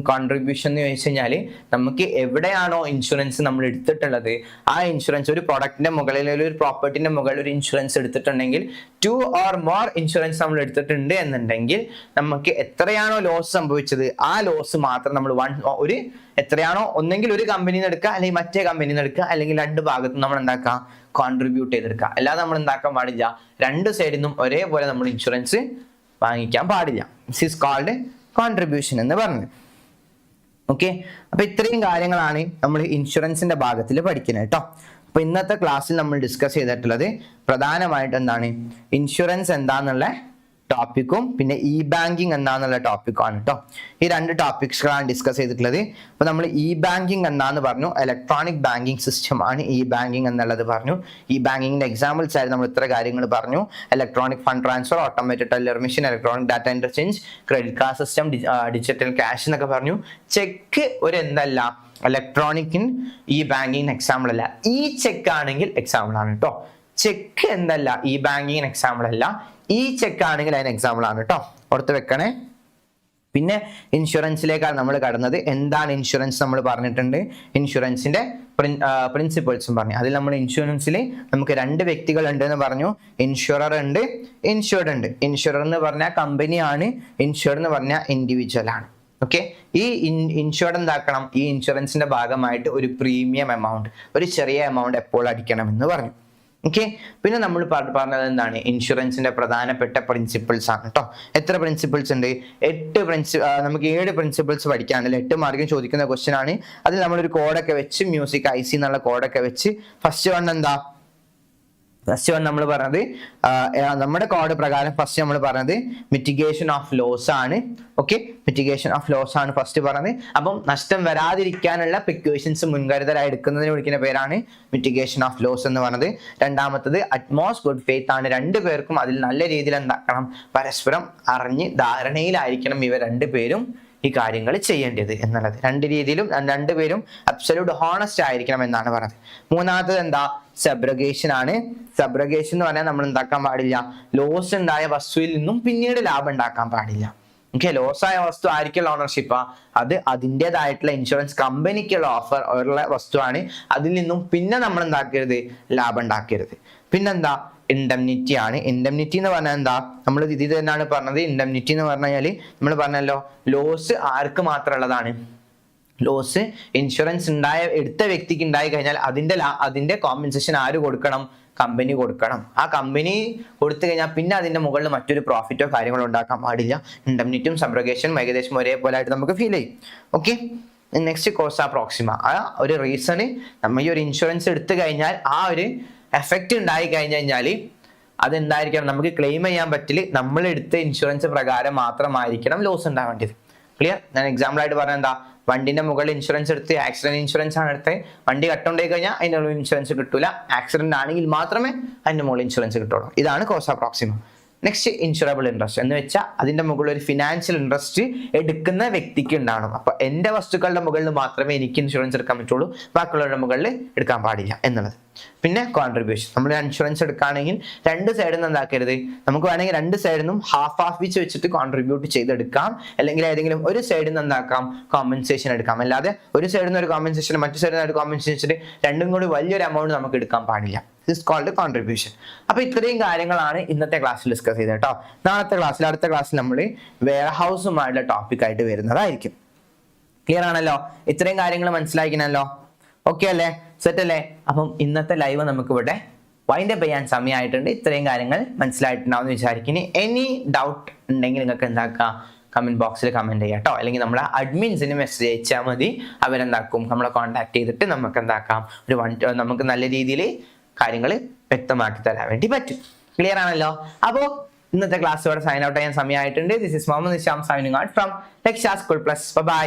കോൺട്രിബ്യൂഷൻ എന്ന് ചോദിച്ചു കഴിഞ്ഞാൽ, നമുക്ക് എവിടെയാണോ ഇൻഷുറൻസ് നമ്മൾ എടുത്തിട്ടുള്ളത്, ആ ഇൻഷുറൻസ് ഒരു പ്രൊഡക്റ്റിന്റെ മുകളിൽ ഒരു പ്രോപ്പർട്ടിന്റെ മുകളിൽ ഒരു ഇൻഷുറൻസ് എടുത്തിട്ടുണ്ടെങ്കിൽ 2 or more ഇൻഷുറൻസ് നമ്മൾ എടുത്തിട്ടുണ്ട് എന്നുണ്ടെങ്കിൽ നമുക്ക് എത്രയാണോ ലോസ് സംഭവിച്ചത് ആ ലോസ് മാത്രം നമ്മൾ എത്രയാണോ ഒന്നെങ്കിൽ ഒരു കമ്പനിയിൽ നിന്ന് എടുക്കുക, അല്ലെങ്കിൽ മറ്റേ കമ്പനിയിൽ നിന്ന് എടുക്കുക, അല്ലെങ്കിൽ 2 ഭാഗത്തും നമ്മൾ എന്താക്കാം കോൺട്രിബ്യൂട്ട് ചെയ്തെടുക്കുക. അല്ലാതെ നമ്മൾ എന്താക്കാൻ പാടില്ല, 2 സൈഡിൽ നിന്നും ഒരേപോലെ നമ്മൾ ഇൻഷുറൻസ് വാങ്ങിക്കാൻ പാടില്ല. ദിസ് ഈസ് കോൾഡ് കോൺട്രിബ്യൂഷൻ എന്ന് പറഞ്ഞത്. ഓക്കെ, അപ്പൊ ഇത്രയും കാര്യങ്ങളാണ് നമ്മൾ ഇൻഷുറൻസിന്റെ ഭാഗത്തിൽ പഠിക്കുന്നത് കേട്ടോ. അപ്പൊ ഇന്നത്തെ ക്ലാസ്സിൽ നമ്മൾ ഡിസ്കസ് ചെയ്തിട്ടുള്ളത് പ്രധാനമായിട്ട് എന്താണ്, ഇൻഷുറൻസ് എന്താന്നുള്ള ടോപ്പിക്കും പിന്നെ ഇ ബാങ്കിങ് എന്താന്നുള്ള ടോപ്പിക്കാണ് കേട്ടോ. ഈ 2 ടോപ്പിക്സുകളാണ് ഡിസ്കസ് ചെയ്തിട്ടുള്ളത്. അപ്പൊ നമ്മൾ ഇ ബാങ്കിങ് എന്താന്ന് പറഞ്ഞു, ഇലക്ട്രോണിക് ബാങ്കിങ് സിസ്റ്റം ആണ് ഇ ബാങ്കിങ് എന്നുള്ളത് പറഞ്ഞു. ഇ ബാങ്കിങ്ങിന്റെ എക്സാമ്പിൾസ് ആയിട്ട് നമ്മൾ ഇത്ര കാര്യങ്ങൾ പറഞ്ഞു. Electronic fund transfer, automated teller machine, electronic data interchange, credit card system, digital cash എന്നൊക്കെ പറഞ്ഞു. ചെക്ക് ഒരു എന്തല്ല ഇലക്ട്രോണിക് ഇ ബാങ്കിങ് എക്സാമ്പിൾ അല്ല, ഈ ചെക്ക് ആണെങ്കിൽ എക്സാമ്പിൾ ആണ് കേട്ടോ. ചെക്ക് എന്തല്ല ഇ ബാങ്കിങ് എക്സാമ്പിൾ അല്ല, ഈ ചെക്ക് ആണെങ്കിൽ അതിന് എക്സാമ്പിൾ ആണ് കേട്ടോ, ഓർത്ത് വെക്കണേ. പിന്നെ ഇൻഷുറൻസിലേക്കാണ് നമ്മൾ കടന്നത്. എന്താണ് ഇൻഷുറൻസ് നമ്മൾ പറഞ്ഞിട്ടുണ്ട്, ഇൻഷുറൻസിന്റെ പ്രിൻസിപ്പിൾസും പറഞ്ഞു. അതിൽ നമ്മൾ ഇൻഷുറൻസിൽ നമുക്ക് 2 വ്യക്തികൾ ഉണ്ട് എന്ന് പറഞ്ഞു, ഇൻഷുറർ ഉണ്ട്, ഇൻഷുർഡ് ഉണ്ട്. ഇൻഷുറർ എന്ന് പറഞ്ഞാൽ കമ്പനിയാണ്, ഇൻഷുർഡ് എന്ന് പറഞ്ഞാൽ ഇൻഡിവിജ്വൽ ആണ്. ഓക്കെ, ഈ ഇൻഷുർഡ് എന്താക്കണം, ഈ ഇൻഷുറൻസിന്റെ ഭാഗമായിട്ട് ഒരു പ്രീമിയം എമൗണ്ട്, ഒരു ചെറിയ എമൗണ്ട് എപ്പോൾ അടിക്കണം എന്ന് പറഞ്ഞു. ഓക്കെ, പിന്നെ നമ്മൾ പറഞ്ഞത് എന്താണ്, ഇൻഷുറൻസിന്റെ പ്രധാനപ്പെട്ട പ്രിൻസിപ്പിൾസ് ആണ് കേട്ടോ. എത്ര പ്രിൻസിപ്പിൾസ് ഉണ്ട്, 8 നമുക്ക് 7 പ്രിൻസിപ്പിൾസ് പഠിക്കാനുണ്ട്. 8 മാർക്കിന് ചോദിക്കുന്ന ക്വസ്റ്റ്യൻ ആണ്. അതിൽ നമ്മളൊരു കോഡൊക്കെ വെച്ച്, മ്യൂസിക് IC എന്നുള്ള കോഡൊക്കെ വെച്ച്, ഫസ്റ്റ് വൺ എന്താ, ഫസ്റ്റ് വൺ നമ്മൾ പറഞ്ഞത് നമ്മുടെ കോഡ് പ്രകാരം ഫസ്റ്റ് നമ്മൾ പറഞ്ഞത് മിറ്റിഗേഷൻ ഓഫ് ലോസ് ആണ്. ഓക്കെ, മിറ്റിഗേഷൻ ഓഫ് ലോസ് ആണ് ഫസ്റ്റ് പറഞ്ഞത്. അപ്പം നഷ്ടം വരാതിരിക്കാനുള്ള പ്രിക്കോഷൻസ് മുൻകരുതലായി എടുക്കുന്നതിന് വിളിക്കുന്ന പേരാണ് മിറ്റിഗേഷൻ ഓഫ് ലോസ് എന്ന് പറഞ്ഞത്. രണ്ടാമത്തത് അറ്റ്മോസ്റ്റ് ഗുഡ് ഫെയ്ത്ത് ആണ്. 2 പേർക്കും അതിൽ നല്ല രീതിയിൽ എന്താക്കണം, പരസ്പരം അറിഞ്ഞ് ധാരണയിലായിരിക്കണം ഇവർ 2 പേരും ഈ കാര്യങ്ങൾ ചെയ്യേണ്ടത് എന്നുള്ളത്. 2 രീതിയിലും 2 പേരും അബ്സല്യൂട്ട് ഹോണസ്റ്റ് ആയിരിക്കണം എന്നാണ് പറഞ്ഞത്. മൂന്നാമത്തത് എന്താ, സബ്രഗേഷൻ ആണ്. സബ്രഗേഷൻ എന്ന് പറഞ്ഞാൽ നമ്മൾ എന്താക്കാൻ പാടില്ല, ലോസ് ഉണ്ടായ വസ്തുവിൽ നിന്നും പിന്നീട് ലാഭം ഉണ്ടാക്കാൻ പാടില്ല. ഓക്കെ, ലോസ് ആയ വസ്തു ആയിരിക്കുള്ള ഓണർഷിപ്പാ, അത് അതിൻ്റെതായിട്ടുള്ള ഇൻഷുറൻസ് കമ്പനിക്കുള്ള ഓഫർ ഉള്ള വസ്തുവാണ്. അതിൽ നിന്നും പിന്നെ നമ്മൾ എന്താക്കരുത്, ലാഭം ഉണ്ടാക്കരുത്. പിന്നെന്താ, ഇൻഡംനിറ്റി ആണ്. ഇൻഡംനിറ്റി എന്ന് പറഞ്ഞാൽ എന്താ, നമ്മൾ ഇത് തന്നെയാണ് പറഞ്ഞത്. ഇൻഡംനിറ്റി എന്ന് പറഞ്ഞു കഴിഞ്ഞാൽ നമ്മൾ പറഞ്ഞല്ലോ, ലോസ് ആർക്ക് മാത്രമുള്ളതാണ്, ലോസ് ഇൻഷുറൻസ് എടുത്ത വ്യക്തിക്ക് ഉണ്ടായി കഴിഞ്ഞാൽ അതിന്റെ കോമ്പൻസേഷൻ ആര് കൊടുക്കണം? കമ്പനി കൊടുക്കണം. ആ കമ്പനി കൊടുത്തു കഴിഞ്ഞാൽ പിന്നെ അതിന്റെ മുകളിൽ മറ്റൊരു പ്രോഫിറ്റോ കാര്യങ്ങളോ ഉണ്ടാക്കാൻ പാടില്ല. ഇൻഡെംനിറ്റിയും സബ്രോഗേഷനും ഏകദേശം ഒരേപോലെ ആയിട്ട് നമുക്ക് ഫീൽ ചെയ്യും. Okay, next causa proxima. ആ ഒരു റീസണ് നമ്മൾ ഈ ഒരു ഇൻഷുറൻസ് എടുത്തു കഴിഞ്ഞാൽ ആ ഒരു എഫക്റ്റ് ഉണ്ടായി കഴിഞ്ഞാൽ അതെന്തായിരിക്കണം? നമുക്ക് ക്ലെയിം ചെയ്യാൻ പറ്റില്ല. നമ്മൾ എടുത്ത ഇൻഷുറൻസ് പ്രകാരം മാത്രമായിരിക്കണം ലോസ് ഉണ്ടാവേണ്ടത്. ക്ലിയർ? ഞാൻ എക്സാമ്പിൾ ആയിട്ട് പറഞ്ഞ എന്താ, വണ്ടിന്റെ മുകളിൽ ഇൻഷുറൻസ് എടുത്ത് ആക്സിഡന്റ് ഇൻഷുറൻസ് ആണ് എടുത്തത്, വണ്ടി കട്ടുണ്ടായി കഴിഞ്ഞാൽ അതിന്റെ മുകളിൽ ഇൻഷുറൻസ് കിട്ടൂല. ആക്സിഡന്റ് ആണെങ്കിൽ മാത്രമേ അതിന്റെ മുകളിൽ ഇൻഷുറൻസ് കിട്ടുള്ളൂ. ഇതാണ് Kosa Proxima. Next insurable interest എന്ന് വെച്ചാൽ അതിന്റെ മുകളിൽ ഒരു ഫിനാൻഷ്യൽ ഇൻട്രസ്റ്റ് എടുക്കുന്ന വ്യക്തിക്ക് ഉണ്ടാവണം. അപ്പൊ എന്റെ വസ്തുക്കളുടെ മുകളിൽ മാത്രമേ എനിക്ക് ഇൻഷുറൻസ് എടുക്കാൻ പറ്റുള്ളൂ, ബാക്കിയുള്ളവരുടെ മുകളിൽ എടുക്കാൻ പാടില്ല എന്നുള്ളത്. പിന്നെ കോൺട്രിബ്യൂഷൻ. നമ്മൾ ഇൻഷുറൻസ് എടുക്കുകയാണെങ്കിൽ രണ്ട് സൈഡിൽ നിന്ന് എന്താക്കരുത്, നമുക്ക് വേണമെങ്കിൽ രണ്ട് സൈഡിൽ നിന്നും ഹാഫ് വെച്ചിട്ട് കോൺട്രിബ്യൂട്ട് ചെയ്തെടുക്കാം. അല്ലെങ്കിൽ ഏതെങ്കിലും ഒരു സൈഡിൽ നിന്ന് എന്താക്കാം, കോമ്പൻസേഷൻ എടുക്കാം. അല്ലാതെ ഒരു സൈഡിൽ നിന്ന് ഒരു കോമ്പൻസേഷൻ മറ്റു സൈഡിൽ നിന്ന് ഒരു കോമ്പൻസേഷൻ രണ്ടും കൂടി വലിയൊരു എമൗണ്ട് നമുക്ക് എടുക്കാൻ പാടില്ല. This called contribution. അപ്പൊ ഇത്രയും കാര്യങ്ങളാണ് ഇന്നത്തെ ക്ലാസ്സിൽ ഡിസ്കസ് ചെയ്തത് കേട്ടോ. അടുത്ത ക്ലാസ്സിൽ നമ്മൾ വെയർഹൗസുമായിട്ടുള്ള ടോപ്പിക് ആയിട്ട് വരുന്നതായിരിക്കും. ക്ലിയർ ആണല്ലോ? ഇത്രയും കാര്യങ്ങൾ മനസ്സിലാക്കണല്ലോ? ഓക്കെ അല്ലേ? സെറ്റ് അല്ലേ? അപ്പം ഇന്നത്തെ ലൈവ് നമുക്ക് ഇവിടെ വൈൻഡ് അപ്പ് ചെയ്യാൻ സമയമായിട്ടുണ്ട്. ഇത്രയും കാര്യങ്ങൾ മനസ്സിലായിട്ടുണ്ടാവും എന്ന് വിചാരിക്കുന്നു. എനി ഡൗട്ട് ഉണ്ടെങ്കിൽ നിങ്ങൾക്ക് എന്താക്കാം, കമന്റ് ബോക്സിൽ കമന്റ് ചെയ്യാം കേട്ടോ. അല്ലെങ്കിൽ നമ്മളെ അഡ്മിൻസിന് മെസ്സേജ് അയച്ചാൽ മതി. അവരെന്താക്കും, നമ്മളെ കോൺടാക്ട് ചെയ്തിട്ട് നമുക്ക് എന്താക്കാം, നമുക്ക് നല്ല രീതിയിൽ കാര്യങ്ങൾ വ്യക്തമാക്കി തരാൻ വേണ്ടി പറ്റും. ക്ലിയർ ആണല്ലോ? അപ്പോ ഇന്നത്തെ ക്ലാസ് ഇവിടെ സൈൻ ഔട്ട് ചെയ്യാൻ സമയമായിട്ടുണ്ട്. This is Muhammad Nisham signing out from Lakshya school plus. By.